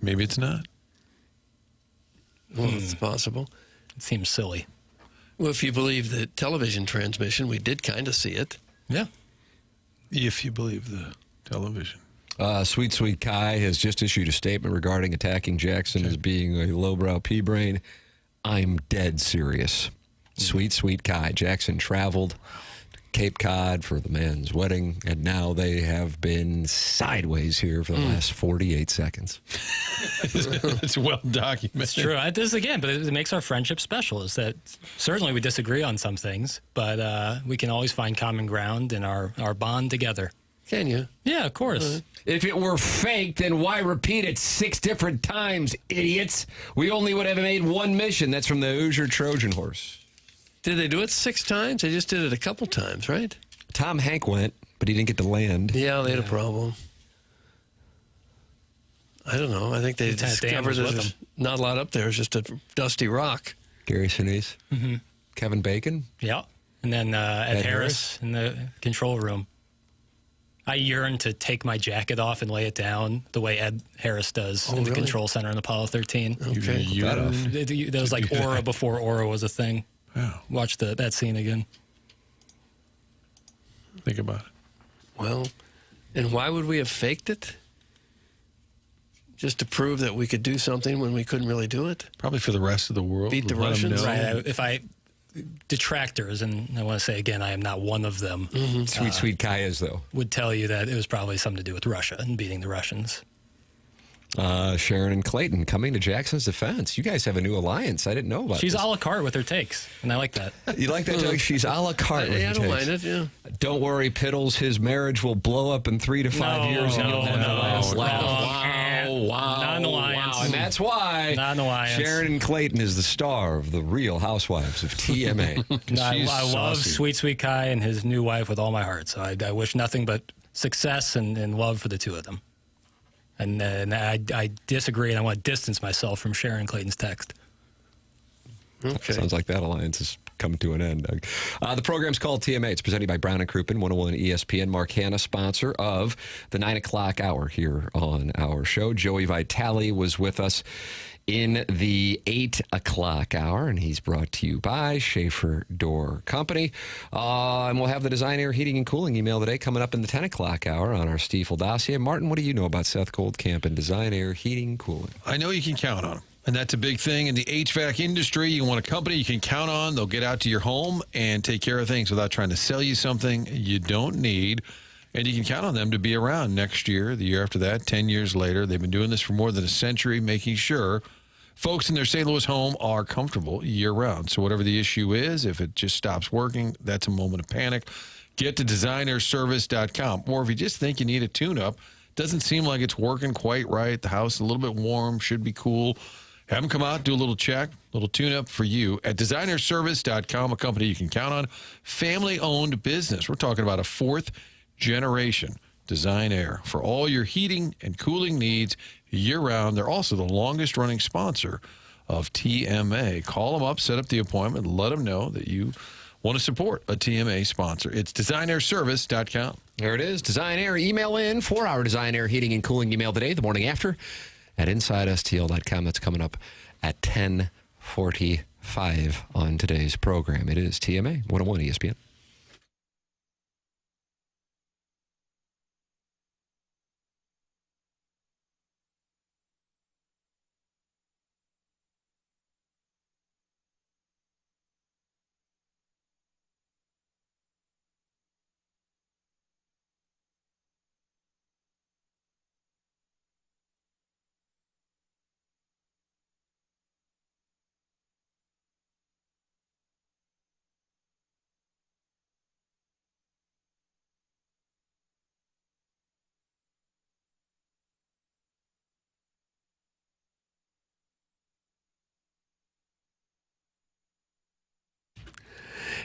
Maybe it's not. Well, it's possible. It seems silly. Well, if you believe the television transmission, we did kind of see it. Yeah. If you believe the television. Sweet Kai has just issued a statement regarding attacking Jackson as being a lowbrow pea brain. I'm dead serious. Sweet Kai. Jackson traveled to Cape Cod for the man's wedding, and now they have been sideways here for the last 48 seconds. It's well documented. It's true. This again, but it makes our friendship special. Is that certainly we disagree on some things, but we can always find common ground in our bond together. Can you? Yeah, of course. If it were fake, then why repeat it 6 different times, idiots? We only would have made one mission. That's from the Hoosier Trojan Horse. Did they do it 6 times? They just did it a couple times, right? Tom Hank went, but he didn't get to land. Yeah, they had a problem. I don't know. I think they discovered there's not a lot up there. It's just a dusty rock. Gary Sinise. Mm-hmm. Kevin Bacon. Yeah. And then Ed Harris in the control room. I yearn to take my jacket off and lay it down the way Ed Harris does in the control center in Apollo 13. Okay. That was like Aura before Aura was a thing. Wow. Watch that scene again. Think about it. Well, and why would we have faked it? Just to prove that we could do something when we couldn't really do it? Probably for the rest of the world. Beat the Let 'em Russians? know. Right. Detractors, and I want to say again, I am not one of them. Mm-hmm. Sweet Kai is, though. Would tell you that it was probably something to do with Russia and beating the Russians. Sharon and Clayton coming to Jackson's defense. You guys have a new alliance. I didn't know about She's this. a la carte with her takes, and I like that. You like that, Doug? She's a la carte with I her don't takes. mind it, yeah. Don't worry, Piddles. His marriage will blow up in 3 to 5 years, and you'll have the last laugh. Wow. Not an alliance. And that's why Not an alliance. Sharon and Clayton is the star of The Real Housewives of TMA. No, I love Sweet Kai and his new wife with all my heart. So I wish nothing but success and love for the two of them. And I disagree, and I want to distance myself from Sharon Clayton's text. Okay. Sounds like that alliance is coming to an end, Doug. The program's called TMA. It's presented by Brown & Crouppen, 101 ESPN. Mark Hanna, sponsor of the 9 o'clock hour here on our show. Joey Vitale was with us in the 8 o'clock hour, and he's brought to you by Schaefer Door Company. And we'll have the Design, Air, Heating, and Cooling email today coming up in the 10 o'clock hour on our Stiefel dossier. Martin, what do you know about Seth Goldcamp and Design, Air, Heating, Cooling? I know you can count on him. And that's a big thing in the HVAC industry. You want a company you can count on. They'll get out to your home and take care of things without trying to sell you something you don't need. And you can count on them to be around next year, the year after that, 10 years later. They've been doing this for more than a century, making sure folks in their St. Louis home are comfortable year-round. So whatever the issue is, if it just stops working, that's a moment of panic. Get to designerservice.com. Or if you just think you need a tune-up, doesn't seem like it's working quite right, the house is a little bit warm, should be cool, have them come out, do a little check, a little tune-up for you at designerservice.com, a company you can count on, family-owned business. We're talking about a fourth-generation Design Air for all your heating and cooling needs year-round. They're also the longest-running sponsor of TMA. Call them up, set up the appointment, let them know that you want to support a TMA sponsor. It's designerservice.com. There it is, Design Air. Email in for our Design Air heating and cooling email today, the morning after, at InsideSTL.com. That's coming up at 10:45 on today's program. It is TMA 101 ESPN.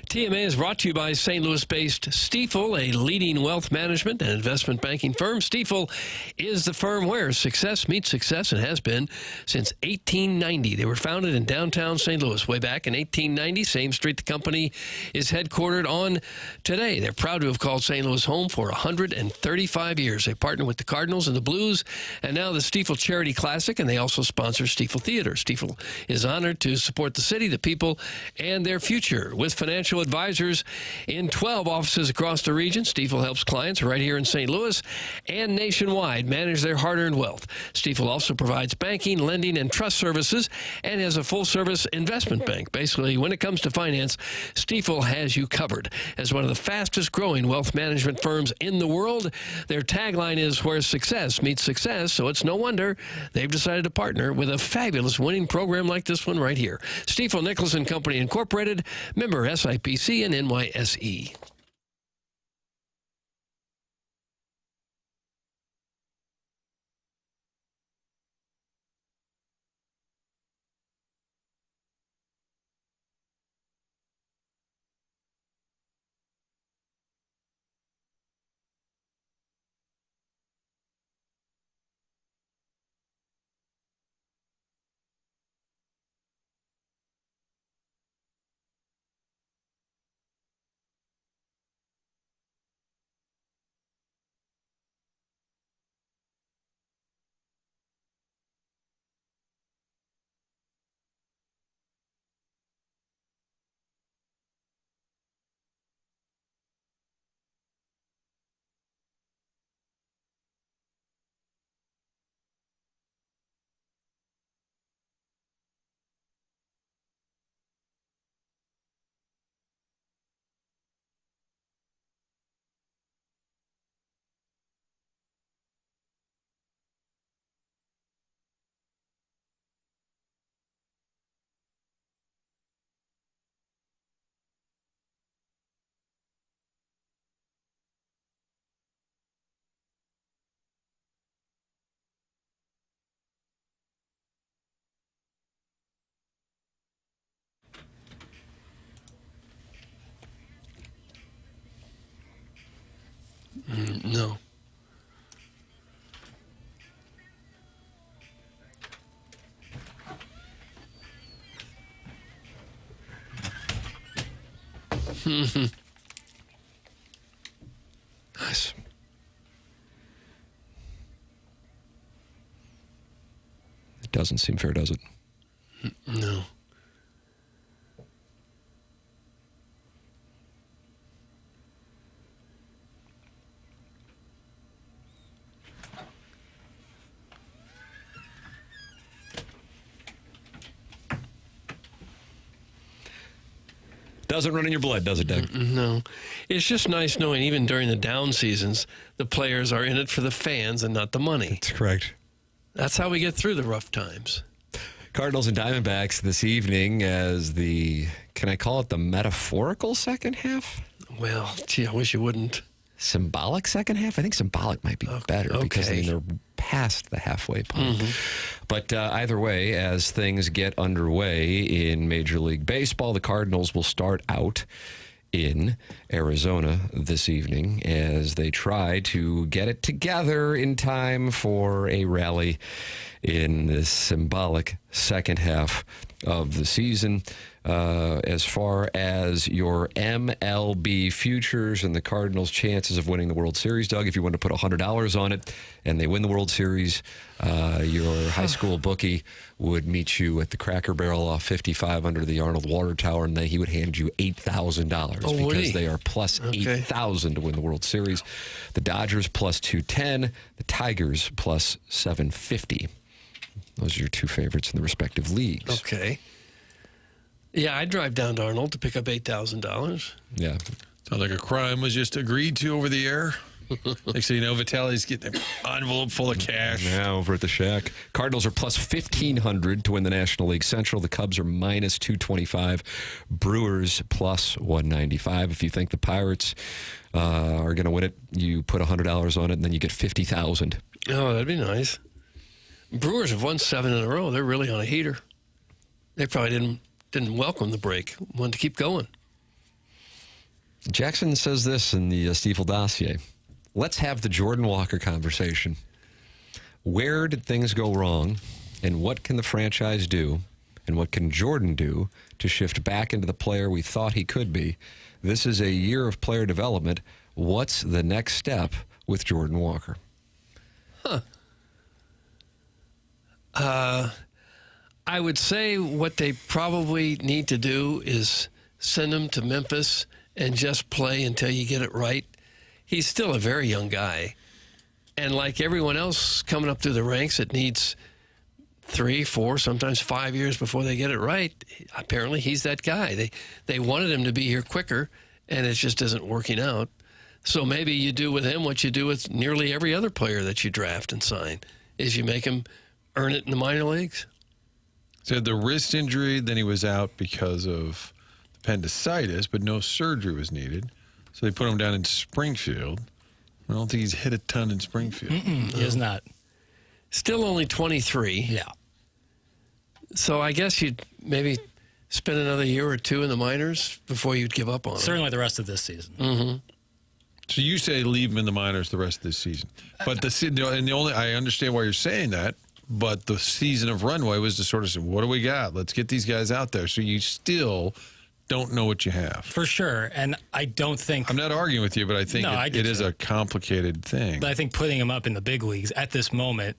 TMA is brought to you by St. Louis-based Stifel, a leading wealth management and investment banking firm. Stifel is the firm where success meets success and has been since 1890. They were founded in downtown St. Louis way back in 1890, same street the company is headquartered on today. They're proud to have called St. Louis home for 135 years. They partner with the Cardinals and the Blues, and now the Stifel Charity Classic, and they also sponsor Stifel Theater. Stifel is honored to support the city, the people, and their future with financial advisors in 12 offices across the region. Stifel helps clients right here in St. Louis and nationwide manage their hard-earned wealth. Stifel also provides banking, lending, and trust services and has a full-service investment bank. Basically, when it comes to finance, Stifel has you covered. As one of the fastest-growing wealth management firms in the world, their tagline is where success meets success, so it's no wonder they've decided to partner with a fabulous winning program like this one right here. Stifel Nicholas & Company Incorporated, member SIPC and NYSE. No. Nice. It doesn't seem fair, does it? No. Doesn't run in your blood, does it, Doug? No. It's just nice knowing even during the down seasons, the players are in it for the fans and not the money. That's correct. That's how we get through the rough times. Cardinals and Diamondbacks this evening as can I call it the metaphorical second half? Well, gee, I wish you wouldn't. Symbolic second half? I think symbolic might be better because they're past the halfway point. But either way, as things get underway in Major League Baseball, the Cardinals will start out in Arizona this evening as they try to get it together in time for a rally in this symbolic second half of the season. As far as your MLB futures and the Cardinals' chances of winning the World Series, Doug, if you want to put $100 on it and they win the World Series, your high school bookie would meet you at the Cracker Barrel off 55 under the Arnold Water Tower, and then he would hand you $8,000 because they are plus 8,000 to win the World Series. The Dodgers plus 210, the Tigers plus 750. Those are your two favorites in the respective leagues. Okay. Yeah, I'd drive down to Arnold to pick up $8,000. Yeah. Sounds like a crime was just agreed to over the air. Next thing you know, Vitale's getting an envelope full of cash. Now over at the Shack. Cardinals are plus 1,500 to win the National League Central. The Cubs are minus 225. Brewers plus 195. If you think the Pirates are going to win it, you put $100 on it, and then you get $50,000. Oh, that'd be nice. Brewers have won 7 in a row. They're really on a heater. They probably didn't welcome the break. Wanted to keep going. Jackson says this in the Stiefel dossier. Let's have the Jordan Walker conversation. Where did things go wrong, and what can the franchise do, and what can Jordan do to shift back into the player we thought he could be? This is a year of player development. What's the next step with Jordan Walker? I would say what they probably need to do is send him to Memphis and just play until you get it right. He's still a very young guy. And like everyone else coming up through the ranks, it needs 3, 4, sometimes 5 years before they get it right. Apparently, he's that guy. They wanted him to be here quicker, and it just isn't working out. So maybe you do with him what you do with nearly every other player that you draft and sign, is you make him earn it in the minor leagues. So he had the wrist injury, then he was out because of appendicitis, but no surgery was needed. So they put him down in Springfield. I don't think he's hit a ton in Springfield. He is not. Still only 23. Yeah. So I guess you'd maybe spend another year or two in the minors before you'd give up on him. Certainly the rest of this season. Mm-hmm. So you say leave him in the minors the rest of this season. But I understand why you're saying that, but the season of runway was to sort of say, what do we got? Let's get these guys out there. So you still don't know what you have. For sure. And I don't think... I'm not arguing with you, but I think it is a complicated thing. But I think putting him up in the big leagues at this moment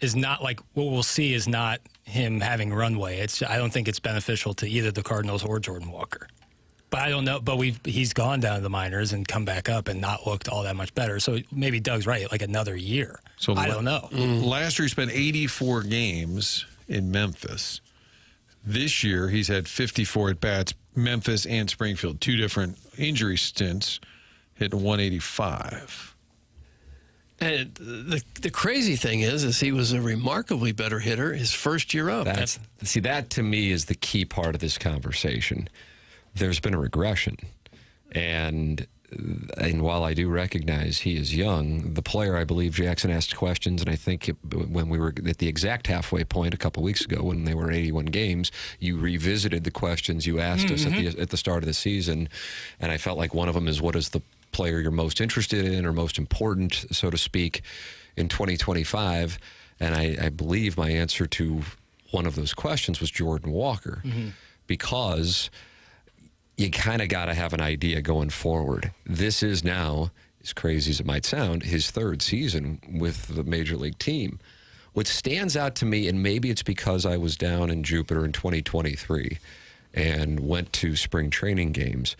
is not like... What we'll see is not him having runway. I don't think it's beneficial to either the Cardinals or Jordan Walker. But I don't know. But he's gone down to the minors and come back up and not looked all that much better. So maybe Doug's right, like another year. So I don't know. Last year he spent 84 games in Memphis. This year he's had 54 at-bats, Memphis and Springfield. 2 different injury stints, hitting 185. And the crazy thing is he was a remarkably better hitter his first year up. That to me is the key part of this conversation. There's been a regression. And while I do recognize he is young, the player, I believe Jackson asked questions, and I think when we were at the exact halfway point a couple weeks ago when they were 81 games, you revisited the questions you asked us at the start of the season, and I felt like one of them is, what is the player you're most interested in or most important, so to speak, in 2025? And I believe my answer to one of those questions was Jordan Walker, because you kind of got to have an idea going forward. This is now, as crazy as it might sound, his 3rd season with the Major League team. What stands out to me, and maybe it's because I was down in Jupiter in 2023 and went to spring training games,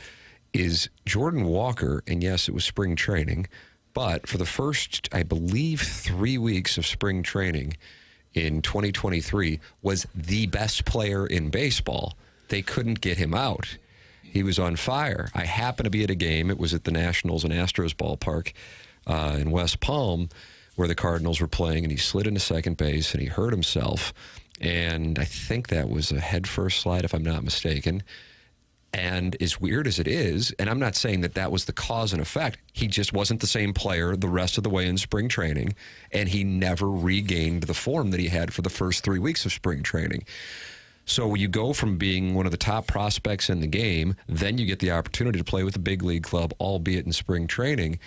is Jordan Walker, and yes, it was spring training, but for the first, I believe, 3 weeks of spring training in 2023, was the best player in baseball. They couldn't get him out. He was on fire. I happened to be at a game. It was at the Nationals and Astros ballpark in West Palm where the Cardinals were playing, and he slid into second base, and he hurt himself. And I think that was a head-first slide, if I'm not mistaken. And as weird as it is, and I'm not saying that that was the cause and effect, he just wasn't the same player the rest of the way in spring training, and he never regained the form that he had for the first 3 weeks of spring training. So you go from being one of the top prospects in the game, then you get the opportunity to play with a big league club, albeit in spring training.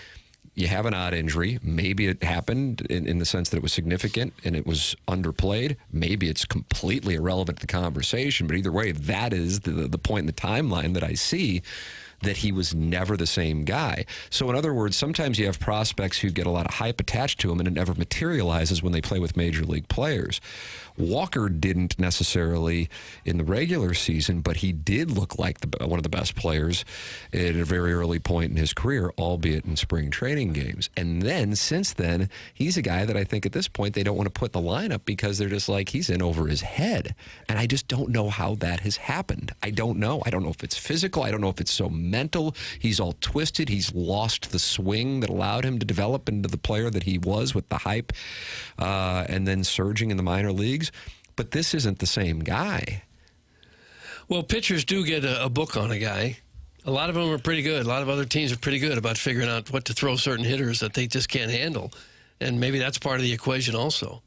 You have an odd injury. Maybe it happened in the sense that it was significant and it was underplayed. Maybe it's completely irrelevant to the conversation. But either way, that is the point in the timeline that I see that he was never the same guy. So in other words, sometimes you have prospects who get a lot of hype attached to them and it never materializes when they play with major league players. Walker didn't necessarily in the regular season, but he did look like one of the best players at a very early point in his career, albeit in spring training games. And then, since then, he's a guy that I think at this point they don't want to put in the lineup because they're just like, he's in over his head. And I just don't know how that has happened. I don't know. I don't know if it's physical. I don't know if it's so mental. He's all twisted. He's lost the swing that allowed him to develop into the player that he was with the hype and then surging in the minor leagues. But this isn't the same guy. Well, pitchers do get a book on a guy. A lot of them are pretty good. A lot of other teams are pretty good about figuring out what to throw certain hitters that they just can't handle. And maybe that's part of the equation also.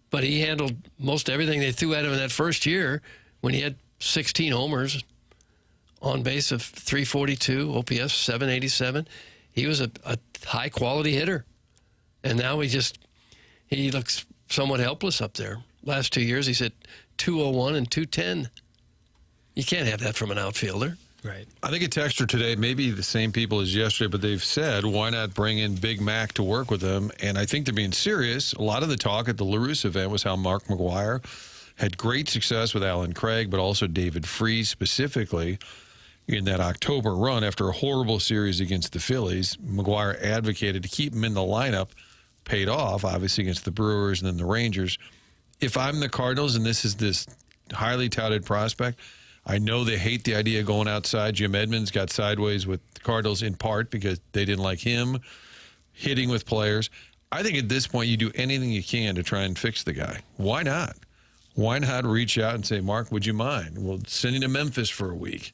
But he handled most everything they threw at him in that first year when he had 16 homers, on base of 342, OPS 787. He was a high-quality hitter. And now he looks somewhat helpless up there. Last 2 years, he's at 201 and 210. You can't have that from an outfielder. Right. I think a texter today, maybe the same people as yesterday, but they've said, why not bring in Big Mac to work with them? And I think they're being serious. A lot of the talk at the LaRusse event was how Mark McGwire had great success with Alan Craig, but also David Freese specifically in that October run after a horrible series against the Phillies. McGwire advocated to keep him in the lineup, paid off, obviously, against the Brewers and then the Rangers. If I'm the Cardinals and this is this highly touted prospect, I know they hate the idea of going outside. Jim Edmonds got sideways with the Cardinals in part because they didn't like him hitting with players. I think at this point you do anything you can to try and fix the guy. Why not? Why not reach out and say, Mark, would you mind? We'll send you to Memphis for a week.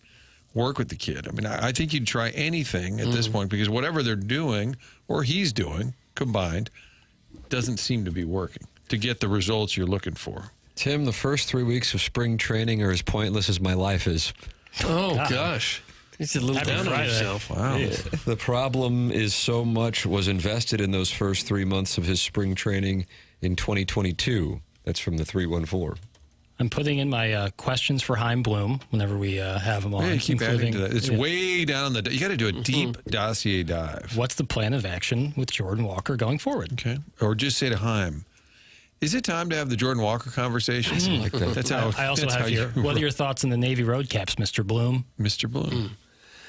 Work with the kid. I mean, I think you'd try anything at this point because whatever they're doing or he's doing combined doesn't seem to be working to get the results you're looking for. Tim, the first 3 weeks of spring training are as pointless as my life is. Oh, gosh. He's a little down on himself. Wow. Yeah. The problem is so much was invested in those first 3 months of his spring training in 2022. That's from the 314. I'm putting in my questions for Chaim Bloom whenever we have him on. Yeah, keep adding to that. It's way down you got to do a deep dossier dive. What's the plan of action with Jordan Walker going forward? Okay. Or just say to Chaim, is it time to have the Jordan Walker conversation? I like that. That's how. I also have here. What are your thoughts on the Navy road caps, Mr. Bloom? Mr. Bloom.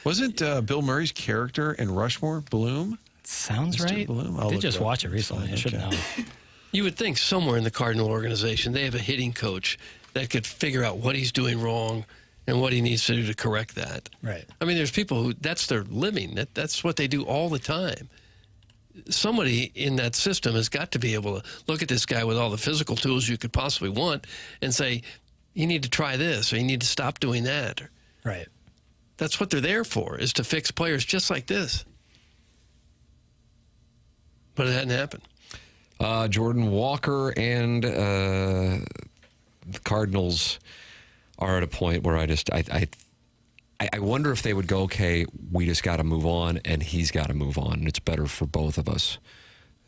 Wasn't Bill Murray's character in Rushmore Bloom? Sounds Mr. right. Bloom? I did just watch it recently. I should know. You would think somewhere in the Cardinal organization they have a hitting coach that could figure out what he's doing wrong and what he needs to do to correct that. Right. I mean, there's people who that's their living. That's what they do all the time. Somebody in that system has got to be able to look at this guy with all the physical tools you could possibly want and say, you need to try this or you need to stop doing that. Right. That's what they're there for, is to fix players just like this. But it hadn't happened. Jordan Walker and the Cardinals are at a point where I wonder if they would go, okay, we just got to move on, and he's got to move on. It's better for both of us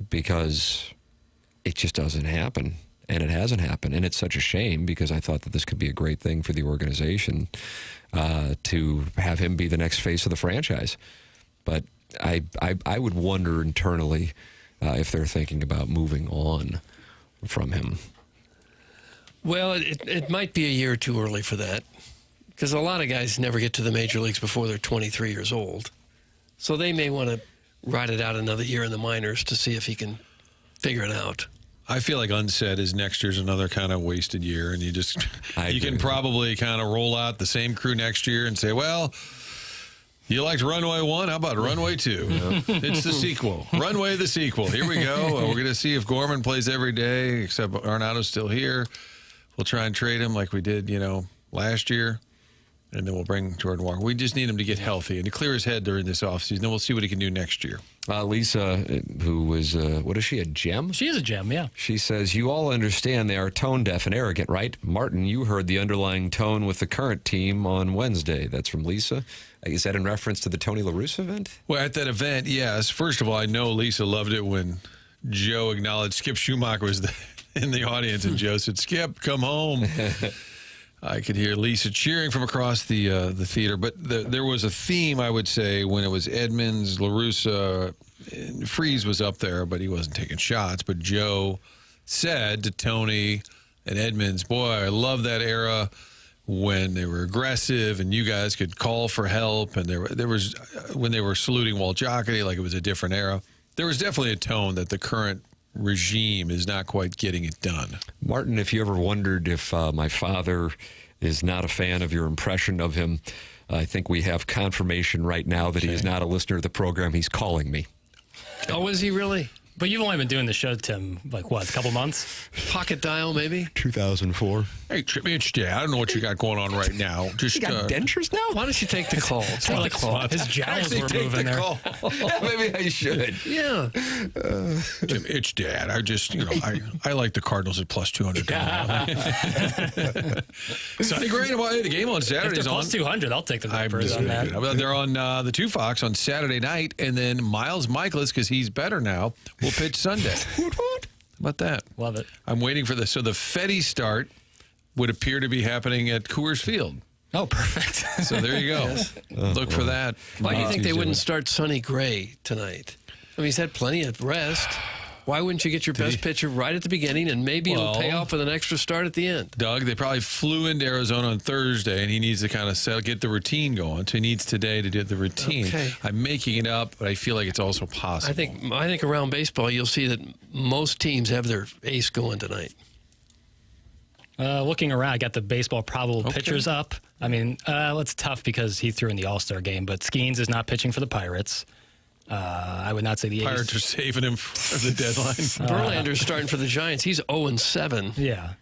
because it just doesn't happen, and it hasn't happened. And it's such a shame because I thought that this could be a great thing for the organization to have him be the next face of the franchise. But I would wonder internally if they're thinking about moving on from him. Well, it might be a year or two early for that. Because a lot of guys never get to the major leagues before they're 23 years old. So they may want to ride it out another year in the minors to see if he can figure it out. I feel like unsaid is next year's another kind of wasted year, and you can probably kind of roll out the same crew next year and say, well, you liked Runway 1? How about Runway 2? It's the sequel. Runway the sequel. Here we go. We're going to see if Gorman plays every day, except Arnado's still here. We'll try and trade him like we did, last year. And then we'll bring Jordan Walker. We just need him to get healthy and to clear his head during this offseason. Then we'll see what he can do next year. Lisa, who was, what is she, a gem? She is a gem, yeah. She says, you all understand they are tone deaf and arrogant, right? Martin, you heard the underlying tone with the current team on Wednesday. That's from Lisa. Is that in reference to the Tony La Russa event? Well, at that event, yes. First of all, I know Lisa loved it when Joe acknowledged Skip Schumacher was in the audience, and Joe said, Skip, come home. I could hear Lisa cheering from across the theater. But there was a theme, I would say, when it was Edmonds, La Russa, Freeze was up there, but he wasn't taking shots. But Joe said to Tony and Edmonds, boy, I love that era when they were aggressive and you guys could call for help. And there was when they were saluting Walt Jocketty, like it was a different era. There was definitely a tone that the current regime is not quite getting it done. Martin, if you ever wondered if my father is not a fan of your impression of him, I think we have confirmation right now that he is not a listener to the program. He's calling me. Oh, is he really? But you've only been doing the show, Tim, like what, a couple months? Pocket dial, maybe? 2004. Hey, Mitch, I don't know what you got going on right now. Just you got dentures now? Why don't you take the call? Take the call. His jowls were moving there. Maybe I should. Yeah. It's Dad. I just, I like the Cardinals at plus 200. Sonny Gray, the game on Saturday is on. Plus 200, I'll take the Vipers on that. They're on the 2 Fox on Saturday night, and then Miles Michaelis, because he's better now, will pitch Sunday. How about that? Love it. I'm waiting for this. So the Fetty start would appear to be happening at Coors Field. Oh, perfect. So there you go. Yes. Look for that. Why do you think they wouldn't start Sonny Gray tonight? I mean, he's had plenty of rest. Why wouldn't you get your best pitcher right at the beginning, and maybe it'll pay off with an extra start at the end? Doug, they probably flew into Arizona on Thursday, and he needs to kind of get the routine going. So he needs today to do the routine. Okay. I'm making it up, but I feel like it's also possible. I think around baseball, you'll see that most teams have their ace going tonight. Looking around, I got the baseball probable pitchers up. I mean, it's tough because he threw in the All-Star game, but Skeens is not pitching for the Pirates. I would not say the Pirates are saving him for the deadline. Verlander's starting for the Giants. He's 0-7. Yeah.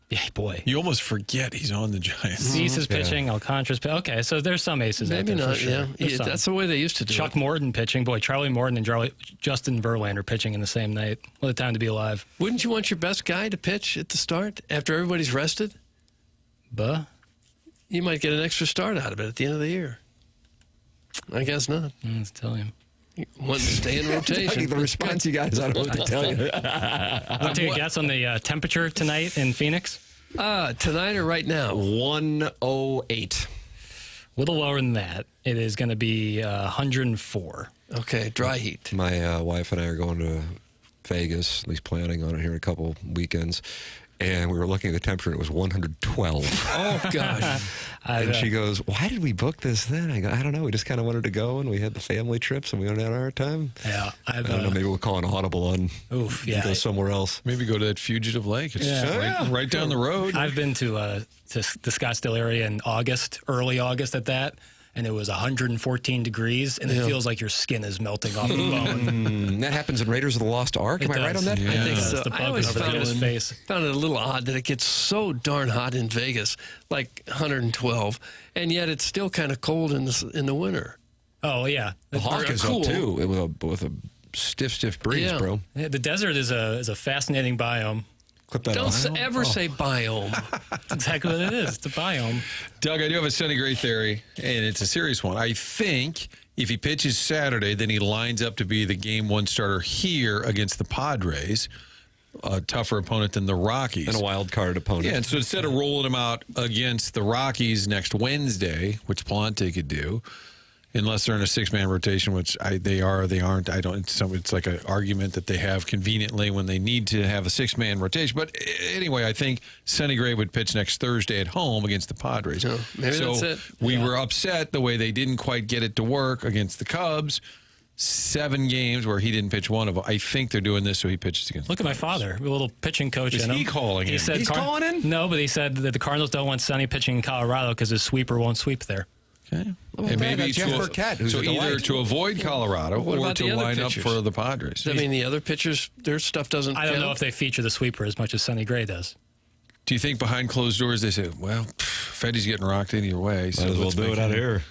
Yeah, boy. You almost forget he's on the Giants. Cease is pitching. Alcantara's pitching. Okay, so there's some aces Maybe out there not, for sure. yeah. That's the way they used to do Chuck it. Morton pitching. Boy, Charlie Morton and Justin Verlander pitching in the same night. What a time to be alive. Wouldn't you want your best guy to pitch at the start after everybody's rested? You might get an extra start out of it at the end of the year. I guess not. Let's tell you. Want to stay in rotation. The response you got is I don't know what to tell you. Want to take a guess on the temperature tonight in Phoenix? Tonight or right now? 108. A little lower than that. It is going to be 104. Okay, dry heat. My wife and I are going to Vegas, at least planning on it here in a couple weekends. And we were looking at the temperature, and it was 112. Oh, gosh. And she goes, why did we book this then? I go, I don't know. We just kind of wanted to go, and we had the family trips, and we went out our time. Yeah. I don't know. Maybe we'll call an audible on go somewhere else. Maybe go to that Fugitive Lake. It's just right down the road. I've been to the Scottsdale area in August, early August at that. And it was 114 degrees, and it feels like your skin is melting off the bone. That happens in Raiders of the Lost Ark. Am I right on that? I think so. The I always found it a little odd that it gets so darn hot in Vegas, like 112, and yet it's still kind of cold in the winter. Oh, yeah. The Hawk is up, too, with a stiff breeze, bro. Yeah, the desert is a fascinating biome. Don't ever say biome. That's exactly what it is. It's a biome. Doug, I do have a Sonny Gray theory, and it's a serious one. I think if he pitches Saturday, then he lines up to be the game one starter here against the Padres, a tougher opponent than the Rockies. And a wild card opponent. Yeah, and so instead of rolling him out against the Rockies next Wednesday, which Palante could do, unless they're in a six-man rotation, which they aren't. I don't. It's like an argument that they have conveniently when they need to have a six-man rotation. But anyway, I think Sonny Gray would pitch next Thursday at home against the Padres. Maybe so that's it. We were upset the way they didn't quite get it to work against the Cubs. 7 games where he didn't pitch one of them. I think they're doing this so he pitches against. Look at my father, a little pitching coach. Is in him. he calling in? Said He's calling in? No, but he said that the Cardinals don't want Sonny pitching in Colorado because his sweeper won't sweep there. Okay. And maybe Jeff Burkett, who's so a either delight. to avoid Colorado What or about to the other line up pitchers? for the Padres. Does that mean the other pitchers, their stuff doesn't I don't know count? if they feature the sweeper as much as Sonny Gray does. Do you think behind closed doors they say, well, Fetty's getting rocked either way, so Might as well let's do make it out here.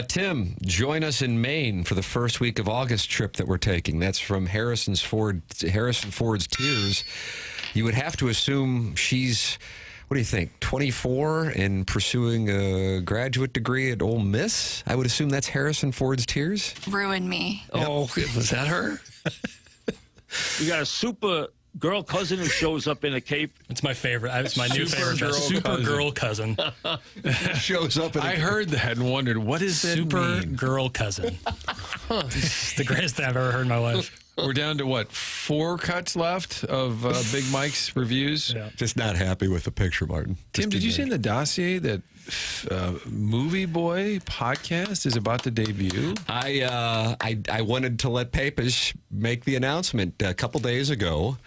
Tim, join us in Maine for the first week of August trip that we're taking. That's from Harrison Ford's Tears. You would have to assume she's, what do you think, 24 and pursuing a graduate degree at Ole Miss? I would assume that's Harrison Ford's Tears. Ruin me. Oh, was that her? You got a super girl cousin who shows up in a cape. It's my favorite. It's my new favorite. Supergirl Super cousin. girl cousin. Shows up. I heard that and wondered, what does that Super mean? girl cousin. It's the greatest thing I've ever heard in my life. We're down to, what, 4 cuts left of Big Mike's reviews? Yeah. Just not happy with the picture, Martin. Tim, did you see in the dossier that Movie Boy podcast is about to debut? I wanted to let Papers make the announcement a couple days ago.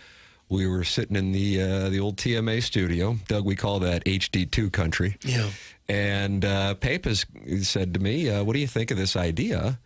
We were sitting in the old TMA studio. Doug, we call that HD2 country. Yeah. And Papers said to me, what do you think of this idea?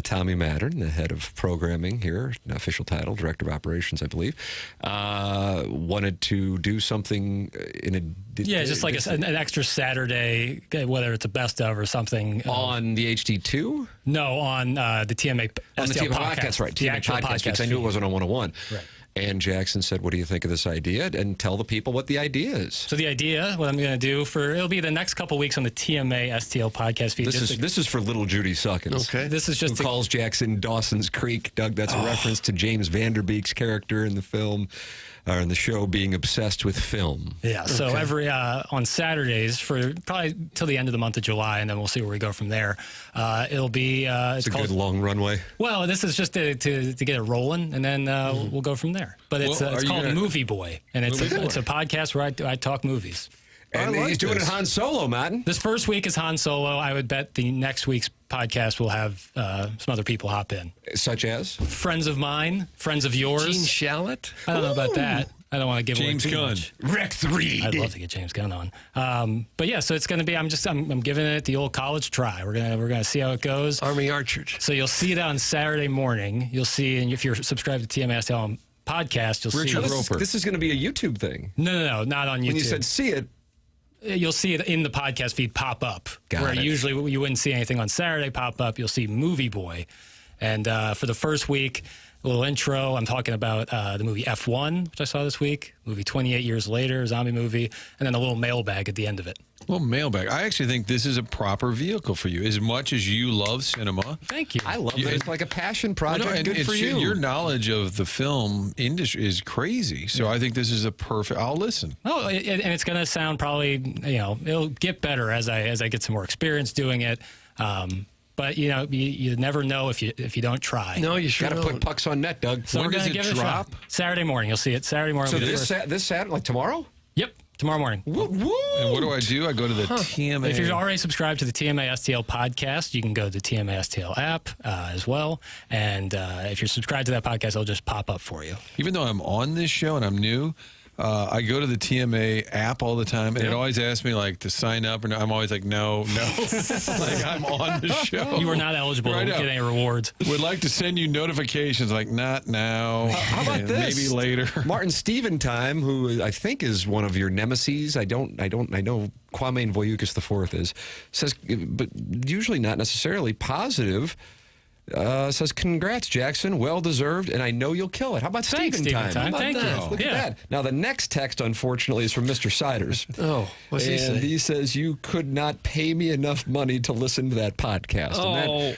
Tommy Mattern, the head of programming here, official title, director of operations, I believe, wanted to do something in a... Yeah, just like an extra Saturday, whether it's a best of or something. On the HD2? No, on the TMA On the STL TMA podcast. podcast, right. The TMA actual podcast, because I knew it feed. wasn't on 101. Right. And Jackson said, what do you think of this idea? And tell the people what the idea is. So the idea, what I'm going to do it'll be the next couple weeks on the TMA STL podcast feed. This is for little Judy Suckins. Okay. This is just who calls Jackson Dawson's Creek. Doug, that's a reference to James Vanderbeek's character in the film, or in the show, being obsessed with film. Yeah, so every on Saturdays for probably till the end of the month of July, and then we'll see where we go from there. It'll be It's a good long runway. Well, this is just to get it rolling, and then we'll go from there. But it's called Movie Boy, and it's a podcast where I talk movies. And he's doing it Han Solo, Martin. This first week is Han Solo. I would bet the next week's podcast will have some other people hop in. Such as? Friends of mine, friends of yours. Gene Shalit? I don't know about that. I don't want to give James away too Gunn. much. Rex Reed. I'd love to get James Gunn on. But yeah, so it's going to be. I'm giving it the old college try. We're gonna see how it goes. Army Archers. So you'll see it on Saturday morning. You'll see, and if you're subscribed to TMASTL podcast, you'll Richard see. Roper. This is going to be a YouTube thing. No, not on YouTube. When you said see it, you'll see it in the podcast feed pop up. Got it. Usually you wouldn't see anything on Saturday pop up. You'll see Movie Boy. And for the first week, a little intro. I'm talking about the movie F1, which I saw this week. Movie 28 Years Later, zombie movie. And then a little mailbag at the end of it. Well, mailbag. I actually think this is a proper vehicle for you. As much as you love cinema. Thank you. I love it. It's like a passion project. and Good for you. Your knowledge of the film industry is crazy. So I think this is a perfect. I'll listen. Oh, and it's going to sound probably, it'll get better as I get some more experience doing it. But you never know if you don't try. No, you sure Got to don't. put pucks on net, Doug. So When we're does going to it give it a drop? shot. Saturday morning, you'll see it. Saturday morning. So will be the this first- Saturday, like tomorrow? Yep, tomorrow morning. Woo! And what do I do? I go to the TMA. If you're already subscribed to the TMASTL podcast, you can go to the TMASTL app as well. And if you're subscribed to that podcast, it'll just pop up for you. Even though I'm on this show and I'm new, I go to the TMA app all the time, and it always asks me to sign up, and I'm always like, no. Like I'm on the show. You are not eligible to Right get up. any rewards. Would like to send you notifications, like not now. How about this? Maybe later. Martin Steven Time, who I think is one of your nemesis. I know Kwame Voyukis IV is, says, but usually not necessarily positive. Says, congrats, Jackson. Well deserved, and I know you'll kill it. How about Thanks, Steven Steven Time. How about Thank that? you. Look at that. Now, the next text, unfortunately, is from Mr. Siders. Oh, what's he And say? he says, you could not pay me enough money to listen to that podcast.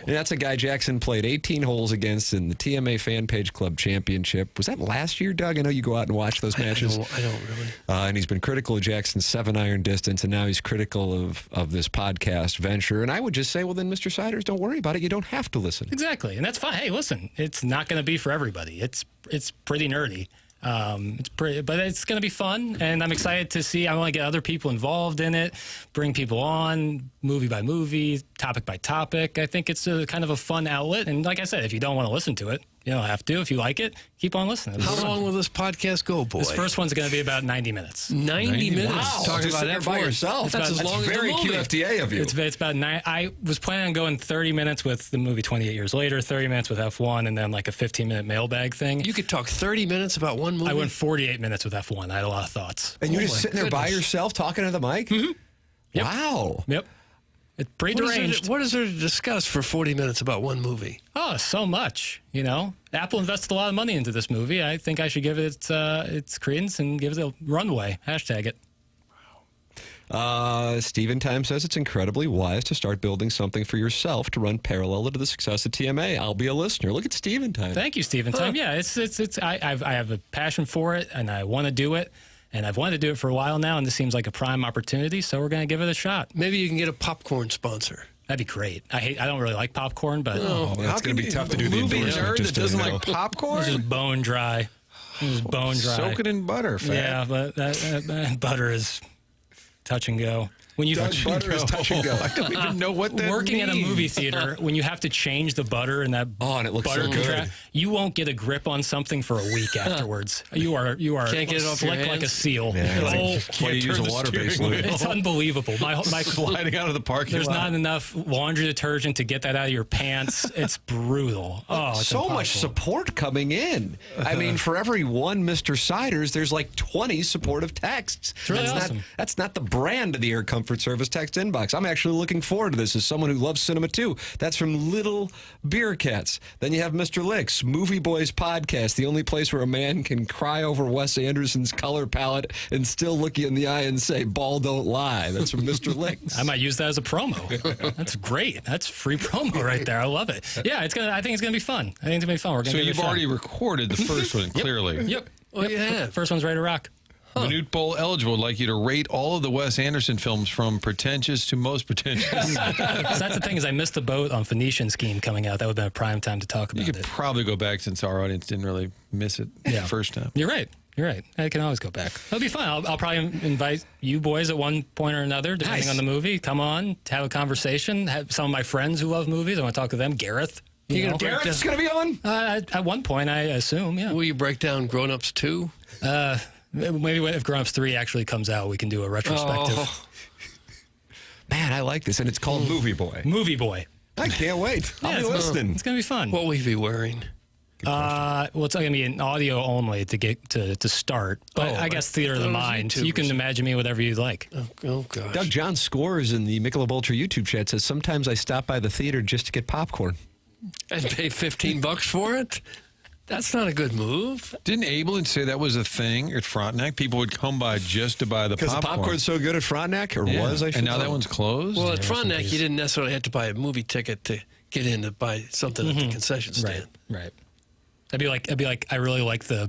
And that's a guy Jackson played 18 holes against in the TMA Fan Page Club Championship. Was that last year, Doug? I know you go out and watch those matches. I don't really. And he's been critical of Jackson's 7-iron distance, and now he's critical of this podcast venture. And I would just say, well, then, Mr. Siders, don't worry about it. You don't have to listen. Exactly, and that's fine. Hey, listen, it's not going to be for everybody. It's pretty nerdy, It's pretty, but it's going to be fun, and I'm excited to see. I want to get other people involved in it, bring people on, movie by movie, topic by topic. I think it's a kind of a fun outlet, and like I said, if you don't want to listen to it, you don't have to. If you like it, keep on listening. How long will this podcast go, boy? This first one's going to be about 90 minutes. 90 minutes? Wow. Talking Just about sit by yourself. That's as long as very the movie. QFTA of you. It's about 9. I was planning on going 30 minutes with the movie 28 Years Later, 30 minutes with F1, and then like a 15-minute mailbag thing. You could talk 30 minutes about one movie? I went 48 minutes with F1. I had a lot of thoughts. And you're just sitting there by yourself talking to the mic? Mm-hmm. Yep. Wow. Yep. It's pretty deranged. What is there to discuss for 40 minutes about one movie? Oh, so much. You know, Apple invested a lot of money into this movie. I think I should give it its credence and give it a runway. Hashtag it. Stephen Time says it's incredibly wise to start building something for yourself to run parallel to the success of TMA. I'll be a listener. Look at Stephen Time. Thank you, Stephen Time. Yeah, I have a passion for it, and I want to do it. And I've wanted to do it for a while now, and this seems like a prime opportunity, so we're going to give it a shot. Maybe you can get a popcorn sponsor. That'd be great. I don't really like popcorn, but it's going to be tough to do the movie endorsement. nerd that doesn't like popcorn? It's just bone dry. It's bone dry. Soak it in butter, fat. Yeah, but that butter is touch and go. When you butter is touch and go. I don't even know what that working means. at a movie theater, when you have to change the butter and that and it looks butter so good. you won't get a grip on something for a week afterwards. You are Can't get it off your slick like hands? a seal. That's why you use a water-based lube. It's unbelievable. My sliding out of the parking There's lot. not enough laundry detergent to get that out of your pants. It's brutal. Oh, it's so much impossible. support coming in. I mean, for every one Mr. Siders, there's like 20 supportive texts. It's really awesome. That's not the brand of the Air Comfort Service text inbox. I'm actually looking forward to this as someone who loves cinema too. That's from Little Beer Cats. Then you have Mr. Licks, Movie Boys Podcast, the only place where a man can cry over Wes Anderson's color palette and still look you in the eye and say, "Ball don't lie." That's from Mr. Licks. I might use that as a promo. That's great. That's free promo right there. I love it. Yeah, I think it's gonna be fun. I think it's gonna be fun. We're gonna So give it a you've shot. already recorded the first one, clearly. Yep. Oh, yeah. First one's ready to rock. Minute Bowl eligible would like you to rate all of the Wes Anderson films from pretentious to most pretentious. So that's the thing is I missed the boat on Phoenician Scheme coming out. That would have been a prime time to talk about You could probably go back since our audience didn't really miss it the first time. You're right. You're right. I can always go back. It'll be fun. I'll probably invite you boys at one point or another, depending on the movie. Come on, have a conversation. Have some of my friends who love movies. I want to talk to them. Gareth. Gareth's going to be on? At one point, I assume, yeah. Will you break down Grown Ups 2? Maybe if Grown Ups 3 actually comes out, we can do a retrospective. Oh. Man, I like this, and it's called Movie Boy. Movie Boy. I can't wait. I'll be listening. It's going to be fun. What will you be wearing? Well, it's going to be an audio only to get to start. But I guess theater of the mind. You can imagine me whatever you'd like. Oh gosh. Doug John Scores in the Michelob Ultra YouTube chat says, sometimes I stop by the theater just to get popcorn. And pay $15 for it? That's not a good move. Didn't Abelin say that was a thing at Frontenac? People would come by just to buy the popcorn. Because the popcorn's so good at Frontenac, or was, I should And now say. that one's closed? Well, at Frontenac, you didn't necessarily have to buy a movie ticket to get in to buy something at the concession stand. Right. I'd be like, I really like the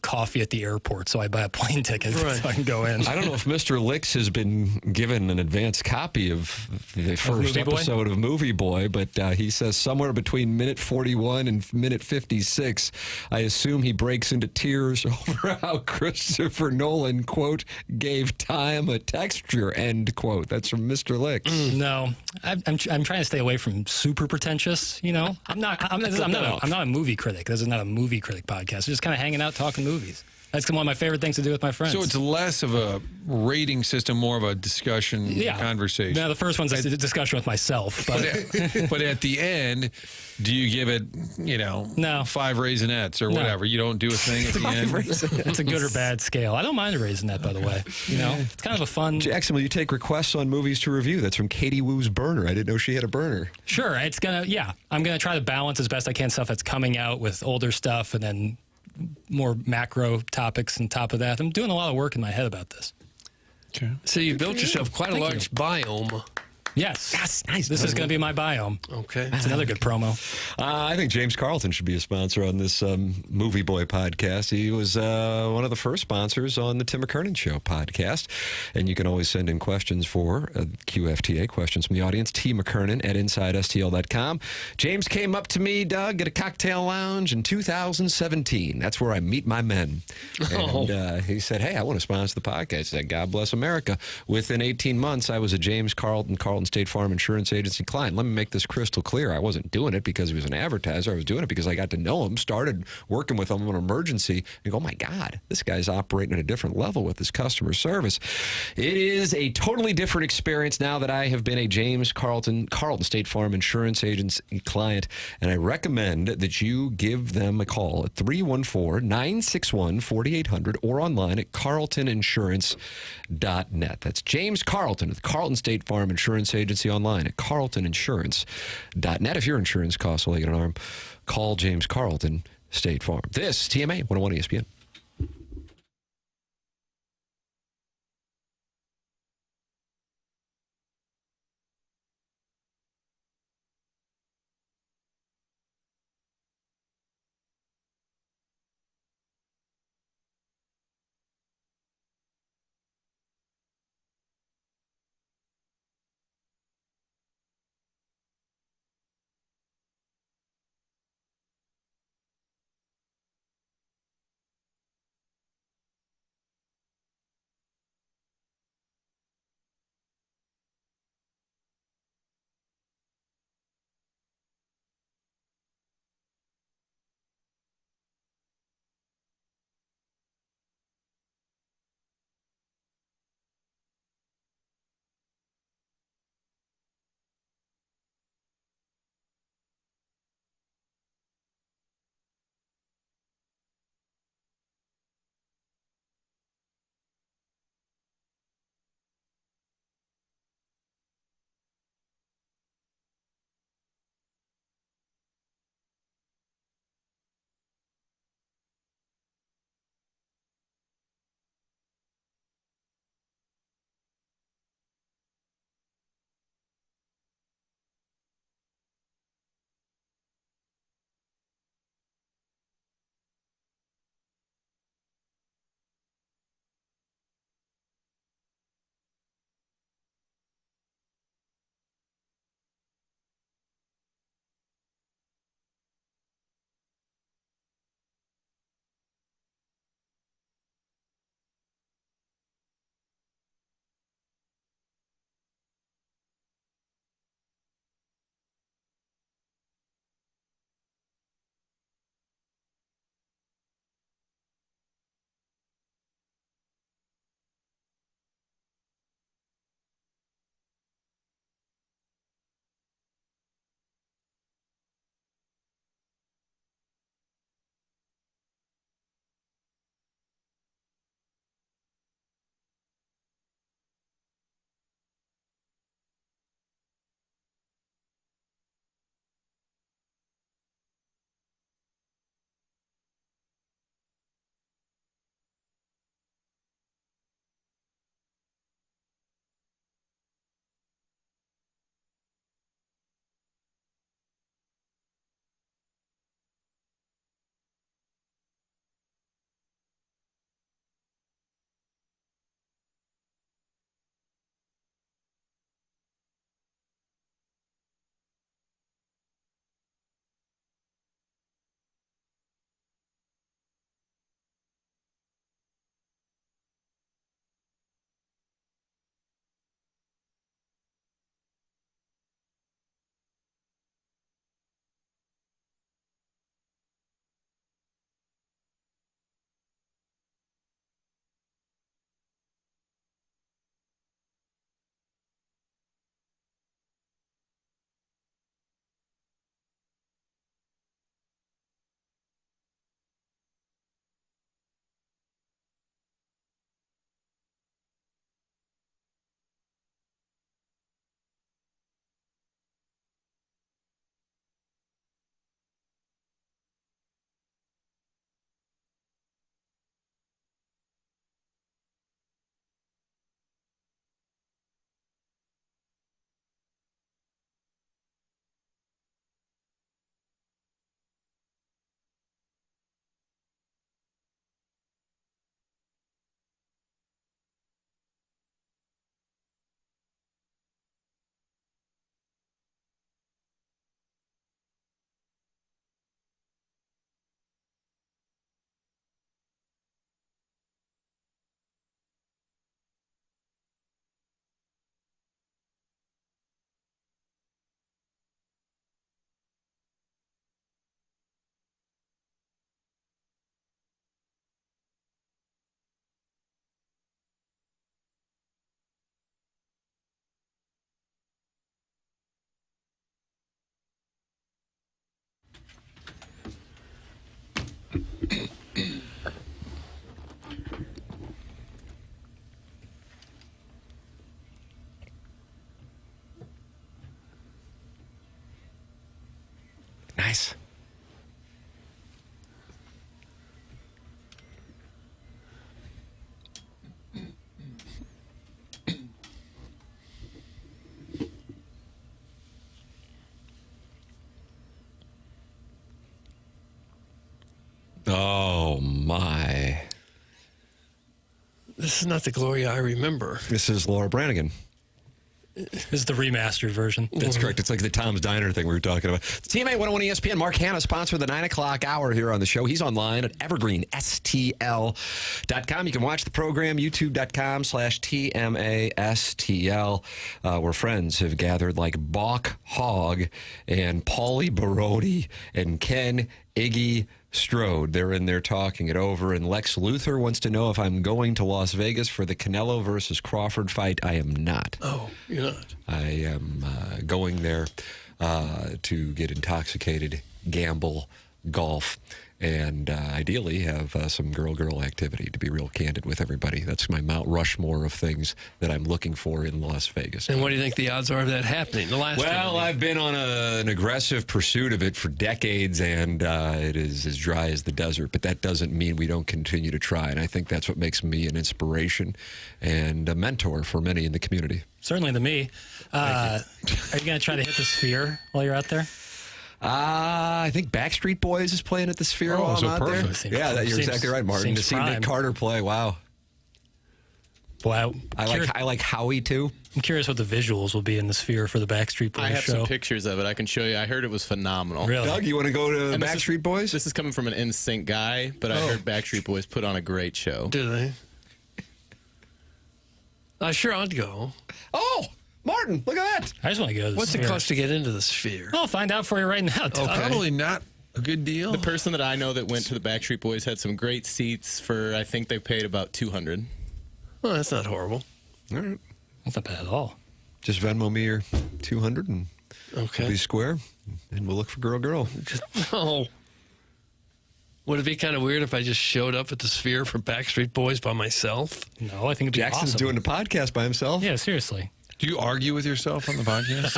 coffee at the airport, so I buy a plane ticket so I can go in. I don't know if Mr. Licks has been given an advanced copy of the first Movie Boy? episode of Movie Boy, but he says somewhere between minute 41 and minute 56, I assume he breaks into tears over how Christopher Nolan, quote, gave time a texture, end quote. That's from Mr. Licks. No, I'm trying to stay away from super pretentious. You know, I'm not a movie critic. This is not a movie critic podcast. We're just kind of hanging out talking movies. That's one of my favorite things to do with my friends. So it's less of a rating system, more of a conversation. discussion, conversation. No, the first one's a discussion with myself. But but at the end, do you give it, no 5 raisinets or whatever? You don't do a thing at the end? It's a good or bad scale. I don't mind a raisinette, by the way. It's kind of a fun. Jackson, will you take requests on movies to review? That's from Katie Woo's burner. I didn't know she had a burner. Sure. I'm going to try to balance as best I can stuff that's coming out with older stuff and then more macro topics on top of that. I'm doing a lot of work in my head about this. Okay. So you built yourself quite a large biome. Yes. Yes, nice. This is going to be my biome. Okay. It's another good promo. I think James Carlton should be a sponsor on this Movie Boy podcast. He was one of the first sponsors on the Tim McKernan Show podcast. And you can always send in questions for QFTA, questions from the audience, tmckernan at InsideSTL.com. James came up to me, Doug, at a cocktail lounge in 2017. That's where I meet my men. And he said, hey, I want to sponsor the podcast. I said, God bless America. Within 18 months, I was a James Carlton State Farm Insurance Agency client. Let me make this crystal clear. I wasn't doing it because he was an advertiser. I was doing it because I got to know him, started working with him on an emergency, and go, oh my God, this guy's operating at a different level with his customer service. It is a totally different experience now that I have been a James Carlton State Farm Insurance Agency client, and I recommend that you give them a call at 314-961-4800 or online at carltoninsurance.net. That's James Carlton, the Carlton State Farm Insurance Agency, online at carltoninsurance.net. If your insurance costs a leg and an arm, call James Carlton State Farm. This TMA 101 ESPN. Nice. Oh, my. This is not the Gloria I remember. This is Laura Branigan. This is the remastered version. That's correct. It's like the Tom's Diner thing we were talking about. TMA 101 ESPN. Mark Hanna sponsor the 9 o'clock hour here on the show. He's online at evergreenstl.com. You can watch the program, youtube.com/TMASTL, where friends have gathered like Bach Hogg and Paulie Barodi and Ken Iggy Strode. They're in there talking it over. And Lex Luthor wants to know if I'm going to Las Vegas for the Canelo versus Crawford fight. I am not. Oh, you're not. I am going there to get intoxicated, gamble, golf, and ideally have some girl-girl activity, to be real candid with everybody. That's my Mount Rushmore of things that I'm looking for in Las Vegas. And what do you think the odds are of that happening? Well, I've been on an aggressive pursuit of it for decades, and it is as dry as the desert. But that doesn't mean we don't continue to try. And I think that's what makes me an inspiration and a mentor for many in the community. Certainly to me. Are you going to try to hit the Sphere while you're out there? I think Backstreet Boys is playing at the Sphere while I'm out perfect. there. Yeah, you're exactly right, Martin. To see Nick Carter play, wow. Wow. I like Howie, too. I'm curious what the visuals will be in the Sphere for the Backstreet Boys I have show. some pictures of it. I can show you. I heard it was phenomenal. Really? Doug, you want to go to Backstreet Boys? This is coming from an NSYNC guy, but I heard Backstreet Boys put on a great show. Do they? Sure, I'd go. Oh! Martin, look at that. I just want to go to the What's Sphere. it cost to get into the Sphere? I'll find out for you right now. Doug. Probably not a good deal. The person that I know that went to the Backstreet Boys had some great seats for, I think they paid about $200. Well, that's not horrible. All right. That's not bad at all. Just Venmo me your 200 and we'll be square, and we'll look for girl. No. Would it be kind of weird if I just showed up at the Sphere for Backstreet Boys by myself? No, I think it'd be Jackson's awesome. doing the podcast by himself. Yeah, seriously. Do you argue with yourself on the podcast?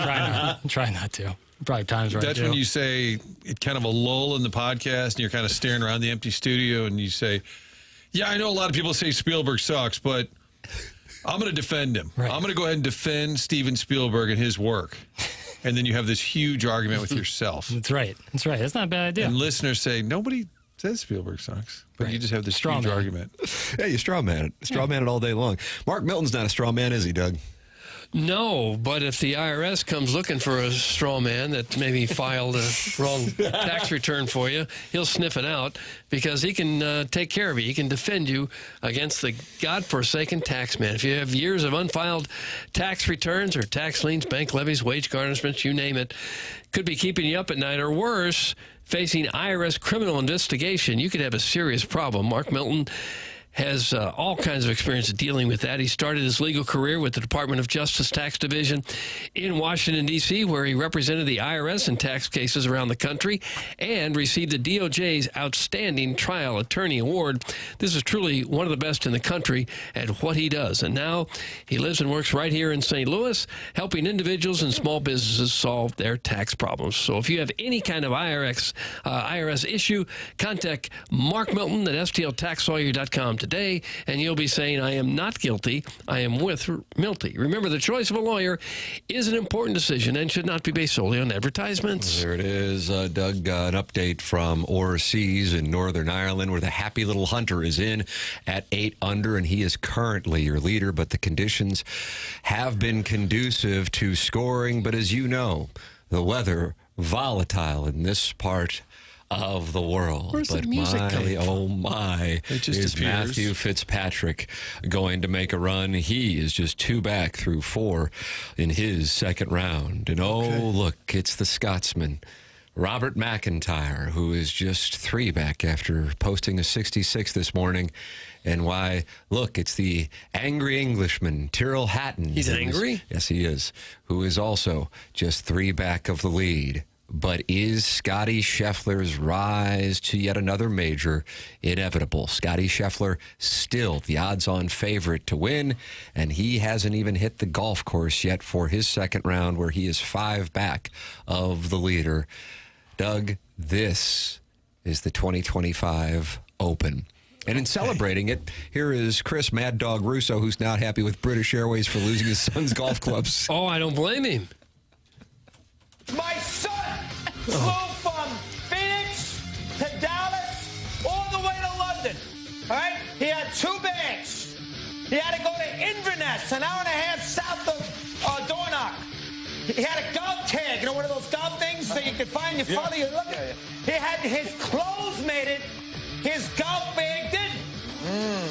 Try not to. Probably times where That's I do. when you say it kind of a lull in the podcast and you're kind of staring around the empty studio and you say, yeah, I know a lot of people say Spielberg sucks, but I'm going to defend him. Right. I'm going to go ahead and defend Steven Spielberg and his work. And then you have this huge argument with yourself. That's right. That's right. That's not a bad idea. And listeners say, nobody says Spielberg sucks. But you just have this huge argument. Yeah, you straw man it. Straw man it all day long. Mark Milton's not a straw man, is he, Doug? No, but if the IRS comes looking for a straw man that maybe filed a wrong tax return for you, he'll sniff it out because he can take care of you. He can defend you against the godforsaken tax man. If you have years of unfiled tax returns or tax liens, bank levies, wage garnishments, you name it, could be keeping you up at night or worse, facing IRS criminal investigation, you could have a serious problem. Mark Milton has all kinds of experience dealing with that. He started his legal career with the Department of Justice Tax Division in Washington, D.C., where he represented the IRS in tax cases around the country and received the DOJ's Outstanding Trial Attorney Award. This is truly one of the best in the country at what he does. And now he lives and works right here in St. Louis, helping individuals and small businesses solve their tax problems. So if you have any kind of IRS issue, contact Mark Milton at stltaxlawyer.com today, and you'll be saying, I am not guilty, I am with Milty. Remember, the choice of a lawyer is an important decision and should not be based solely on advertisements. There it is, Doug, an update from overseas in Northern Ireland, where the happy little hunter is in at 8 under, and he is currently your leader, but the conditions have been conducive to scoring. But as you know, the weather volatile in this part of the world. Where's but the music coming from? Oh my, It just is appears. Matthew Fitzpatrick going to make a run? He is just 2 back through 4 in his second round. And look, it's the Scotsman, Robert McIntyre, who is just 3 back after posting a 66 this morning. And why, look, it's the angry Englishman, Tyrrell Hatton. He's angry? Yes, he is, who is also just 3 back of the lead. But is Scotty Scheffler's rise to yet another major inevitable? Scotty Scheffler still the odds-on favorite to win, and he hasn't even hit the golf course yet for his second round, where he is 5 back of the leader. Doug, this is the 2025 Open. And in celebrating it, here is Chris Mad Dog Russo, who's not happy with British Airways for losing his son's golf clubs. Oh, I don't blame him. My son flew from Phoenix to Dallas all the way to London. All right? He had 2 bags. He had to go to Inverness, an hour and a half south of Dornoch. He had a golf tag, one of those golf things so you could find your father. He had his clothes made it. His golf bag didn't.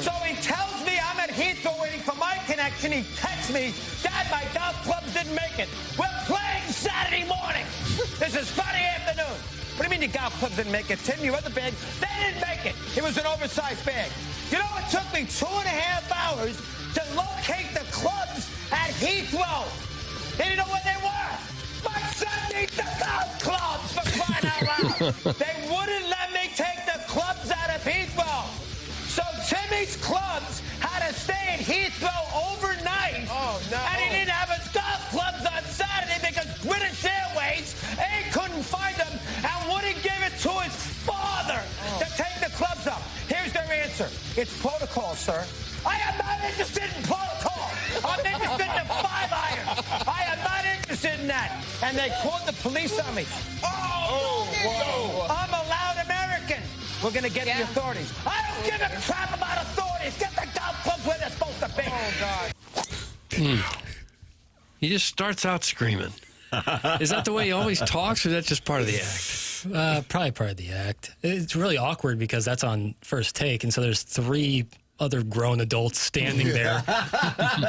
So he tells me I'm at Heathrow waiting for my connection. He texts me, Dad, my golf clubs didn't make it. We're playing Saturday morning. This is Friday afternoon. What do you mean your golf clubs didn't make it, Tim? Your other bag, they didn't make it. It was an oversized bag. You know, it took me 2.5 hours to locate the clubs at Heathrow. They didn't know where they were. My son needs the golf clubs, for crying out loud. They wouldn't let me take the clubs out of Heathrow. So Timmy's clubs had to stay in Heathrow overnight. Oh, no. And he didn't have his golf clubs on Saturday because British Airways, couldn't find them and wouldn't give it to his father to take the clubs up. Here's their answer. It's protocol, sir. I am not interested in protocol. I'm interested in the 5-iron. I am not interested in that. And they called the police on me. Whoa. I'm a loud American. We're going to get the authorities. I don't give a crap about authorities. Get the golf clubs where they're supposed to be. Oh, God. He just starts out screaming. Is that the way he always talks, or is that just part of the act? Probably part of the act. It's really awkward because that's on first take, and so there's 3 other grown adults standing there.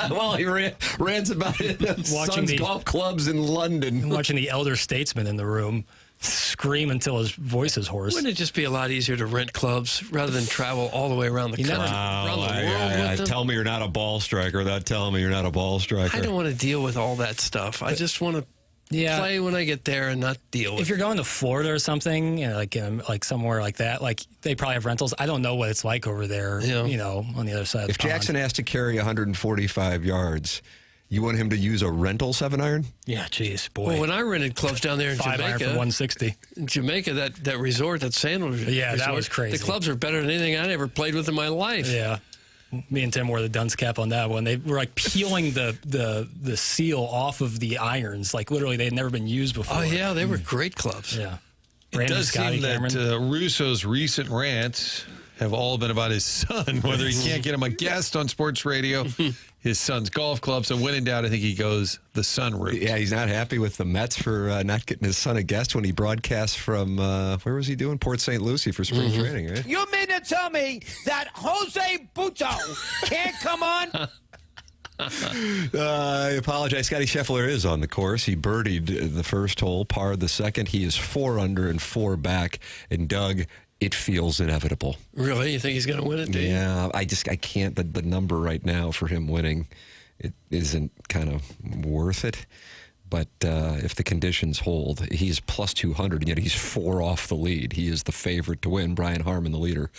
Well, he rants about it. Watching Son's golf clubs in London. Watching the elder statesman in the room scream until his voice is hoarse. Wouldn't it just be a lot easier to rent clubs rather than travel all the way around the country, around the world with them? Tell me you're not a ball striker without telling me you're not a ball striker. I don't want to deal with all that stuff. I just want to play when I get there and not deal with it. If you're going to Florida or something, like somewhere like that, like they probably have rentals. I don't know what it's like over there, on the other side of the If pond. Jackson has to carry 145 yards, you want him to use a rental 7-iron? Yeah, geez, boy. Well, when I rented clubs down there in 5-iron Jamaica, for 160. In Jamaica, that resort, that sandwich resort, that was crazy. The clubs are better than anything I'd ever played with in my life. Yeah. Me and Tim wore the dunce cap on that one. They were like peeling the seal off of the irons. Like literally, they had never been used before. Oh yeah, they were great clubs. Yeah. It Brandon, does Scotty, seem that Cameron. Russo's recent rants have all been about his son, whether he can't get him a guest on sports radio, his son's golf club. So when in doubt, I think he goes the son route. Yeah, he's not happy with the Mets for not getting his son a guest when he broadcast from, where was he doing? Port St. Lucie for spring training, right? You mean to tell me that Jose Buto can't come on? I apologize. Scotty Scheffler is on the course. He birdied the first hole, parred the second. He is 4 under and 4 back. And Doug, it feels inevitable. Really? You think he's going to win it, do you? Yeah, I can't. The number right now for him winning, it isn't kind of worth it. But if the conditions hold, he's plus 200, and yet he's 4 off the lead. He is the favorite to win. Brian Harmon, the leader,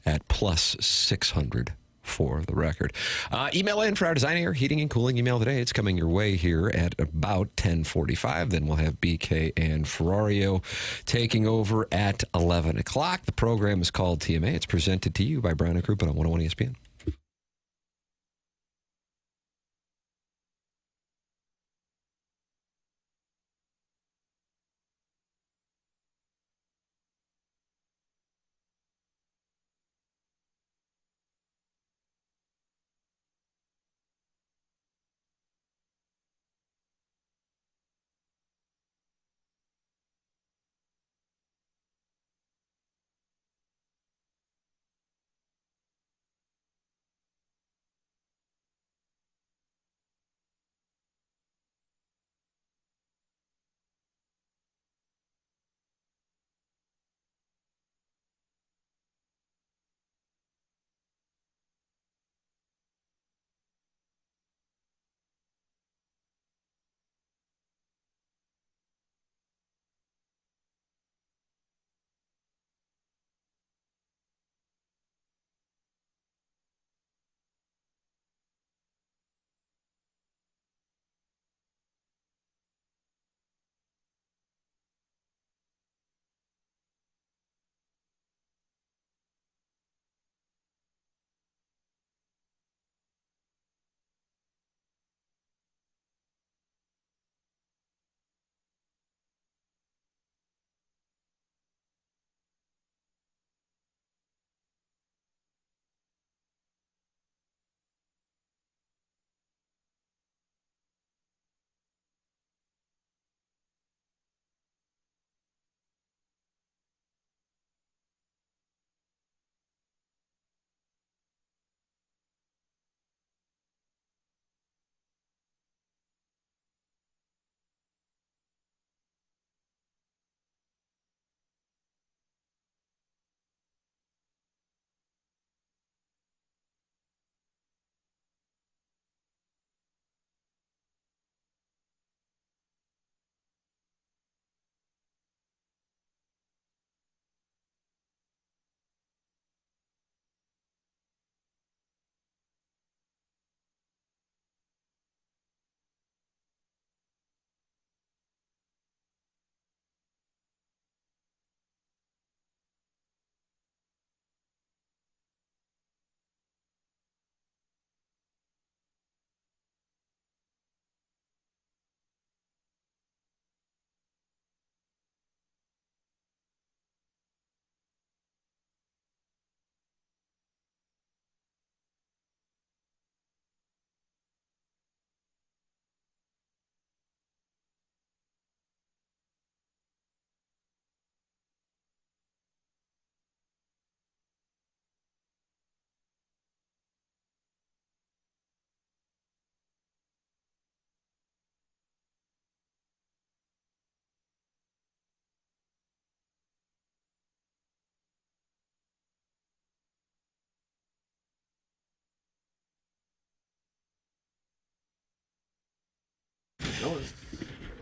at plus 600 for the record. Email in for our design, air, heating, and cooling email today. It's coming your way here at about 10:45. Then we'll have BK and Ferrario taking over at 11 o'clock. The program is called TMA. It's presented to you by Brown & Crouppen on 101 ESPN.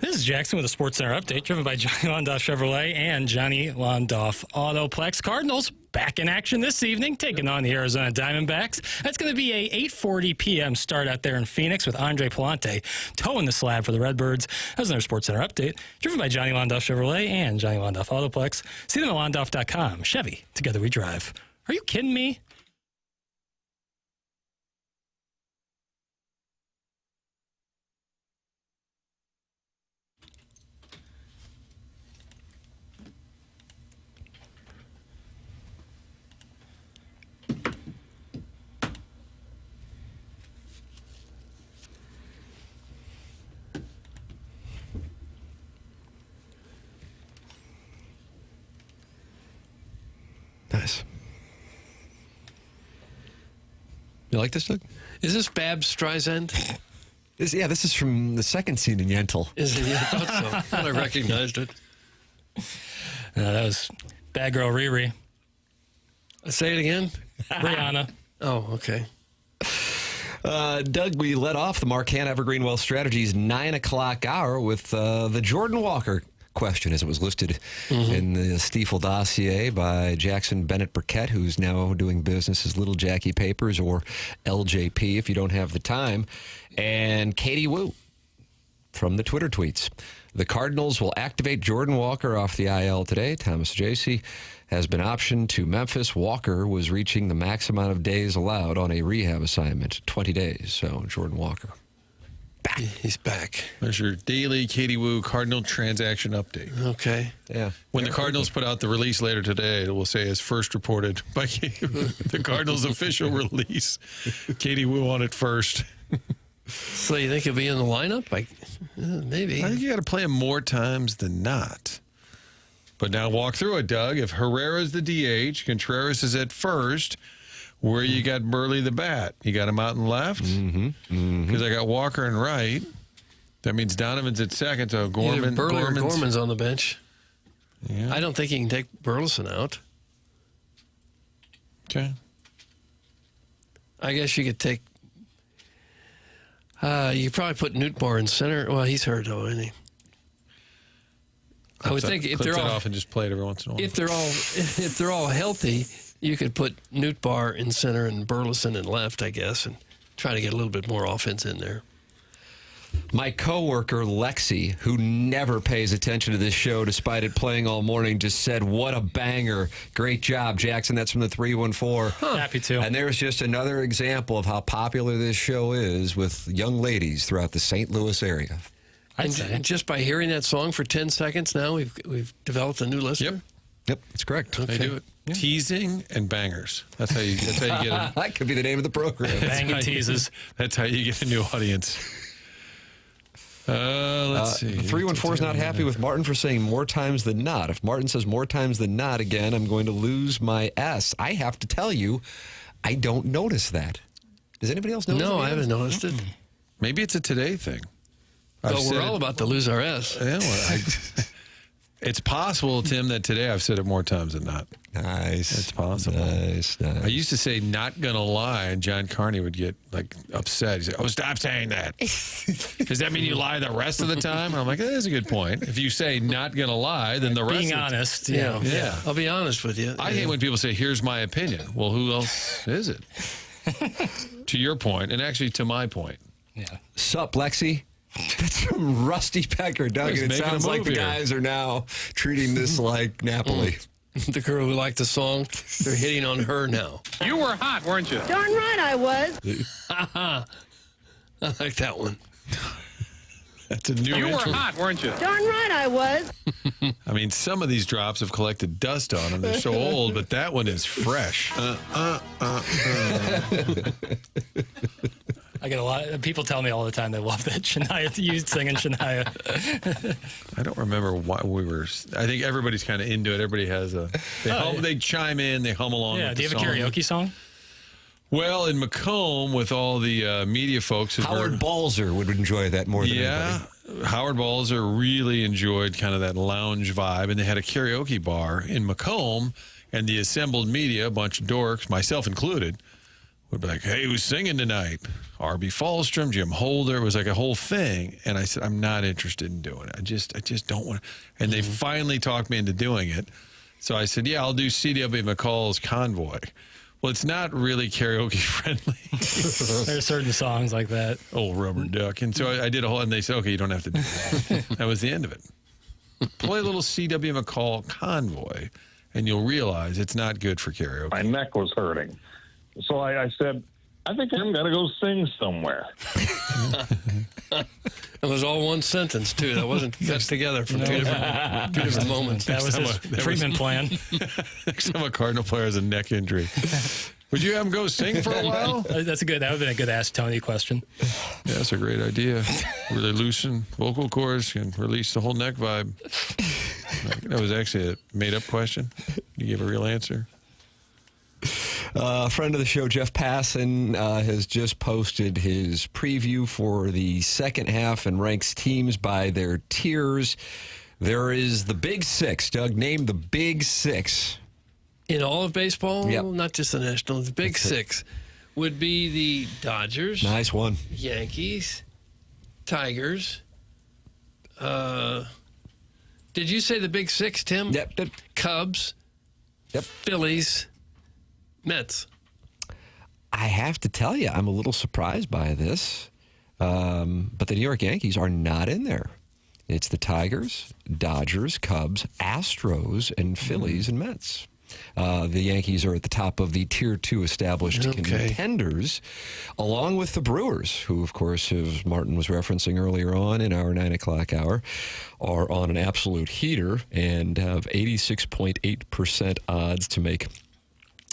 This is Jackson with a Sports Center update, driven by Johnny Londoff Chevrolet and Johnny Londoff Autoplex. Cardinals back in action this evening, taking on the Arizona Diamondbacks. That's going to be a 8:40 p.m. start out there in Phoenix with Andre Palante towing the slab for the Redbirds. That was another Sports Center update, driven by Johnny Londoff Chevrolet and Johnny Londoff Autoplex. See them at londoff.com. Chevy, together we drive. Are you kidding me? Nice. You like this, Doug? Is this Babs Streisand? This is from the second scene in Yentl. Is it? Yeah, I thought so. I thought I recognized it. That was Bad Girl Riri. Say it again. Rihanna. Oh, okay. Doug, we let off the Marquand Evergreen Wealth Strategies 9 o'clock hour with the Jordan Walker question as it was listed in the Stiefel dossier by Jackson Burkett, who's now doing business as Little Jackie Papers, or LJP if you don't have the time, and Katie Wu from the Twitter tweets. The Cardinals will activate Jordan Walker off the IL today. Thomas Jacey has been optioned to Memphis. Walker was reaching the max amount of days allowed on a rehab assignment, 20 days. So Jordan Walker back. He's back. There's your daily Katie Wu Cardinal transaction update. Okay. Yeah. When the Cardinals put out the release later today, it will say as first reported by Katie Wu. The Cardinals' official release. Katie Wu on it first. So you think he'll be in the lineup? Maybe. I think you got to play him more times than not. But now walk through it, Doug. If Herrera's the DH, Contreras is at first, where you got Burley the bat? You got him out in left? Because I got Walker in right. That means Donovan's at second, so Either Burley or Gorman's Gorman's on the bench. Yeah. I don't think he can take Burleson out. Okay. I guess you could take... you could probably put Newtbar in center. Well, he's hurt, though, isn't he? I would think if they're all off and just play it every once in a while. if they're all healthy, you could put Newtbar in center and Burleson in left, I guess, and try to get a little bit more offense in there. My coworker Lexi, who never pays attention to this show despite it playing all morning, just said, "What a banger! Great job, Jackson." That's from the 314. Happy to. And there's just another example of how popular this show is with young ladies throughout the St. Louis area. And just by hearing that song for 10 seconds now, we've developed a new listener? Yep, that's correct. Okay. They do it. Yeah. Teasing and bangers. That's how you get it. That could be the name of the program. Banging teases. That's how you get a new audience. Let's see. 314 is not happy with Martin for saying more times than not. If Martin says more times than not again, I'm going to lose my S. I have to tell you, I don't notice that. Does anybody else notice No, it? I haven't noticed it. Maybe it's a today thing. Well, we're all about to lose our S. Yeah, well, it's possible, Tim, that today I've said it more times than not. Nice. It's possible. Nice. I used to say "not gonna lie," and John Carney would get upset. He'd say, "Oh, stop saying that." Does that mean you lie the rest of the time? And I'm like, that's a good point. If you say "not gonna lie," then the rest. Being of honest. Yeah. I'll be honest with you. I hate when people say, "Here's my opinion." Well, who else is it? To your point, and actually to my point. Yeah. Sup, Lexi? That's from Rusty Pecker, Doug. He's And it making a sounds like move the here. guys are now treating this like Napoli. The girl who liked the song, they're hitting on her now. You were hot, weren't you? Darn right I was. I like that one. That's a new You were intro. hot, weren't you? Darn right I was. I mean, some of these drops have collected dust on them. They're so old, but that one is fresh. I get a lot of people tell me all the time they love that Shania, you singing Shania. I don't remember why we were. I think everybody's kind of into it. Everybody has they chime in, they hum along. Yeah, with do you the have a song. karaoke song? Well, in Macomb, with all the media folks, Howard Balzer would enjoy that more than anybody. Howard Balzer really enjoyed kind of that lounge vibe, and they had a karaoke bar in Macomb, and the assembled media, a bunch of dorks, myself included, would be like, hey, who's singing tonight? R.B. Fallstrom, Jim Holder. It was like a whole thing. And I said, I'm not interested in doing it. I just don't want to. And they finally talked me into doing it. So I said, yeah, I'll do C.W. McCall's Convoy. Well, it's not really karaoke friendly. There's certain songs like that. Oh, Rubber Duck. And so I did a whole, and they said, okay, you don't have to do that. That was the end of it. Play a little C.W. McCall Convoy, and you'll realize it's not good for karaoke. My neck was hurting. So I said, I think I'm going to go sing somewhere. It was all one sentence, too. That wasn't cut together from two different moments. That was his treatment plan. Next time a Cardinal player has a neck injury. Would you have him go sing for a while? That would have been a good Ask Tony question. Yeah, that's a great idea. Really loosen vocal cords and release the whole neck vibe. That was actually a made-up question. You gave a real answer. A friend of the show, Jeff Passan, has just posted his preview for the second half and ranks teams by their tiers. There is the Big Six. Doug, name the Big Six. In all of baseball? Yep. Not just the National. The Big Six would be the Dodgers. Nice one. Yankees. Tigers. Did you say the Big Six, Tim? Yep. Cubs. Yep. Phillies. Mets. I have to tell you, I'm a little surprised by this. But the New York Yankees are not in there. It's the Tigers, Dodgers, Cubs, Astros, and Phillies and Mets. The Yankees are at the top of the Tier 2 established contenders, along with the Brewers, who, of course, as Martin was referencing earlier on in our 9 o'clock hour, are on an absolute heater and have 86.8% odds to make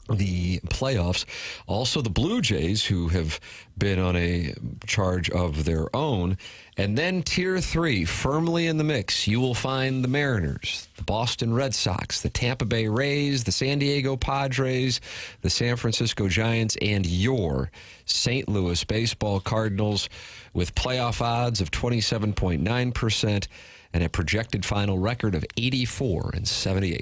the playoffs. Also, the Blue Jays, who have been on a charge of their own. And then Tier 3, firmly in the mix, you will find the Mariners, the Boston Red Sox, the Tampa Bay Rays, the San Diego Padres, the San Francisco Giants, and your St. Louis Baseball Cardinals, with playoff odds of 27.9% and a projected final record of 84-78.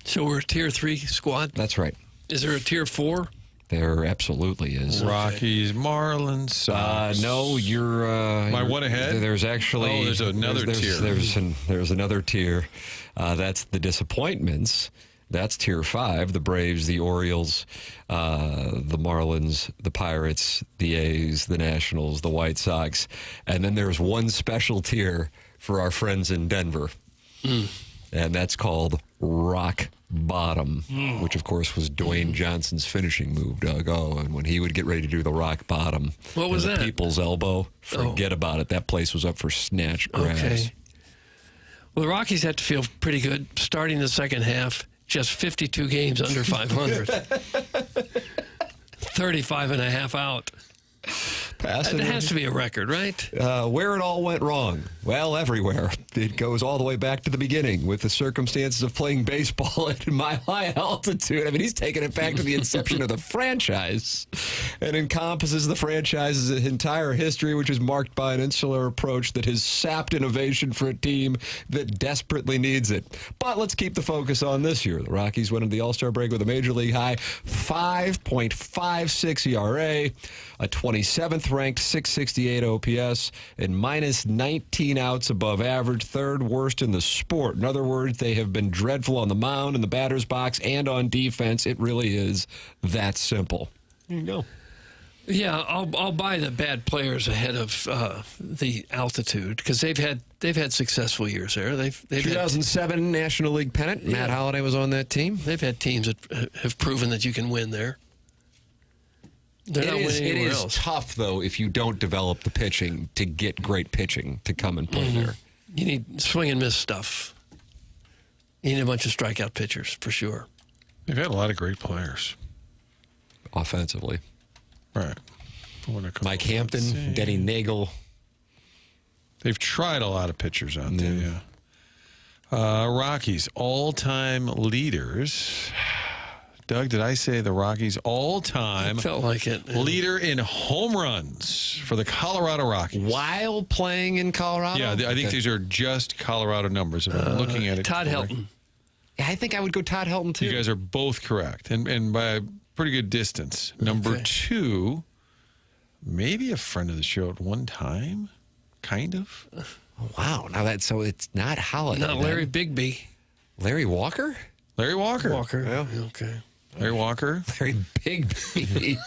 So we're a Tier 3 squad? That's right. Is there a Tier 4? There absolutely is. Rockies, Marlins, Sox. No, you're... Am I one ahead? There's actually... Oh, there's another tier. There's another tier. That's the disappointments. That's Tier 5. The Braves, the Orioles, the Marlins, the Pirates, the A's, the Nationals, the White Sox. And then there's one special tier for our friends in Denver. And that's called Rock Bottom, which, of course, was Dwayne Johnson's finishing move, Doug. Oh, and when he would get ready to do the rock bottom. What was that? People's elbow. Forget about it. That place was up for snatch grass. Okay. Well, the Rockies had to feel pretty good starting the second half. Just 52 games under 500. 35 and a half out. It has to be a record, right? Where it all went wrong. Well, everywhere. It goes all the way back to the beginning with the circumstances of playing baseball at my high altitude. I mean, he's taking it back to the inception of the franchise and encompasses the franchise's entire history, which is marked by an insular approach that has sapped innovation for a team that desperately needs it. But let's keep the focus on this year. The Rockies went into the All-Star break with a Major League high 5.56 ERA, a 27th ranked 668 OPS, and minus 19 outs above average, third worst in the sport. In other words, they have been dreadful on the mound, in the batter's box, and on defense. It really is that simple. There you go. Yeah, I'll buy the bad players ahead of the altitude because they've had successful years there. They've 2007 National League pennant. Yeah. Matt Holliday was on that team. They've had teams that have proven that you can win there. They're not winning anywhere else. It is tough, though, if you don't develop the pitching to get great pitching to come and play there. You need swing and miss stuff. You need a bunch of strikeout pitchers, for sure. They've had a lot of great players. Offensively. Right. Mike Hampton, Denny Nagel. They've tried a lot of pitchers out there, yeah. Rockies, all-time leaders. Doug, did I say the Rockies all-time felt like it, yeah. leader in home runs for the Colorado Rockies? While playing in Colorado? Yeah, I think these are just Colorado numbers. If I'm looking at it. Todd Helton. Yeah, I think I would go Todd Helton, too. You guys are both correct. And by pretty good distance. Number 2, maybe a friend of the show at one time, kind of. Wow. Now so it's not Holiday. Not Larry Bigby. Larry Walker? Larry Walker. Yeah. Okay. Larry Walker. Larry Bigby.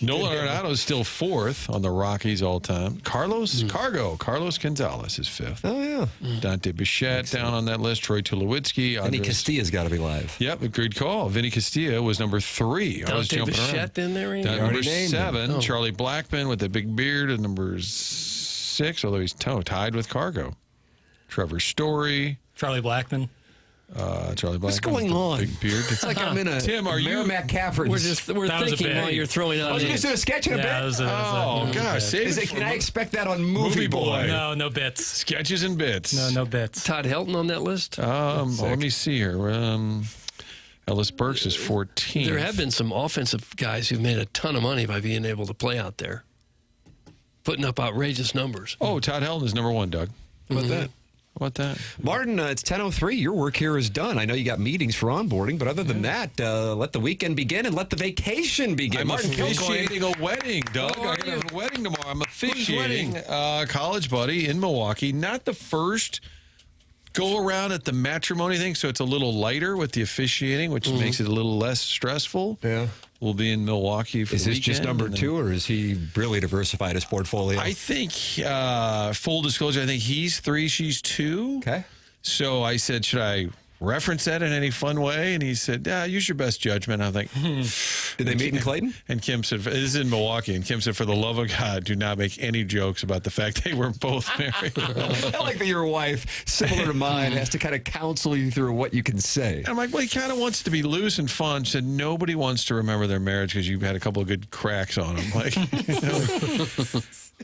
Nolan Arenado is still 4th on the Rockies all time. Carlos Gonzalez is 5th. Oh, yeah. Dante Bichette down on that list. Troy Tulowitzki. Vinny Castilla's got to be live. Yep, good call. Vinny Castilla was number 3. I was Dante jumping Bichette around. in there? Number 7, Charlie Blackmon with the big beard at number 6, although he's tied with Cargo. Trevor Story. Charlie Blackmon. Charlie Blackmon. What's going on? Big beard. It's like I'm in a Tim, are you? Merrimack Caffrey. We're thinking while you're throwing out. Oh, you just do a sketch in a bit? Oh, gosh. Save it Can I expect that on Movie Boy? No bits. Sketches and bits. No bits. Todd Helton on that list? Let me see here. Ellis Burks is 14. There have been some offensive guys who've made a ton of money by being able to play out there, putting up outrageous numbers. Oh, Todd Helton is number 1, Doug. How about that? How about that? Martin, it's 10:03. Your work here is done. I know you got meetings for onboarding, but other than that, let the weekend begin and let the vacation begin. I'm Martin officiating Kilcoyne. a wedding, Doug. I got a wedding tomorrow. I'm officiating wedding? a college buddy in Milwaukee. Not the first go around at the matrimony thing, so it's a little lighter with the officiating, which makes it a little less stressful. Yeah. We'll be in Milwaukee for Is the this just weekend, number 2, or is he really diversified his portfolio? I think, full disclosure, I think he's 3, she's 2. Okay. So I said, should I reference that in any fun way? And he said, yeah, use your best judgment. I think, Did they meet in Clayton? And Kim said, this is in Milwaukee. And Kim said, for the love of God, do not make any jokes about the fact they were both married. I like that your wife, similar to mine, has to kind of counsel you through what you can say. And I'm like, well, he kind of wants to be loose and fun. She said, nobody wants to remember their marriage because you've had a couple of good cracks on them. Like,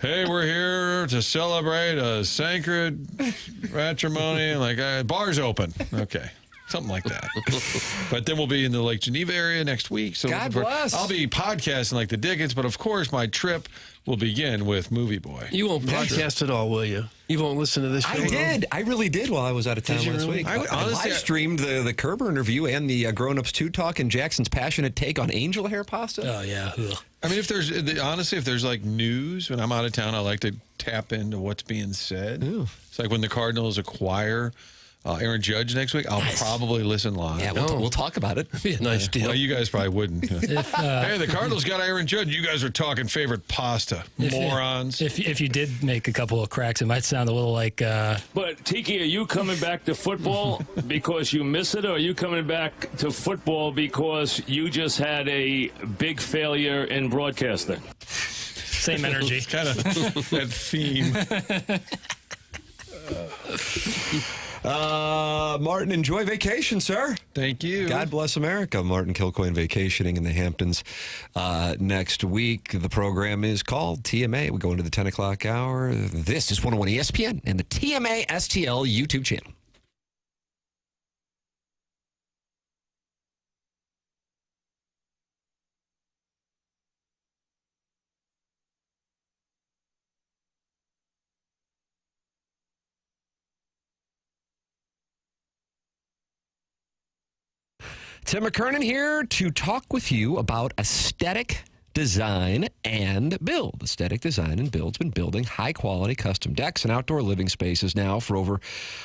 hey, we're here to celebrate a sacred matrimony. And like, bar's open. Okay. Something like that. But then we'll be in the Lake Geneva area next week. So God bless. I'll be podcasting like the Dickens, but of course my trip will begin with Movie Boy. You won't podcast at all, will you? You won't listen to this show? I did. I really did while I was out of town last week. I honestly, live streamed the Kerber interview and the Grown Ups 2 talk and Jackson's passionate take on angel hair pasta. Oh, yeah. Ugh. I mean, if there's like news when I'm out of town, I like to tap into what's being said. Ooh. It's like when the Cardinals acquire Aaron Judge next week, I'll probably listen live. Yeah, we'll talk about it. That'd be a nice deal. Well, you guys probably wouldn't. Hey, the Cardinals got Aaron Judge. You guys are talking favorite pasta. Morons. If you did make a couple of cracks, it might sound a little like... But, Tiki, are you coming back to football because you miss it, or are you coming back to football because you just had a big failure in broadcasting? Same energy. Kind of that theme. Martin, enjoy vacation, sir. Thank you. God bless America. Martin Kilcoyne vacationing in the Hamptons next week. The program is called TMA. We go into the 10 o'clock hour. This is 101 ESPN and the TMASTL YouTube channel. Tim McKernan here to talk with you about aesthetic design and build. Aesthetic Design and Build's been building high-quality custom decks and outdoor living spaces now for over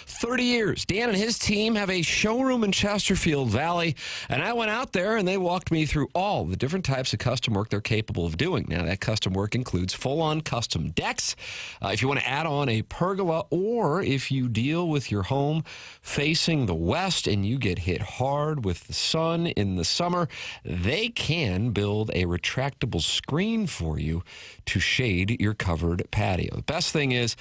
30 years. Dan and his team have a showroom in Chesterfield Valley, and I went out there and they walked me through all the different types of custom work they're capable of doing. Now, that custom work includes full-on custom decks. If you want to add on a pergola, or if you deal with your home facing the west and you get hit hard with the sun in the summer, they can build a retractable screen for you to shade your covered patio. The best thing is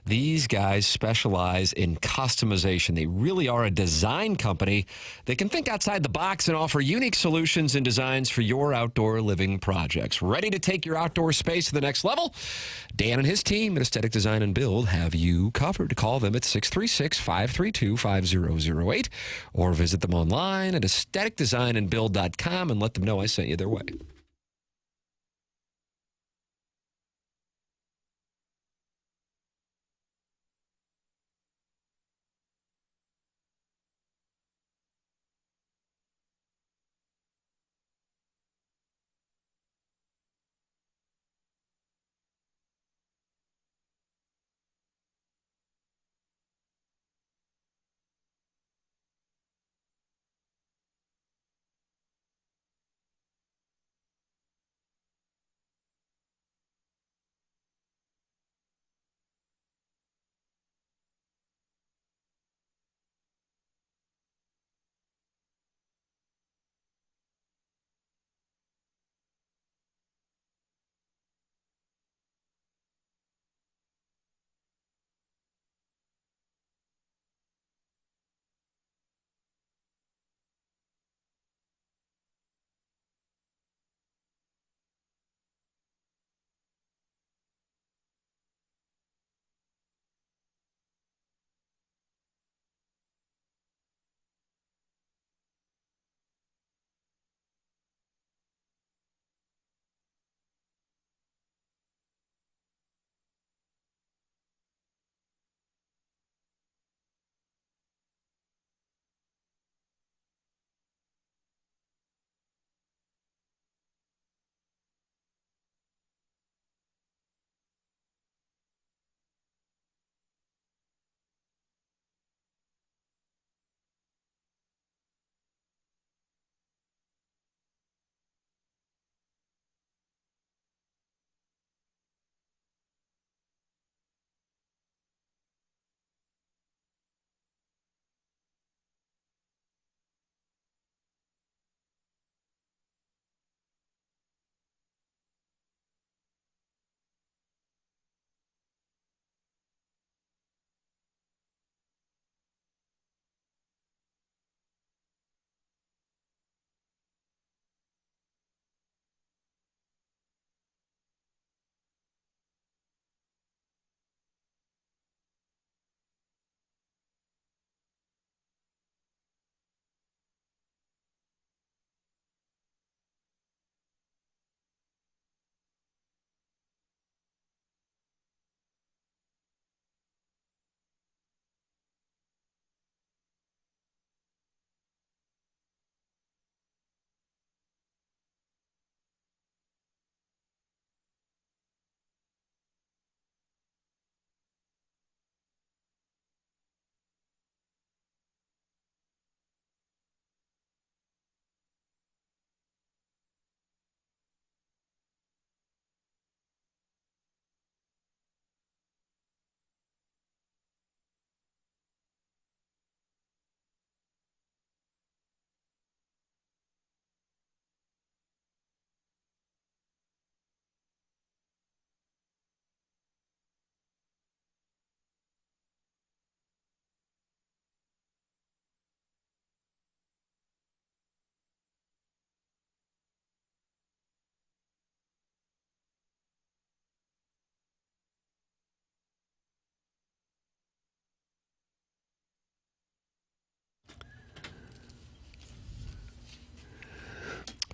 these guys specialize in customization. They really are a design company that can think outside the box and offer unique solutions and designs for your outdoor living projects. Ready to take your outdoor space to the next level? Dan and his team at Aesthetic Design and Build have you covered. Call them at 636-532-5008 or visit them online at aestheticdesignandbuild.com and let them know I sent you their way.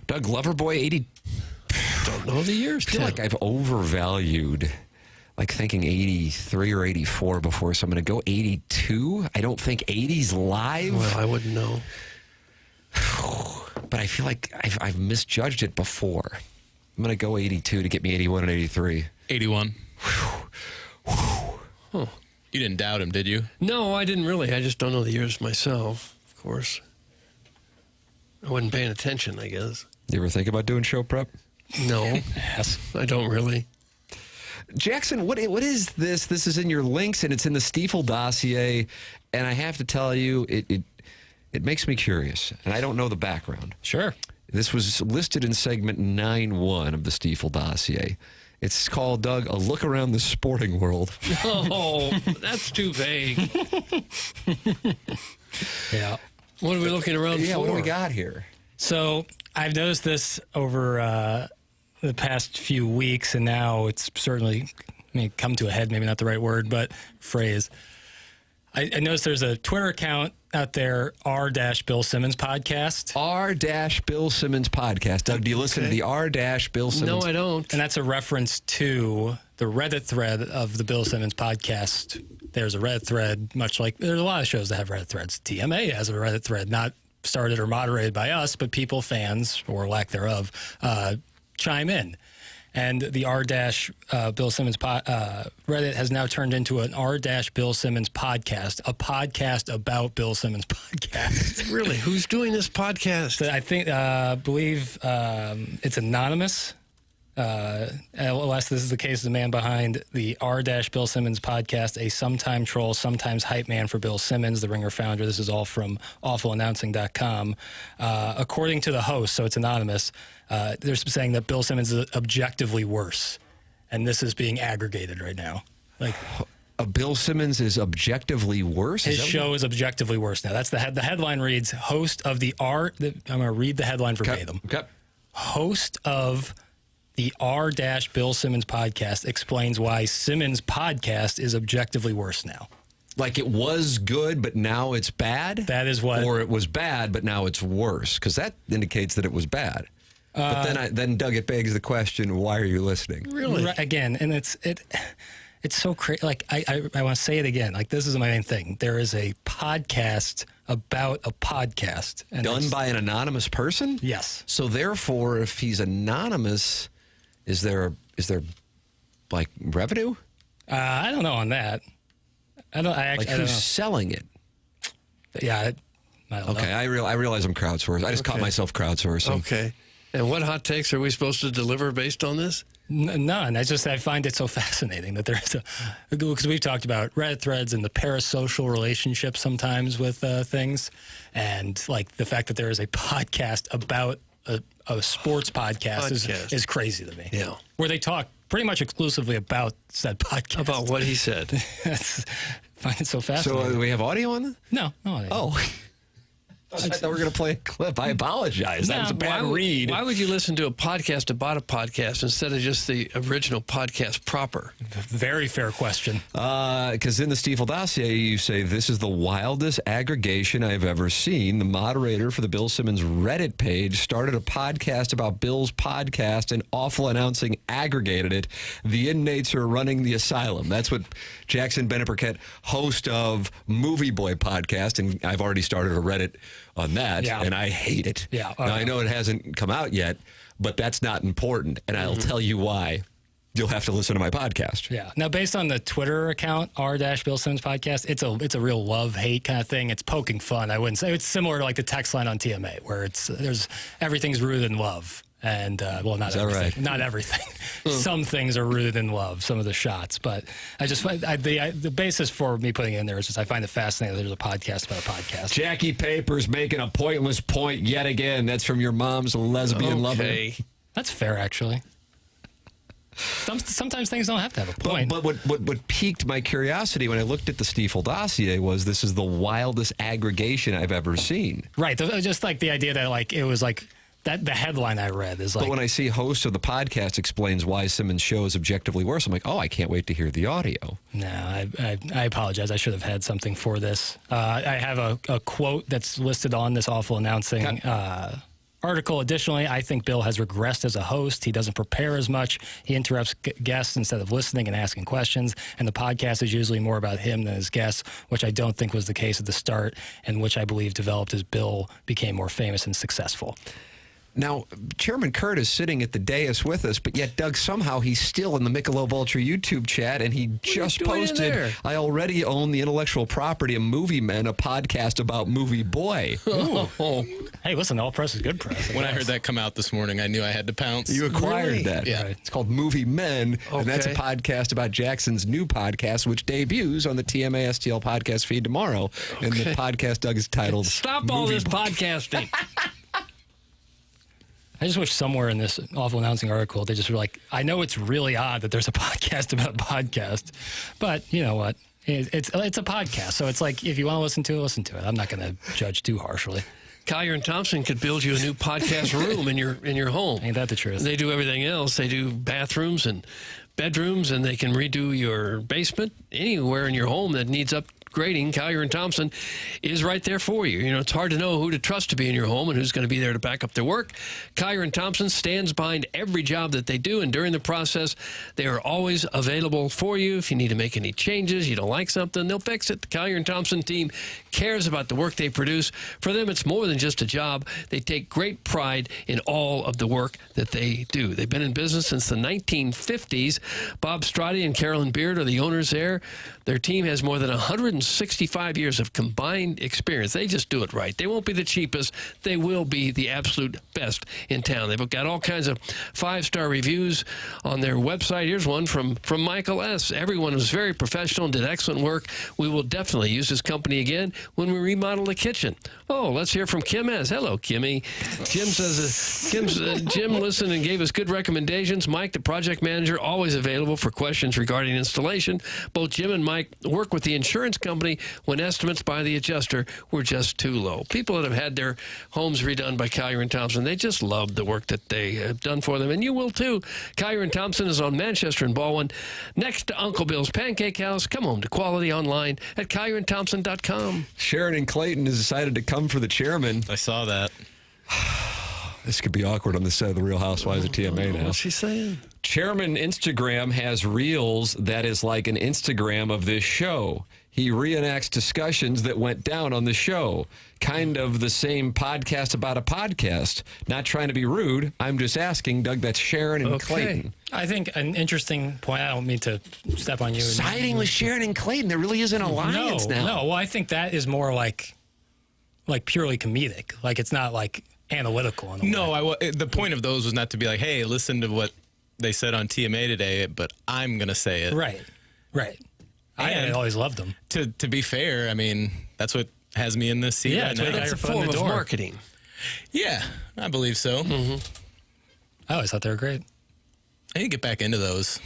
Doug Loverboy, 80. Don't know the years. I feel like I've overvalued, like thinking 83 or 84 before, so I'm going to go 82. I don't think 80's live. Well, I wouldn't know. But I feel like I've misjudged it before. I'm going to go 82 to get me 81 and 83. 81. You didn't doubt him, did you? No, I didn't really. I just don't know the years myself, of course. I wasn't paying attention, I guess. You ever think about doing show prep? No. Yes. I don't really. Jackson, what is this? This is in your links, and it's in the Stiefel dossier, and I have to tell you, it makes me curious, and I don't know the background. Sure. This was listed in segment 9.1 of the Stiefel dossier. It's called, Doug, A Look Around the Sporting World. Oh, that's too vague. Yeah. What are we looking around for? What do we got here? So I've noticed this over the past few weeks, and now it's certainly come to a head, maybe not the right word, but phrase. I noticed there's a Twitter account out there, r-Bill Simmons podcast. R-Bill Simmons podcast. Doug, do you listen to the R-Bill Simmons? No, I don't. And that's a reference to the Reddit thread of the Bill Simmons podcast. There's a Reddit thread, much like there's a lot of shows that have Reddit threads. TMA has a Reddit thread, not started or moderated by us, but people, fans, or lack thereof, chime in. And the R-Bill Simmons Reddit has now turned into an R-Bill Simmons podcast, a podcast about Bill Simmons podcast. Really? Who's doing this podcast? So I think, believe it's anonymous. Unless this is the case of the man behind the R-Bill Simmons podcast, a sometime troll, sometimes hype man for Bill Simmons, the Ringer founder. This is all from awfulannouncing.com. According to the host, so it's anonymous, they're saying that Bill Simmons is objectively worse. And this is being aggregated right now. Like, Bill Simmons is objectively worse? His show is objectively worse now. That's the headline reads, host of the I'm going to read the headline verbatim. Okay. Host of the R-Bill Simmons podcast explains why Simmons podcast is objectively worse now. Like it was good, but now it's bad? That is what... Or it was bad, but now it's worse? Because that indicates that it was bad. But then, Doug, it begs the question, why are you listening? Really? Again, and it's so crazy. Like, I want to say it again. Like, this is my main thing. There is a podcast about a podcast. And done by an anonymous person? Yes. So therefore, if he's anonymous, is there like revenue? I don't know on that. I don't who's know. selling it? Yeah, I don't know. Okay, I realize I'm crowdsourcing. I just caught myself crowdsourcing. Okay. And what hot takes are we supposed to deliver based on this? None. I find it so fascinating that there's because we've talked about Reddit threads and the parasocial relationship sometimes with things, and like the fact that there is a podcast about a sports podcast is crazy to me. Yeah, where they talk pretty much exclusively about said podcast. About what he said. Find it so fascinating. So do we have audio on this? No audio. Oh. I thought we were going to play a clip. I apologize. That was a bad read. Why would you listen to a podcast about a podcast instead of just the original podcast proper? Very fair question. Because in the Stiefel dossier, you say, this is the wildest aggregation I've ever seen. The moderator for the Bill Simmons Reddit page started a podcast about Bill's podcast, and Awful Announcing aggregated it. The inmates are running the asylum. That's what Jackson Burkett, host of Movie Boy podcast, and I've already started a Reddit on that, and I hate it. Yeah. Now, I know it hasn't come out yet, but that's not important, and I'll tell you why. You'll have to listen to my podcast. Yeah. Now, based on the Twitter account, R-Bill Simmons podcast, it's a real love-hate kind of thing. It's poking fun. I wouldn't say it's similar to like the text line on TMA, where everything's rooted in love. And, not everything. Right? Not everything. Some things are rooted in love, some of the shots. But the basis for me putting it in there is just I find it fascinating that there's a podcast about a podcast. Jackie Papers making a pointless point yet again. That's from your mom's lesbian lover. That's fair, actually. Sometimes things don't have to have a point. But what piqued my curiosity when I looked at the Stiefel dossier was this is the wildest aggregation I've ever seen. Right. Just like the idea that like it was like that the headline I read is like. But when I see host of the podcast explains why Simmons' show is objectively worse, I'm like, oh, I can't wait to hear the audio. No, I apologize. I should have had something for this. I have a quote that's listed on this Awful Announcing article. Additionally, I think Bill has regressed as a host. He doesn't prepare as much. He interrupts guests instead of listening and asking questions. And the podcast is usually more about him than his guests, which I don't think was the case at the start, and which I believe developed as Bill became more famous and successful. Now, Chairman Kurt is sitting at the dais with us, but yet, Doug, somehow he's still in the Michelob Ultra YouTube chat, and he just posted, I already own the intellectual property of Movie Men, a podcast about Movie Boy. Hey, listen, all press is good press. When I heard that come out this morning, I knew I had to pounce. You acquired that. Yeah. It's called Movie Men, and that's a podcast about Jackson's new podcast, which debuts on the TMASTL podcast feed tomorrow. And the podcast, Doug, is titled Stop all this podcasting. I just wish somewhere in this awful announcing article, they just were like, I know it's really odd that there's a podcast about a podcast, but you know what? It's a podcast. So it's like, if you want to listen to it. I'm not going to judge too harshly. Collier and Thompson could build you a new podcast room in your home. Ain't that the truth? They do everything else. They do bathrooms and bedrooms, and they can redo your basement. Anywhere in your home that needs upgrading, Collier and Thompson is right there for you. You know, it's hard to know who to trust to be in your home and who's going to be there to back up their work. Collier and Thompson stands behind every job that they do, and during the process, they are always available for you. If you need to make any changes, you don't like something, they'll fix it. The Collier and Thompson team cares about the work they produce. For them, it's more than just a job. They take great pride in all of the work that they do. They've been in business since the 1950s. Bob Strati and Carolyn Beard are the owners there. Their team has more than 165 years of combined experience. They just do it right. They won't be the cheapest. They will be the absolute best in town. They've got all kinds of 5-star reviews on their website. Here's one from Michael S. Everyone was very professional and did excellent work. We will definitely use this company again when we remodel the kitchen. Oh, let's hear from Kim S. Hello, Kimmy. Jim says, Jim listened and gave us good recommendations. Mike, the project manager, always available for questions regarding installation. Both Jim and Mike work with the insurance company when estimates by the adjuster were just too low. People that have had their homes redone by Collier and Thompson, they just love the work that they have done for them, and you will too. Collier and Thompson is on Manchester and Baldwin, next to Uncle Bill's Pancake House. Come home to quality online at CollierandThompson.com. Sharon and Clayton has decided to come for the chairman. I saw that. This could be awkward on the set of The Real Housewives of TMA now. What's she saying? Chairman Instagram has reels that is like an Instagram of this show. He reenacts discussions that went down on the show. Kind of the same podcast about a podcast. Not trying to be rude. I'm just asking, Doug, that's Sharon and Clayton. I think an interesting point, I don't mean to step on you. Siding with Sharon and Clayton. There really is an alliance now. No, well, I think that is more like purely comedic. Like, it's not like analytical. In a way. The point of those was not to be like, hey, listen to what they said on TMA today, but I'm going to say it. Right. I always loved them. To be fair, I mean, that's what has me in this seat right now. That's a form of marketing. Yeah, I believe so. Mm-hmm. I always thought they were great. I need to get back into those.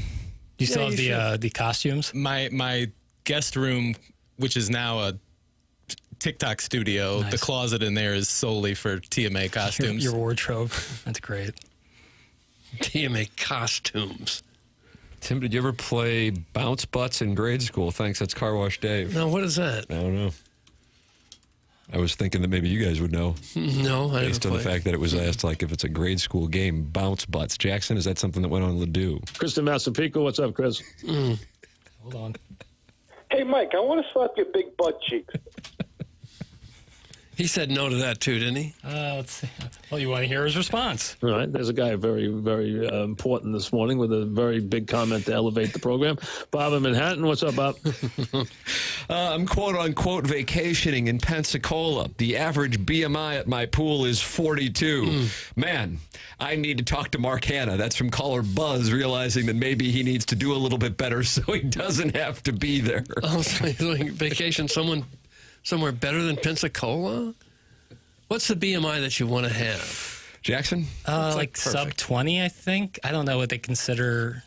You still have the costumes? My guest room, which is now a TikTok studio, the closet in there is solely for TMA costumes. Your wardrobe. That's great. TMA costumes. Tim, did you ever play bounce butts in grade school? Thanks, that's Car Wash Dave. No, what is that? I don't know. I was thinking that maybe you guys would know. No, I Based on the fact that it was asked, like, if it's a grade school game, bounce butts. Jackson, is that something that went on Ladue? Kristen Massapico, what's up, Chris? Hold on. Hey, Mike, I want to slap your big butt cheeks. He said no to that too, didn't he? Let's see. Well, you want to hear his response. All right. There's a guy very, very important this morning with a very big comment to elevate the program. Bob in Manhattan. What's up, Bob? I'm quote-unquote vacationing in Pensacola. The average BMI at my pool is 42. Man, I need to talk to Mark Hanna. That's from caller Buzz, realizing that maybe he needs to do a little bit better so he doesn't have to be there. Oh, so he's doing vacation somewhere better than Pensacola? What's the BMI that you want to have? Jackson? Like sub 20, I think. I don't know what they consider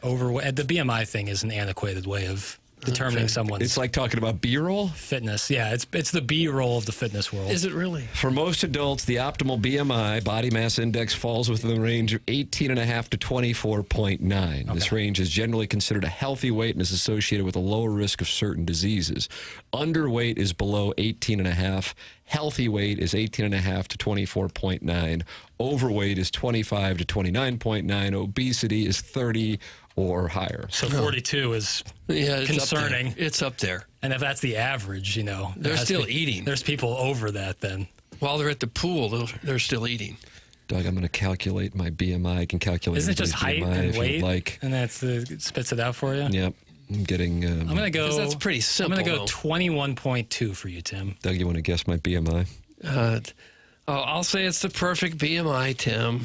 overweight. The BMI thing is an antiquated way of determining someone's It's like talking about B-roll? fitness. Yeah, it's the B-roll of the fitness world. Is it really? For most adults, the optimal BMI, body mass index, falls within the range of 18.5 to 24.9. This range is generally considered a healthy weight and is associated with a lower risk of certain diseases. Underweight is below 18.5. Healthy weight is 18.5 to 24.9. Overweight is 25 to 29.9. Obesity is 30 or higher. So 42 is concerning. It's up there. And if that's the average, They're still eating. There's people over that then. While they're at the pool, they're still eating. Doug, I'm going to calculate my BMI. I can calculate Isn't it just height BMI and if weight? you'd like. And it spits it out for you? Yep. I'm getting... I'm going to go... That's pretty simple. I'm going to go 21.2 for you, Tim. Doug, you want to guess my BMI? I'll say it's the perfect BMI, Tim.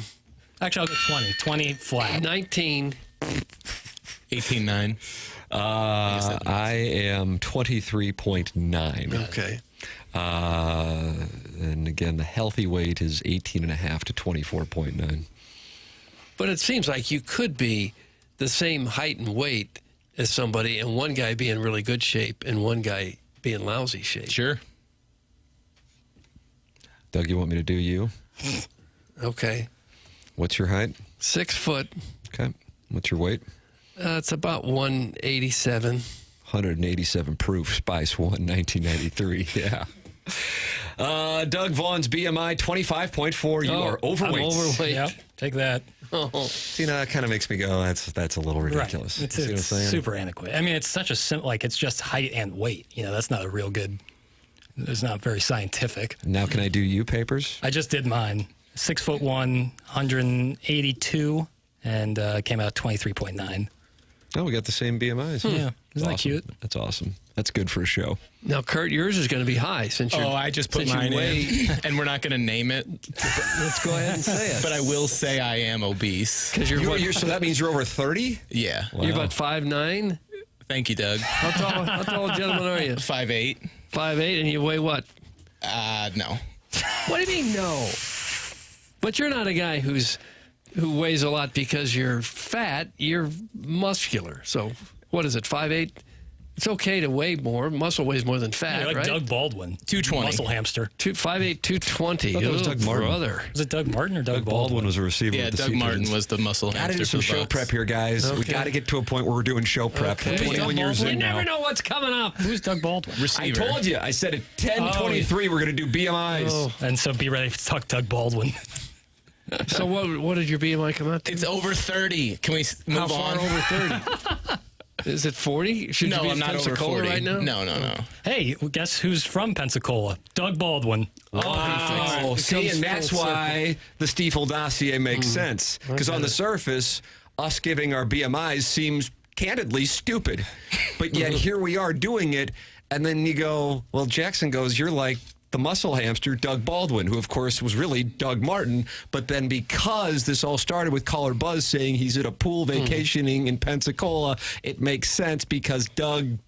Actually, I'll go 20. 20 flat. 19. 18.9. I am 23.9. Okay. And again, the healthy weight is 18.5 to 24.9. But it seems like you could be the same height and weight as somebody, and one guy be in really good shape and one guy be in lousy shape. Sure. Doug, you want me to do you? Okay. What's your height? 6 foot. Okay. What's your weight? It's about 187. 187 proof. Spice 1, 1993. Yeah. Doug, Vaughn's BMI 25.4. You are overweight. I'm overweight. Yep. Take that. See, that kind of makes me go, that's a little ridiculous. Right. See what I'm It's saying? super antiquated. I mean, it's such a simple, it's just height and weight. That's not a real good, it's not very scientific. Now, can I do you papers? I just did mine. 6'1", 182, and came out 23.9. Oh, we got the same BMIs. Yeah. Isn't that cute? That's awesome. That's good for a show. Now, Kurt, yours is going to be high since you're... I just put since you mine weigh- in, and we're not going to name it. Let's go ahead and say it. But I will say I am obese. Because So that means you're over 30? Yeah. You're about 5'9"? Thank you, Doug. How tall a gentleman are you? 5'8". 5'8", and you weigh what? No. What do you mean, no? But you're not a guy who weighs a lot because you're fat. You're muscular. So what is it, 5'8"? It's okay to weigh more. Muscle weighs more than fat, You're like right? Doug Baldwin. 220. Muscle hamster. 5'8", 220. I thought that was Doug Martin. Brother. Was it Doug Martin or Doug Baldwin? was a receiver. Yeah, with the Doug Sea Martin Pigeons. was the muscle Got to hamster do some for the show Bucks. prep here, guys. We Okay. got to get to a point where we're doing show prep. Okay. We're 21 years You in never now. know what's coming up. Who's Doug Baldwin? Receiver. I told you. I said at 10:23 we're going to do BMIs. Oh. And so be ready to talk Doug Baldwin. So what did your BMI come out to? It's over 30. Can we move How far on? over 30? Is it 40? Should No, you be I'm in not over Pensacola 40 right now? No. Hey, guess who's from Pensacola? Doug Baldwin. Wow. It See, comes and that's full why the Stiefel dossier makes sense. Because on the surface, us giving our BMIs seems candidly stupid. But yet here we are doing it. And then you go, well, Jackson goes, you're like the muscle hamster, Doug Baldwin, who, of course, was really Doug Martin. But then because this all started with Caller Buzz saying he's at a pool vacationing in Pensacola, it makes sense because Doug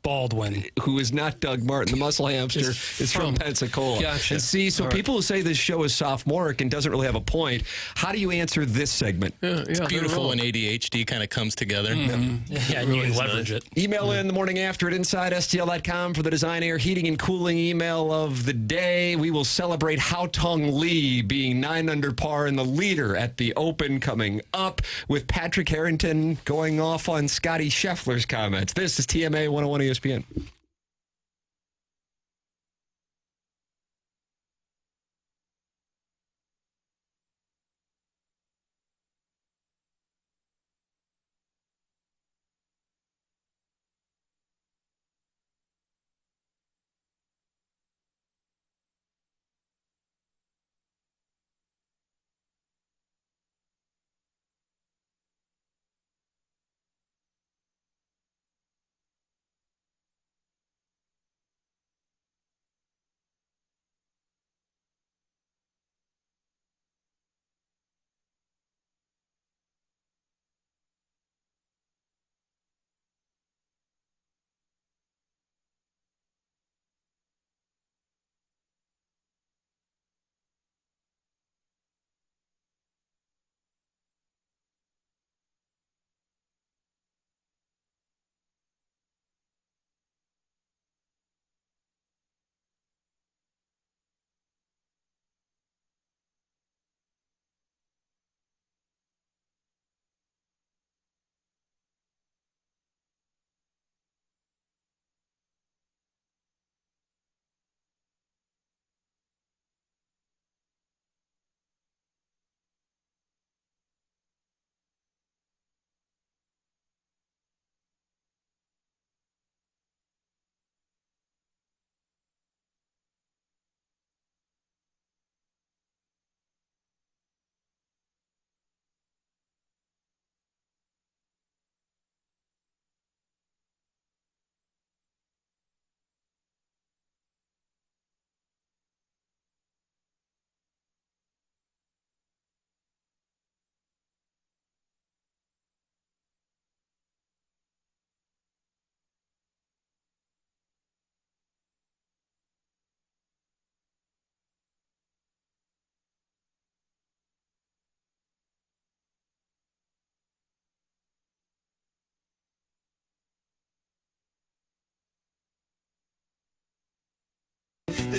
Baldwin, who is not Doug Martin, the muscle hamster, is from Pensacola. Gotcha. And see, so All right. people who say this show is sophomoric and doesn't really have a point, how do you answer this segment? It's beautiful when ADHD kind of comes together. Yeah, and you can leverage it. Email in the morning after at InsideSTL.com for the Design Air Heating and Cooling email of the day. We will celebrate Hao Tung Lee being 9 under par in the leader at the Open coming up with Patrick Harrington going off on Scotty Scheffler's comments. This is TMA 101 ESPN.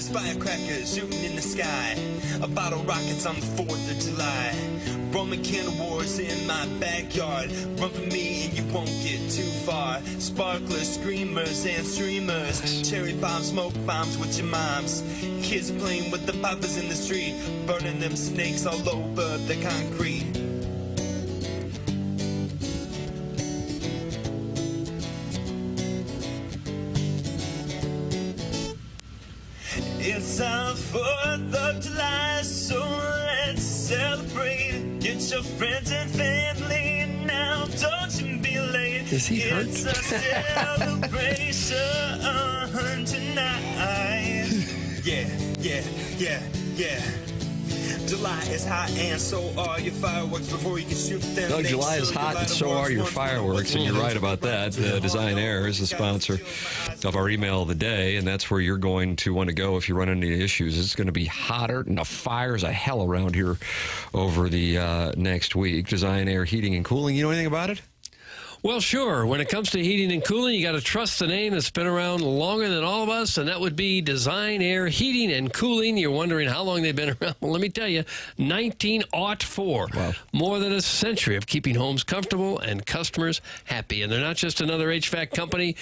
There's firecrackers shooting in the sky, a bottle rockets on the 4th of July. Roman candle wars in my backyard. Run for me and you won't get too far. Sparklers, screamers, and streamers. Cherry bombs, smoke bombs with your moms. Kids playing with the poppers in the street. Burning them snakes all over the concrete. It's our 4th of July, so let's celebrate. Get your friends and family now, don't you be late. Is he hurt? It's a celebration tonight. Yeah. July is hot and so are your fireworks. Before you can shoot them, No, July is hot and so are your fireworks, and you're right about that. Design Air is the sponsor of our email of the day, and that's where you're going to want to go if you run into any issues. It's going to be hotter than the fires of hell around here over the next week. Design Air Heating and Cooling. You know anything about it? Well, sure. When it comes to heating and cooling, you got to trust the name that's been around longer than all of us, and that would be Design Air Heating and Cooling. You're wondering how long they've been around. Well, let me tell you, 1904. Wow. More than a century of keeping homes comfortable and customers happy. And they're not just another HVAC company.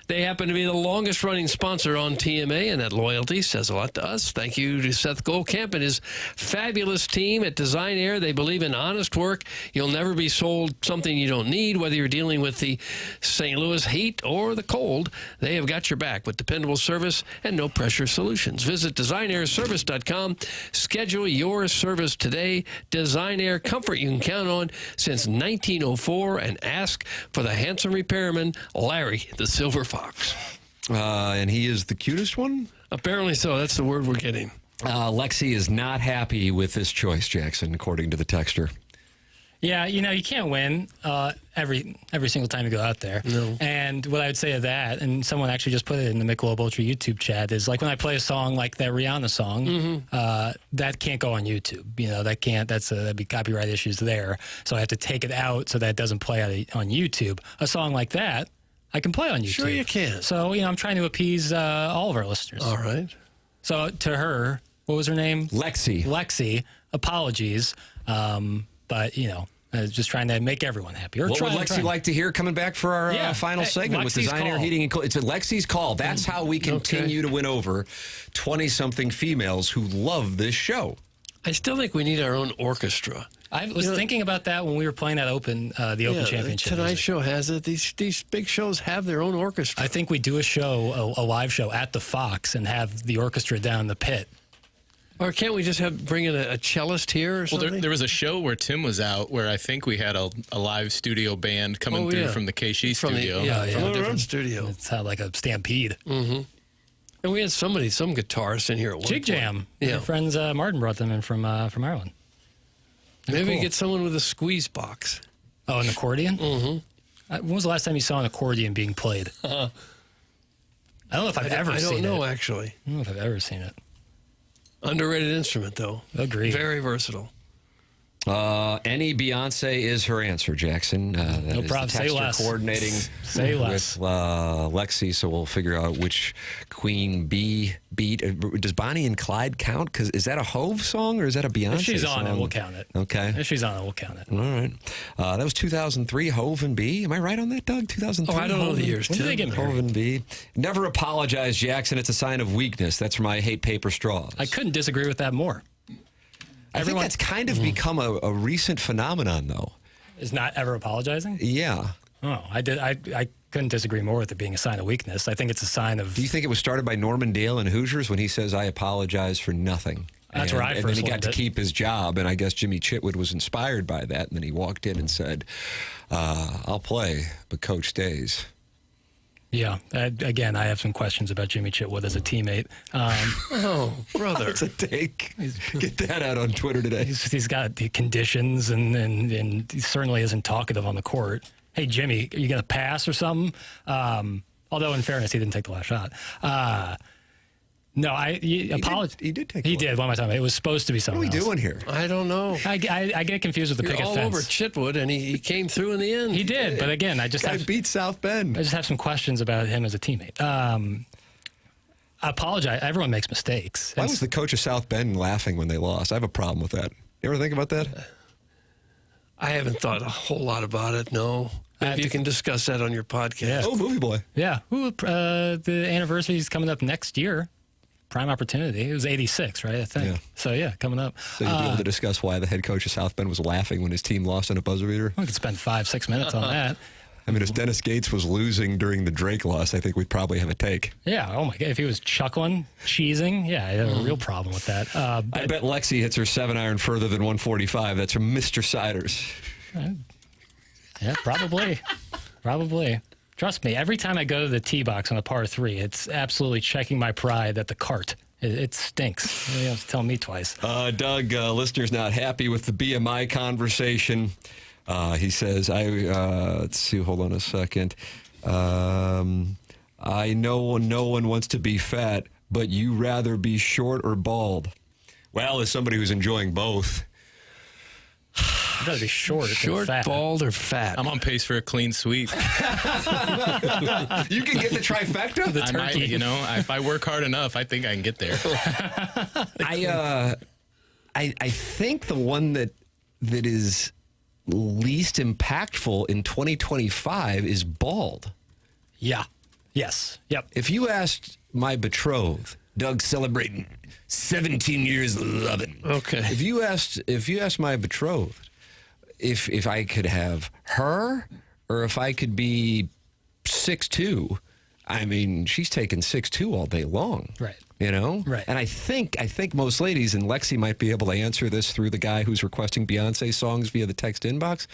They happen to be the longest-running sponsor on TMA, and that loyalty says a lot to us. Thank you to Seth Goldcamp and his fabulous team at Design Air. They believe in honest work. You'll never be sold something you don't need, whether you're dealing with the St. Louis heat or the cold. They have got your back with dependable service and no-pressure solutions. Visit designairservice.com. Schedule your service today. Design Air, comfort you can count on since 1904, and ask for the handsome repairman, Larry, the Silver Fox. And he is the cutest one? Apparently so. That's the word we're getting. Lexi is not happy with this choice, Jackson, according to the texter. Yeah, you know, you can't win every single time you go out there. No. And what I would say to that, and someone actually just put it in the Michelob Ultra YouTube chat, is like when I play a song like that Rihanna song, that can't go on YouTube. You know, that'd be copyright issues there. So I have to take it out so that it doesn't play on YouTube. A song like that, I can play on YouTube. Sure you can. So, you know, I'm trying to appease all of our listeners. All right. So to her, what was her name? Lexi, apologies. But, you know, just trying to make everyone happy. What would Lexi like to hear coming back for our final segment with Design Air Heating and Cooling? It's a Lexi's call. That's how we continue to win over 20-something females who love this show. I still think we need our own orchestra. I was thinking about that when we were playing at the Open Championship. Tonight Show has it. These big shows have their own orchestra. I think we do a live show at the Fox and have the orchestra down in the pit. Or can't we just bring in a cellist here or something? Well, there was a show where Tim was out where I think we had a live studio band coming through from the KC studio. From a different studio. It's like a stampede. Mm-hmm. And we had some guitarists in here at one Jig point. Jam. Yeah. My friends Martin brought them in from Ireland. Maybe Cool. we get someone with a squeeze box. Oh, an accordion? Mm-hmm. When was the last time you saw an accordion being played? I don't know if I've ever seen it. I don't know, actually. I don't know if I've ever seen it. Underrated instrument, though. Agreed. Very versatile. Any Beyonce is her answer, Jackson. No problem. Say less. Coordinating Say less. with Lexi, so we'll figure out which Queen Bee beat. Does Bonnie and Clyde count? Because is that a Hove song or is that a Beyonce song? If she's on it, we'll count it. Okay. If she's on it, we'll count it. All right. That was 2003, Hove and Bee. Am I right on that, Doug? 2003? Oh, I don't know the years. When did they get married? Hove and Bee. Never apologize, Jackson. It's a sign of weakness. That's from I Hate Paper Straws. I couldn't disagree with that more. I think that's kind of become a recent phenomenon, though. Is not ever apologizing? Yeah. Oh, I couldn't disagree more with it being a sign of weakness. I think it's a sign of... Do you think it was started by Norman Dale in Hoosiers when he says, I apologize for nothing? That's where I first And then he got learned to it. keep his job, and I guess Jimmy Chitwood was inspired by that. And then he walked in and said, I'll play, but Coach stays. Yeah. Again, I have some questions about Jimmy Chitwood as a teammate. Oh, brother. That's a take. Get that out on Twitter today. He's got the conditions, and he certainly isn't talkative on the court. Hey, Jimmy, are you going to pass or something? Although, in fairness, he didn't take the last shot. No, he did take. He did. What am I talking about? It was supposed to be something. What are we doing here? I don't know. I get confused with the You're picket all fence. over Chitwood, and he came through in the end. He did, but again, I just beat South Bend. I just have some questions about him as a teammate. I apologize. Everyone makes mistakes. Why was the coach of South Bend laughing when they lost? I have a problem with that. You ever think about that? I haven't thought a whole lot about it, no. Maybe you can discuss that on your podcast. Yeah. Oh, movie boy. Yeah. Ooh, the anniversary is coming up next year. Prime opportunity. It was 86, right? I think. Yeah. So, yeah, coming up. So you'll be able to discuss why the head coach of South Bend was laughing when his team lost on a buzzer beater? We could spend 5-6 minutes on that. I mean, if Dennis Gates was losing during the Drake loss, I think we'd probably have a take. Yeah. Oh, my God. If he was chuckling, cheesing, yeah, I have a real problem with that. I bet Lexi hits her 7-iron further than 145. That's from Mr. Siders. Yeah, probably. Probably. Trust me, every time I go to the tee box on a par 3, it's absolutely checking my pride at the cart. It stinks. You have to tell me twice. Doug, listener's not happy with the BMI conversation. He says, let's see, hold on a second. I know no one wants to be fat, but you rather be short or bald. Well, as somebody who's enjoying both. I'd rather be short than fat. Bald, or fat. I'm on pace for a clean sweep. You can get the trifecta? I might, if I work hard enough, I think I can get there. I think the one that is least impactful in 2025 is bald. Yeah. Yes. Yep. If you asked my betrothed, Doug celebrating 17 years of loving. Okay. If you asked my betrothed if I could have her or if I could be 6'2", I mean, she's taking 6'2" all day long. Right. You know? Right. And I think most ladies, and Lexi might be able to answer this through the guy who's requesting Beyonce songs via the text inbox,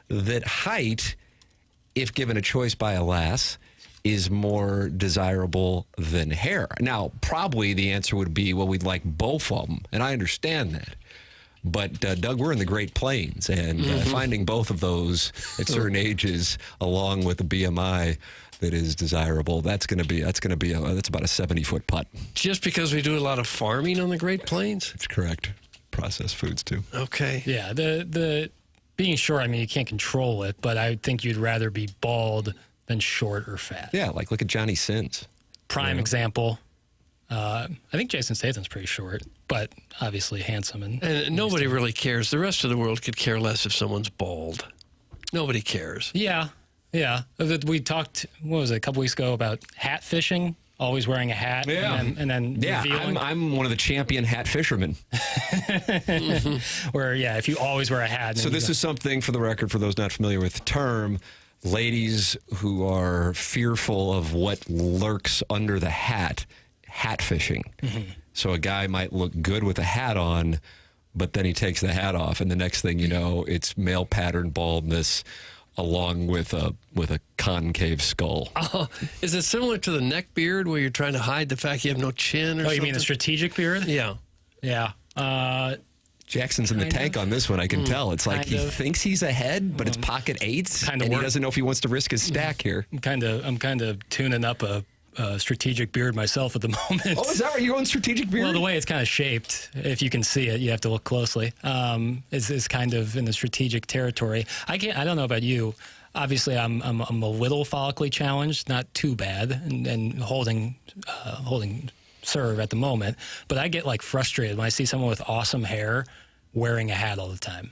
that height, if given a choice by a lass, is more desirable than hair. Now, probably the answer would be, well, we'd like both of them, and I understand that. But, Doug, we're in the Great Plains, and finding both of those at certain ages, along with the BMI that is desirable, that's about a 70-foot putt. Just because we do a lot of farming on the Great Plains? That's correct. Processed foods, too. Okay. Yeah, the being short, I mean, you can't control it, but I think you'd rather be bald than short or fat. Yeah, like look at Johnny Sins. Prime example. I think Jason Statham's pretty short, but obviously handsome. And nobody really cares. The rest of the world could care less if someone's bald. Nobody cares. Yeah, yeah. We talked, what was it, a couple weeks ago about hat fishing, always wearing a hat. Yeah. And then revealing. I'm one of the champion hat fishermen. Where, yeah, if you always wear a hat. So this is something, for the record, for those not familiar with the term, ladies who are fearful of what lurks under the hat fishing. Mm-hmm. So a guy might look good with a hat on, but then he takes the hat off, and the next thing you know, it's male pattern baldness along with a concave skull. Oh, is it similar to the neck beard where you're trying to hide the fact you have no chin or something? You mean the strategic beard? Yeah. Yeah. Jackson's in the tank on this one, I can tell. It's like he thinks he's ahead, but it's pocket eights, and he doesn't know if he wants to risk his stack here. I'm kind of tuning up a strategic beard myself at the moment. Oh, is that right? You're going strategic beard? Well, the way it's kind of shaped, if you can see it, you have to look closely, is kind of in the strategic territory. I don't know about you. Obviously, I'm a little follically challenged, not too bad, and holding serve at the moment. But I get like frustrated when I see someone with awesome hair wearing a hat all the time.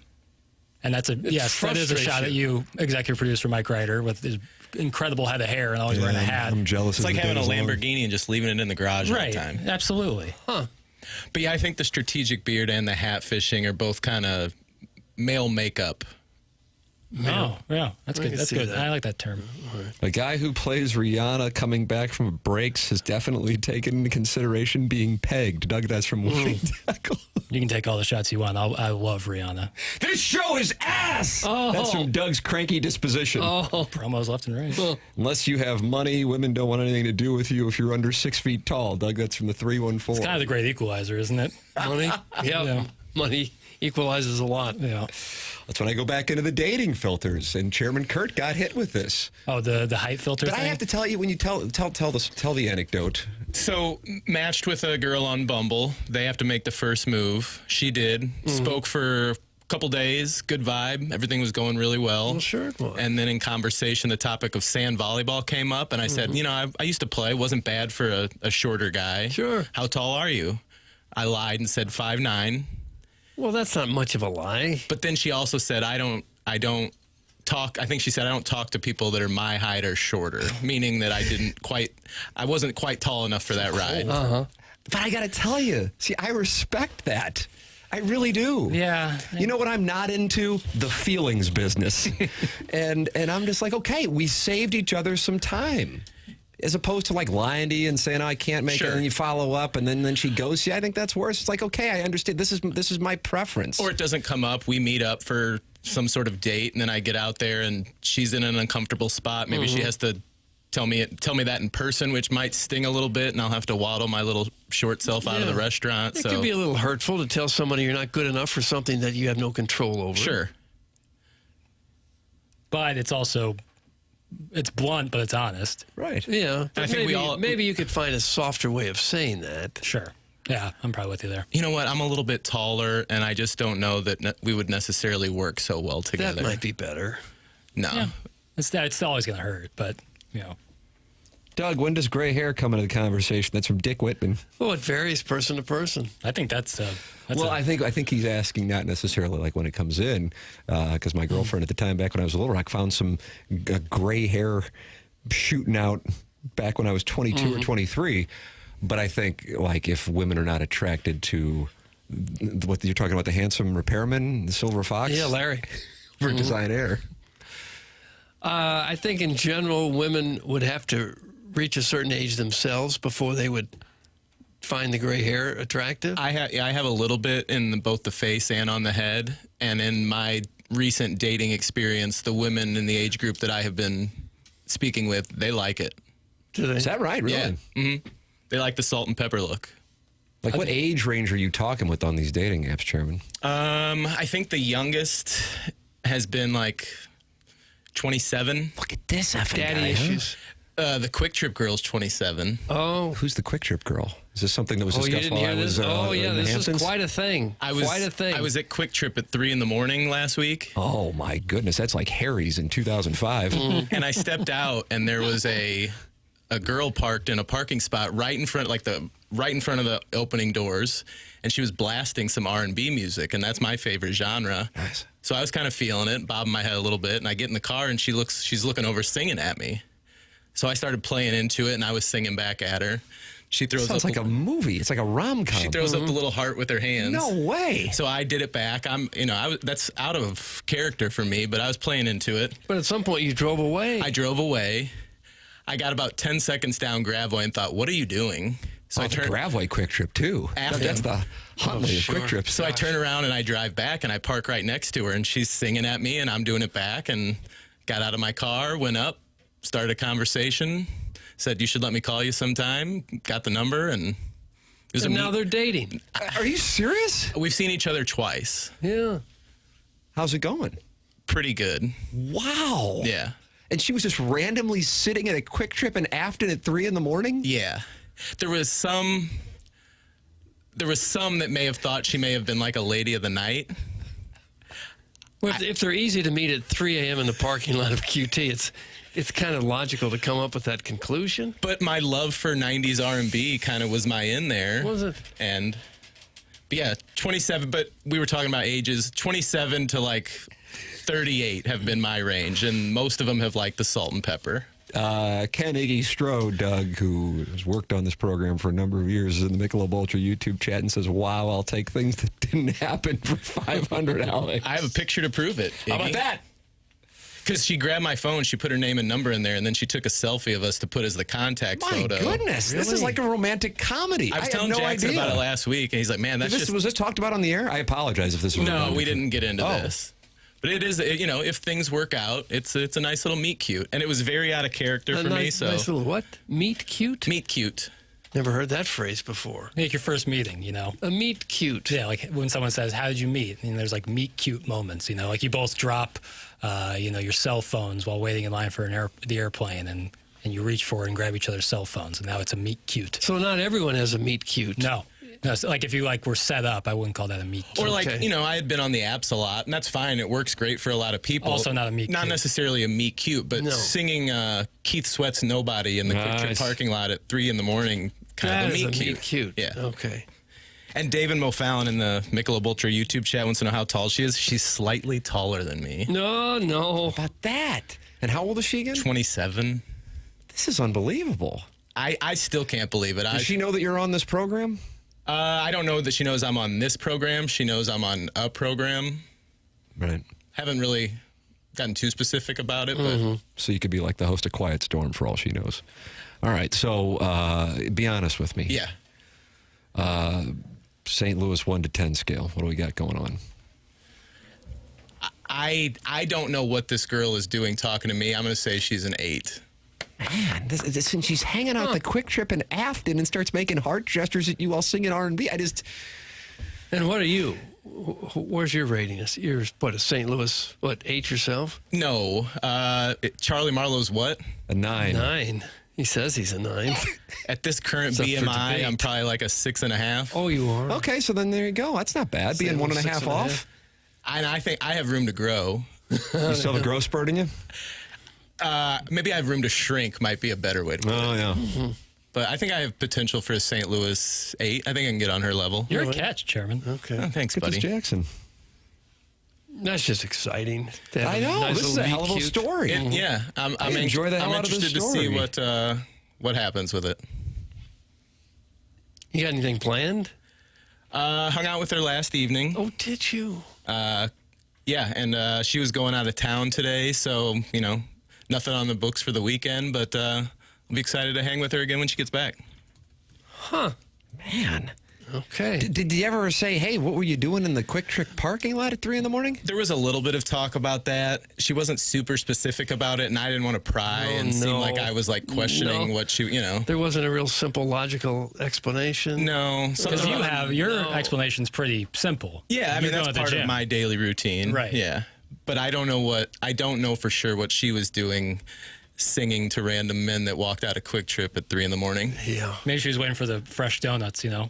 And that is a shot at you, executive producer Mike Ryder, with his incredible head of hair and always wearing a hat. I'm jealous. It's like having a Lamborghini and just leaving it in the garage all the time. Absolutely. Huh. But yeah, I think the strategic beard and the hat fishing are both kind of male makeup. Oh, yeah. That's good. That's good. I like that term. A guy who plays Rihanna coming back from breaks has definitely taken into consideration being pegged. Doug, that's from Winning Tackle. You can take all the shots you want. I love Rihanna. This show is ass! Oh. That's from Doug's cranky disposition. Oh. Promos left and right. Unless you have money, women don't want anything to do with you if you're under 6 feet tall. Doug, that's from the 314. It's kind of the great equalizer, isn't it? Money? Yeah. Money equalizes a lot. Yeah. That's when I go back into the dating filters, and Chairman Kurt got hit with this. Oh, the height filter But thing? I have to tell you, when you tell the anecdote. So, matched with a girl on Bumble. They have to make the first move. She did. Spoke for couple days, good vibe. Everything was going really well. Well, sure it was. And then in conversation, the topic of sand volleyball came up, and I said, you know, I used to play. Wasn't bad for a shorter guy. Sure. How tall are you? I lied and said 5'9". Well, that's not much of a lie. But then she also said, I don't talk. I think she said, I don't talk to people that are my height or shorter, meaning that I wasn't quite tall enough for that ride. But I got to tell you, see, I respect that. I really do. Yeah. You know what I'm not into? The feelings business. and I'm just like, okay, we saved each other some time. As opposed to like lying to you and saying, oh, I can't make it, and you follow up, and then she goes, yeah, I think that's worse. It's like, okay, I understand. This is my preference. Or it doesn't come up. We meet up for some sort of date, and then I get out there, and she's in an uncomfortable spot. Maybe she has to tell me that in person, which might sting a little bit, and I'll have to waddle my little short self out of the restaurant. It can be a little hurtful to tell somebody you're not good enough for something that you have no control over. Sure. But it's also... It's blunt, but it's honest. Right. Yeah. I think maybe you could find a softer way of saying that. Sure. Yeah, I'm probably with you there. You know what? I'm a little bit taller, and I just don't know that we would necessarily work so well together. That might be better. No. Yeah. It's always going to hurt, but, you know. Doug, when does gray hair come into the conversation? That's from Dick Whitman. Well, it varies person to person. I think I think he's asking not necessarily like when it comes in, because my girlfriend at the time, back when I was a Little Rock, found some gray hair shooting out back when I was 22 or 23. But I think like if women are not attracted to what you're talking about, the handsome repairman, the silver fox. Yeah, Larry. For design hair. I think in general, women would have to reach a certain age themselves before they would find the gray hair attractive. I have a little bit in both the face and on the head. And in my recent dating experience, the women in the age group that I have been speaking with, they like it. Do they? Is that right? Really? Yeah. Mm-hmm. They like the salt and pepper look. Like what age range are you talking with on these dating apps, Chairman? I think the youngest has been like 27. Look at this effing Daddy guy, issues. The Quick Trip girl's 27. Oh. Who's the Quick Trip girl? Is this something that was discussed you didn't while hear I was this? Oh, yeah, in the this Hamptons? is quite a thing. I was at Quick Trip at 3 a.m. last week. Oh, my goodness. That's like Harry's in 2005. And I stepped out, and there was a girl parked in a parking spot right in front of the opening doors, and she was blasting some R&B music, and that's my favorite genre. Nice. So I was kind of feeling it, bobbing my head a little bit, and I get in the car, and she's looking over singing at me. So I started playing into it, and I was singing back at her. She throws Sounds up like a movie. It's like a rom-com. She throws up the little heart with her hands. No way. So I did it back. That's out of character for me, but I was playing into it. But at some point you drove away. I drove away. I got about 10 seconds down Gravway and thought, what are you doing? So I turned Gravway Quick Trip, too. That's the Huntley of Quick Trips. So I turn around and I drive back, and I park right next to her, and she's singing at me, and I'm doing it back, and got out of my car, went up, started a conversation, said, you should let me call you sometime, got the number, and now they're dating. Are you serious? We've seen each other twice. Yeah. How's it going? Pretty good. Wow. Yeah. And she was just randomly sitting at a Quick Trip in Afton at 3 a.m? Yeah. There was some that may have thought she may have been like a lady of the night. Well, if they're easy to meet at 3 a.m. in the parking lot of QT, it's kind of logical to come up with that conclusion. But my love for 90s R&B kind of was my in there. Was it? But yeah, 27, but we were talking about ages. 27 to like 38 have been my range, and most of them have liked the salt and pepper. Ken Iggy Strode, Doug, who has worked on this program for a number of years, is in the Michelob Ultra YouTube chat and says, wow, I'll take things that didn't happen for 500, Alex. I have a picture to prove it, Iggy. How about that? Because she grabbed my phone, she put her name and number in there, and then she took a selfie of us to put as the contact photo. My goodness, this is like a romantic comedy. I was telling Jackson about it last week, and he's like, man, was this talked about on the air? I apologize if this was... No, we didn't get into this. But it is, if things work out, it's a nice little meet cute. And it was very out of character for me. So nice little what? Meet cute? Meet cute. Never heard that phrase before. Like your first meeting, A meet cute. Yeah, like when someone says, how did you meet? And there's like meet cute moments, like you both drop, your cell phones while waiting in line for the airplane, and you reach for it and grab each other's cell phones, and now it's a meet cute. So not everyone has a meet cute. No. No, so like if you were set up, I wouldn't call that a meet cute. Or I had been on the apps a lot, and that's fine. It works great for a lot of people. Also not a meet Not cute. necessarily a meet cute, but singing Keith Sweat's Nobody in the Quick Trip parking lot at 3 in the morning, kind of a meet cute. Yeah. Okay. And David Mofallon in the Michelob Ultra YouTube chat wants to know how tall she is. She's slightly taller than me. No. How about that? And how old is she again? 27. This is unbelievable. I still can't believe it. Does she know that you're on this program? I don't know that she knows I'm on this program. She knows I'm on a program. Right. Haven't really gotten too specific about it, but So you could be like the host of Quiet Storm for all she knows. All right, so be honest with me. Yeah. St. Louis 1 to 10 scale. What do we got going on? I don't know what this girl is doing talking to me. I'm going to say she's an 8. Man, since she's hanging out the Quick Trip in Afton and starts making heart gestures at you while singing R&B, And what are you? Where's your rating? You're, a St. Louis, 8 yourself? No. Charlie Marlowe's what? A 9. 9. He says he's a 9. At this current BMI, I'm probably like a 6.5. Oh, you are? Okay, so then there you go. That's not bad. Being 1.5 off. And I think I have room to grow. You still have a growth spurt in you? Maybe I have room to shrink might be a better way to put it. Oh, yeah. But I think I have potential for a St. Louis 8. I think I can get on her level. You're a catch, Chairman. Okay. Oh, thanks, Get buddy. this Jackson. That's just exciting. to have I know. nice This is a little hell of a meet cute. story. Yeah, I enjoy the hell I'm out of this interested to see story. what happens with it. You got anything planned? Hung out with her last evening. Oh, did you? Yeah, and she was going out of town today, so, nothing on the books for the weekend, but I'll be excited to hang with her again when she gets back. Huh. Man. Okay. Did you ever say, hey, what were you doing in the Quick Trip parking lot at 3 in the morning? There was a little bit of talk about that. She wasn't super specific about it, and I didn't want to pry and seem like I was questioning what she, There wasn't a real simple, logical explanation. No. Because your explanation's pretty simple. Yeah, I mean, You go that's to the part of gym. my daily routine. Right. Yeah. But I don't know for sure what she was doing singing to random men that walked out of Quick Trip at 3 in the morning. Yeah. Maybe she was waiting for the fresh donuts, Yeah.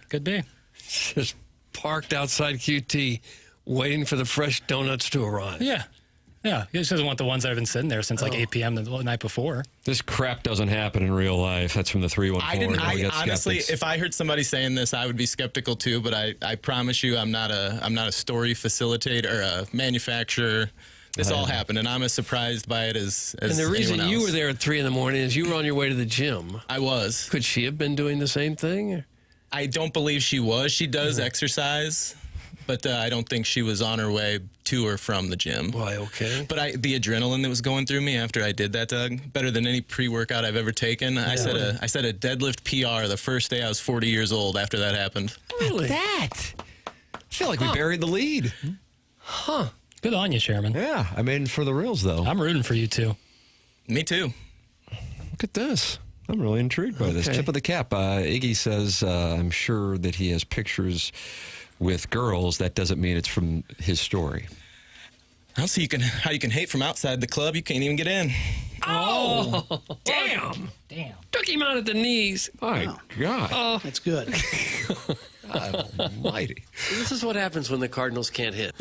Could be. Just parked outside QT, waiting for the fresh donuts to arrive. Yeah. Yeah. He just doesn't want the ones that have been sitting there since 8 p.m. the night before. This crap doesn't happen in real life. That's from the 314. I honestly, if I heard somebody saying this, I would be skeptical too. But I promise you, I'm not a story facilitator or a manufacturer. This all happened, and I'm as surprised by it as And the reason anyone you else. were there at 3 in the morning is you were on your way to the gym. I was. Could she have been doing the same thing? I don't believe she was. She does exercise, but I don't think she was on her way to or from the gym. Why, okay. But the adrenaline that was going through me after I did that, Doug, better than any pre-workout I've ever taken. I set a deadlift PR the first day I was 40 years old after that happened. Really? That. I feel like we buried the lead. Huh. Good on you, Chairman. Yeah, I mean, for the reals, though. I'm rooting for you, too. Me too. Look at this. I'm really intrigued by this. Tip of the cap. Iggy says, I'm sure that he has pictures with girls. That doesn't mean it's from his story. I don't see how you can hate from outside the club. You can't even get in. Oh, damn. Took him out at the knees. My God. Oh, That's good. God almighty. this is what happens when the Cardinals can't hit.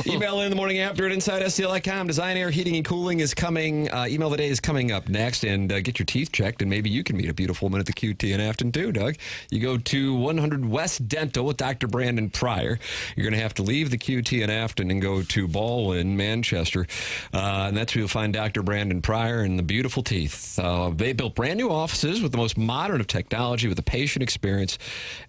Email in the morning after at InsideSTL.com. Design Air Heating and Cooling is coming. Email the day is coming up next. And get your teeth checked, and maybe you can meet a beautiful woman at the QT in Afton, too, Doug. You go to 100 West Dental with Dr. Brandon Pryor. You're going to have to leave the QT in Afton and go to Baldwin, Manchester. And that's where you'll find Dr. Brandon Pryor and the beautiful teeth. They built brand new offices with the most modern of technology with the patient experience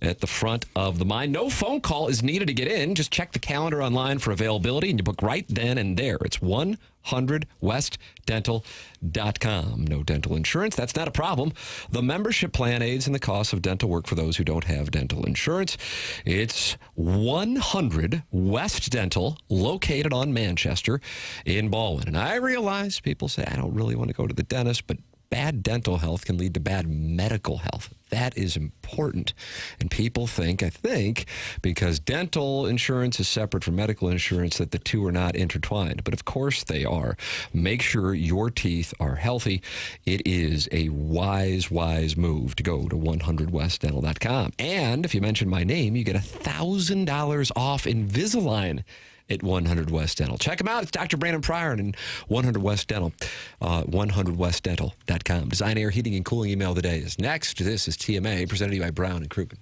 at the front of the mind. No phone call is needed to get in. Just check the calendar online for availability, and you book right then and there. It's 100westdental.com. No dental insurance. That's not a problem. The membership plan aids in the cost of dental work for those who don't have dental insurance. It's 100 West Dental, located on Manchester in Baldwin. And I realize people say, I don't really want to go to the dentist, but bad dental health can lead to bad medical health. That is important. And people think, I think, because dental insurance is separate from medical insurance, that the two are not intertwined. But of course they are. Make sure your teeth are healthy. It is a wise, wise move to go to 100westdental.com. And if you mention my name, you get $1,000 off Invisalign at 100 West Dental. Check them out. It's Dr. Brandon Pryor and 100 West Dental, 100westdental.com. Design, Air, Heating, and Cooling email of the day is next. This is TMA, presented to you by Brown and Crouppen.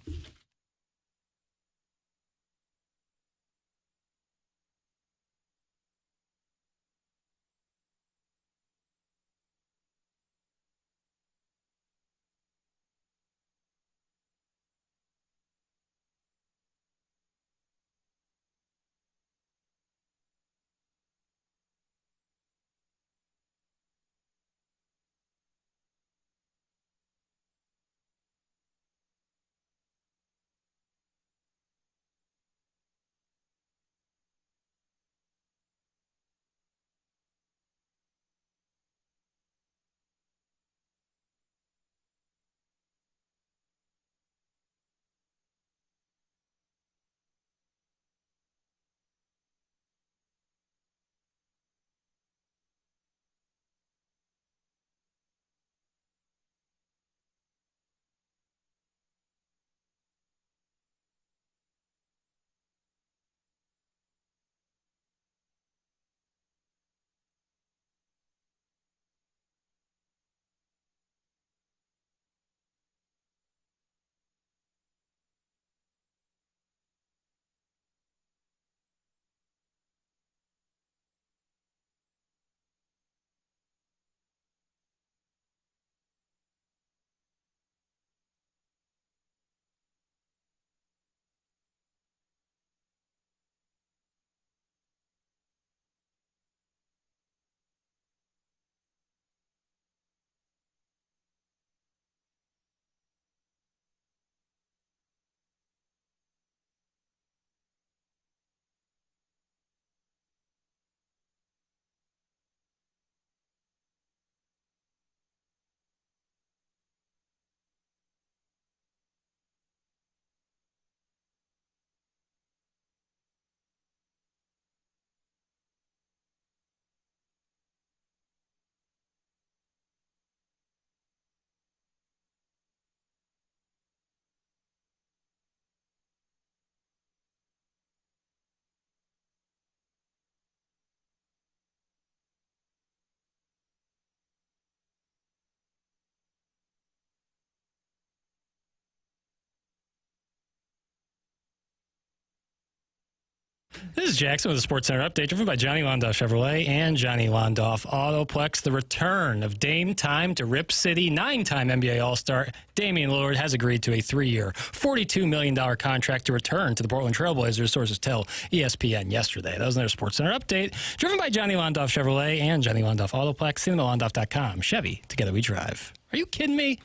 This is Jackson with a Sports Center update, driven by Johnny Londoff Chevrolet and Johnny Londoff Autoplex. The return of Dame Time to Rip City. 9-time NBA All-Star Damian Lillard has agreed to a 3-year, $42 million contract to return to the Portland Trailblazers, sources tell ESPN yesterday. That was another Sports Center update, driven by Johnny Londoff Chevrolet and Johnny Londoff Autoplex. See them at Londoff.com. Chevy, together we drive. Are you kidding me?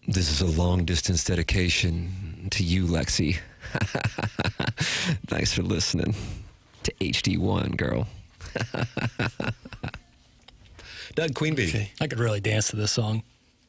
This is a long-distance dedication to you, Lexi. Thanks for listening to HD1, girl. Doug, Queen Bee. Okay. I could really dance to this song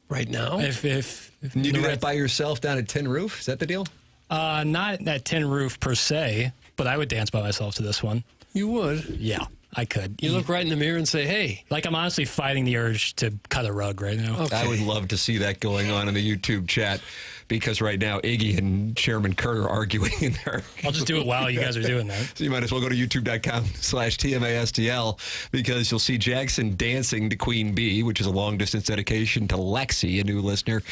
right now. If you do that by yourself down at Tin Roof, is that the deal? Not at Tin Roof per se, but I would dance by myself to this one. You would? Yeah, I could. You look right in the mirror and say, hey. Like I'm honestly fighting the urge to cut a rug right now. Okay. I would love to see that going on in the YouTube chat, because right now Iggy and Chairman Kurt are arguing in there. I'll just do it while you guys are doing that. So you might as well go to youtube.com/TMASTL, because you'll see Jackson dancing to Queen Bee, which is a long-distance dedication to Lexi, a new listener.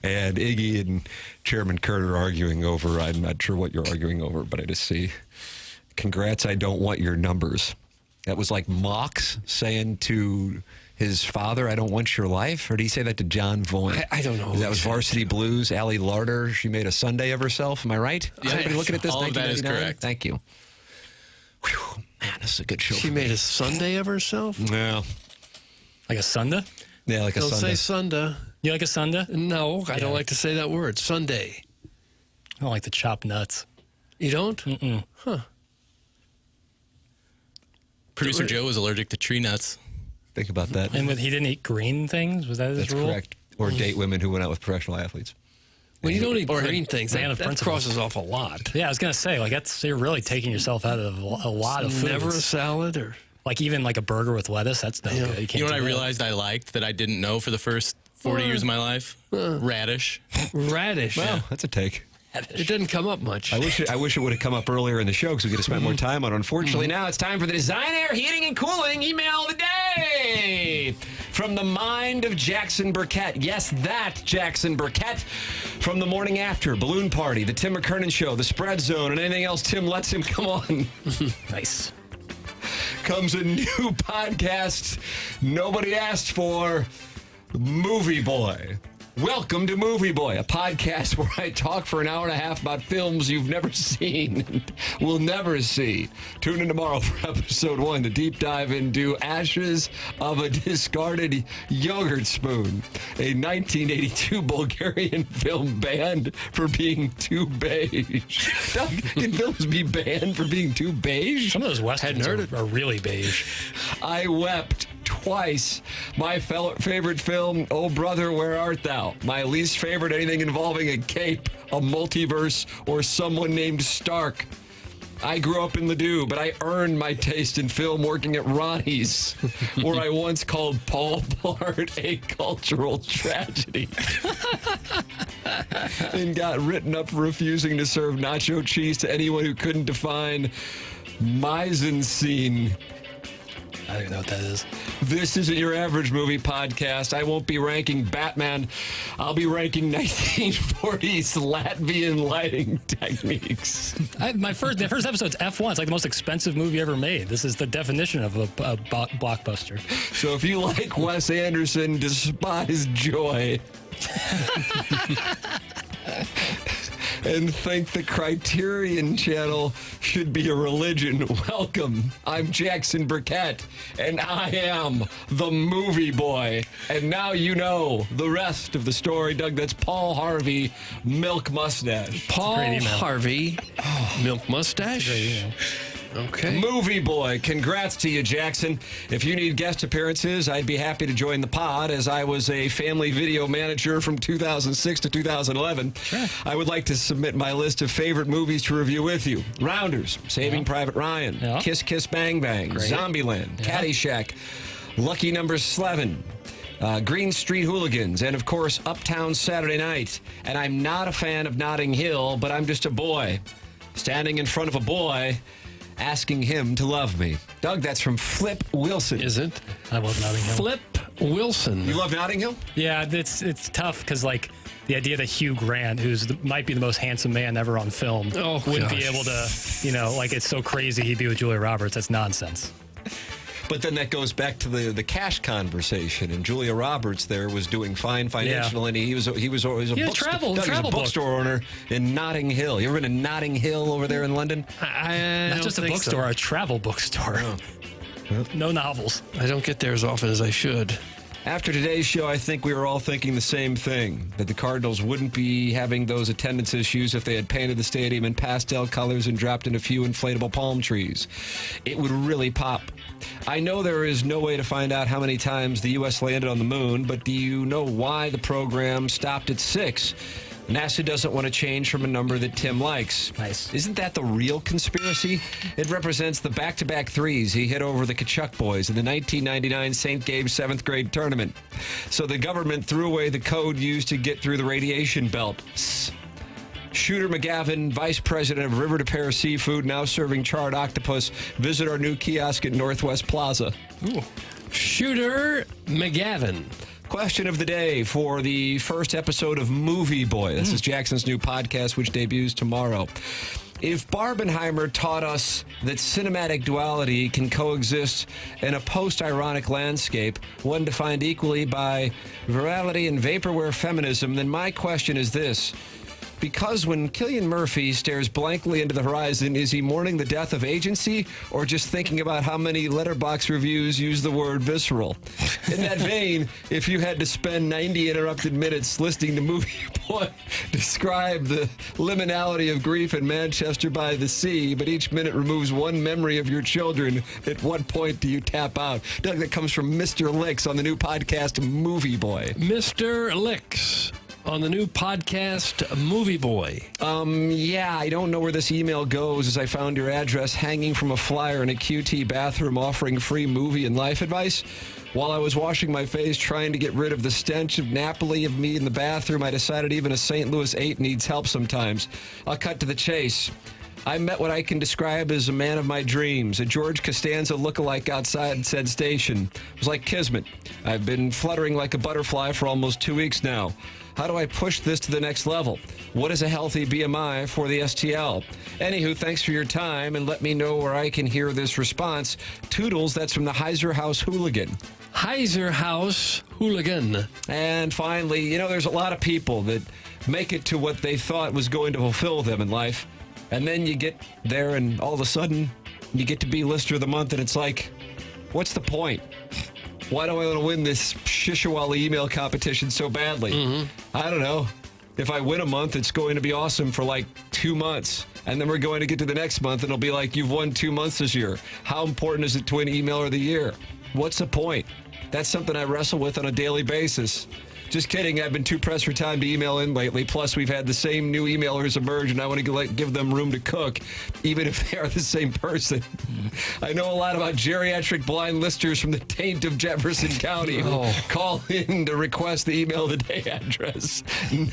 And Iggy and Chairman Kurt are arguing over, I'm not sure what you're arguing over, but I just see, congrats, I don't want your numbers. That was like Mox saying to his father, I don't want your life? Or did he say that to John Vaughn? I don't know. That was Varsity Blues. Allie Larder, she made a Sunday of herself. Am I right? Is anybody looking at this? All of that is correct. Thank you. Whew, man, this is a good show. She made a Sunday of herself? Yeah. Like a Sunday? Yeah, like a Don't Sunday. say Sunday. You like a Sunday? No, I don't like to say that word. Sunday. I don't like to chop nuts. You don't? Mm-mm. Huh. Producer Joe was allergic to tree nuts. Think about that. And he didn't eat green things? Was that his That's rule? correct. Or date women who went out with professional athletes. Well, you don't eat green things. Man That, of that principles. crosses off a lot. Yeah, I was going to say, like, you're really taking yourself out of a lot of foods. Never a salad or... Like, even like a burger with lettuce, that's no good. You know what I realized I liked that I didn't know for the first 40 years of my life? Radish. Radish. Well, that's a take. It didn't come up much. I wish it would have come up earlier in the show because we could have spent more time on it. Unfortunately, now it's time for the Design Air Heating and Cooling Email of the Day. From the mind of Jackson Burkett. Yes, that Jackson Burkett. From the Morning After, Balloon Party, the Tim McKernan Show, the Spread Zone, and anything else Tim lets him come on. Nice. Comes a new podcast nobody asked for, Movie Boy. Welcome to Movie Boy, a podcast where I talk for an hour and a half about films you've never seen and will never see. Tune in tomorrow for episode 1 to deep dive into Ashes of a Discarded Yogurt Spoon, a 1982 Bulgarian film banned for being too beige. Doug, can films be banned for being too beige? Some of those westerns are really beige. I wept twice. My favorite film, Oh Brother, Where Art Thou? My least favorite, anything involving a cape, a multiverse, or someone named Stark. I grew up in Ladue, but I earned my taste in film working at Ronnie's, where I once called Paul Blart a cultural tragedy. And got written up for refusing to serve nacho cheese to anyone who couldn't define mise-en-scene. I don't even know what that is. This isn't your average movie podcast. I won't be ranking Batman. I'll be ranking 1940s Latvian lighting techniques. The first episode's F1. It's like the most expensive movie ever made. This is the definition of a blockbuster. So if you like Wes Anderson, despise Joy. And think the Criterion Channel should be a religion. Welcome. I'm Jackson Burkett, and I am the Movie Boy. And now you know the rest of the story. Doug, that's Paul Harvey, Milk Mustache. Paul Harvey, Milk Mustache. Okay. Movie Boy. Congrats to you, Jackson. If you need guest appearances, I'd be happy to join the pod, as I was a family video manager from 2006 to 2011. Sure. I would like to submit my list of favorite movies to review with you. Rounders, Saving Private Ryan, Kiss Kiss Bang Bang, Zombieland, Caddyshack, Lucky Number 11, Green Street Hooligans, and of course, Uptown Saturday Night. And I'm not a fan of Notting Hill, but I'm just a boy standing in front of a boy asking him to love me. Doug, that's from Flip Wilson. Is it? I love Notting Hill. Flip Wilson. You love Notting Hill? Yeah, it's tough because, like, the idea that Hugh Grant, might be the most handsome man ever on film, wouldn't be able to, like, it's so crazy he'd be with Julia Roberts. That's nonsense. But then that goes back to the cash conversation, and Julia Roberts there was doing fine financial, and he was always a travel bookstore owner in Notting Hill. You ever been to Notting Hill over there in London? Not just a bookstore, a travel bookstore. No novels. I don't get there as often as I should. After today's show, I think we were all thinking the same thing, that the Cardinals wouldn't be having those attendance issues if they had painted the stadium in pastel colors and dropped in a few inflatable palm trees. It would really pop. I know there is no way to find out how many times the U.S. landed on the moon, but do you know why the program stopped at 6? NASA doesn't want to change from a number that Tim likes. Nice. Isn't that the real conspiracy? It represents the back-to-back threes he hit over the Kachuk boys in the 1999 St. Gabe's 7th grade tournament. So the government threw away the code used to get through the radiation belt. Shooter McGavin, Vice President of River to Pear Seafood, now serving charred octopus. Visit our new kiosk at Northwest Plaza. Ooh. Shooter McGavin. Question of the day for the first episode of Movie Boy. This is Jackson's new podcast, which debuts tomorrow. If Barbenheimer taught us that cinematic duality can coexist in a post-ironic landscape, one defined equally by virality and vaporware feminism, then my question is this. Because when Cillian Murphy stares blankly into the horizon, is he mourning the death of agency or just thinking about how many Letterboxd reviews use the word visceral? In that vein, if you had to spend 90 interrupted minutes listening to Movie Boy describe the liminality of grief in Manchester by the Sea, but each minute removes one memory of your children, at what point do you tap out? Doug, that comes from Mr. Licks on the new podcast Movie Boy. Mr. Licks on the new podcast Movie Boy. Yeah, I don't know where this email goes, as I found your address hanging from a flyer in a QT bathroom offering free movie and life advice. While I was washing my face trying to get rid of the stench of Napoli of me in the bathroom, I decided even a St. Louis 8 needs help sometimes. I'll cut to the chase. I met what I can describe as a man of my dreams, a George Costanza lookalike outside said station. It was like kismet. I've been fluttering like a butterfly for almost 2 weeks now. How do I push this to the next level? What is a healthy BMI for the STL? Anywho, thanks for your time, and let me know where I can hear this response. Toodles, that's from the Heiser House Hooligan. Heiser House Hooligan. And finally, there's a lot of people that make it to what they thought was going to fulfill them in life. And then you get there and all of a sudden you get to be Lister of the Month and it's like, what's the point? Why do I want to win this Shishawala email competition so badly? I don't know. If I win a month, it's going to be awesome for like 2 months. And then we're going to get to the next month and it'll be like, you've won 2 months this year. How important is it to win Emailer of the Year? What's the point? That's something I wrestle with on a daily basis. Just kidding. I've been too pressed for time to email in lately. Plus, we've had the same new emailers emerge, and I want to give them room to cook, even if they are the same person. I know a lot about geriatric blind listers from the taint of Jefferson County who call in to request the email of the day address.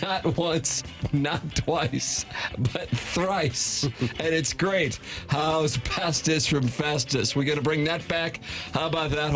Not once, not twice, but thrice. And it's great. How's Pastis from Festus? We going to bring that back? How about that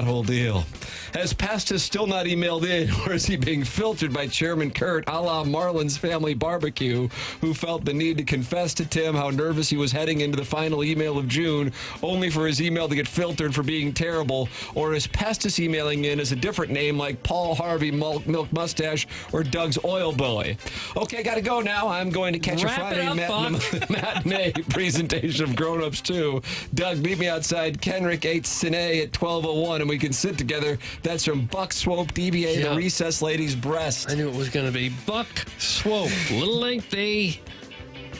whole deal? Has Pastis still not emailed in, or is he being filtered by Chairman Kurt, a la Marlon's Family Barbecue, who felt the need to confess to Tim how nervous he was heading into the final email of June, only for his email to get filtered for being terrible? Or is Pastis emailing in as a different name like Paul Harvey Milk Mustache or Doug's Oil Boy? Okay, gotta go now. I'm going to catch a Friday matinee presentation of Grown Ups 2. Doug, meet me outside Kenrick 8 Cine at 12:01, and we can sit together. That's from Buck Swope, DBA, The Recess Lady's Breast. I knew it was going to be Buck Swope. Little lengthy.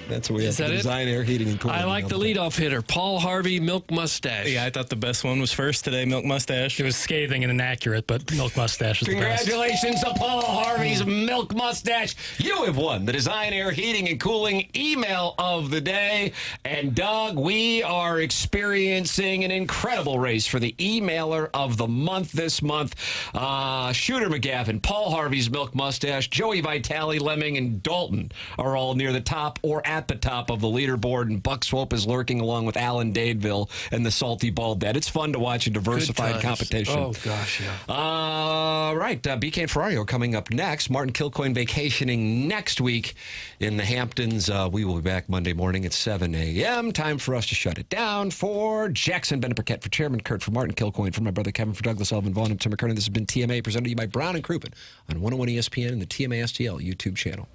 That's what we have to design, air, heating, and cooling. I like the leadoff hitter, Paul Harvey Milk Mustache. Yeah, I thought the best one was first today, Milk Mustache. It was scathing and inaccurate, but Milk Mustache is the best. Congratulations to Paul Harvey's Milk Mustache. You have won the Design, Air, Heating, and Cooling email of the day. And Doug, we are experiencing an incredible race for the emailer of the month this month. Shooter McGavin, Paul Harvey's Milk Mustache, Joey Vitale, Lemming, and Dalton are all near the top or at the top of the leaderboard, and Buck Swope is lurking along with Alan Dadeville and the Salty Bald Dad. It's fun to watch a diversified competition. Oh, gosh, yeah. Right, BK and Ferrario coming up next. Martin Kilcoyne vacationing next week in the Hamptons. We will be back Monday morning at 7 a.m. Time for us to shut it down. For Jackson Burkett, for Chairman Kurt, for Martin Kilcoyne, for my brother Kevin, for Douglas Elvin, Vaughn, and Tim McKernan, this has been TMA, presented to you by Brown and Crouppen on 101 ESPN and the TMASTL YouTube channel.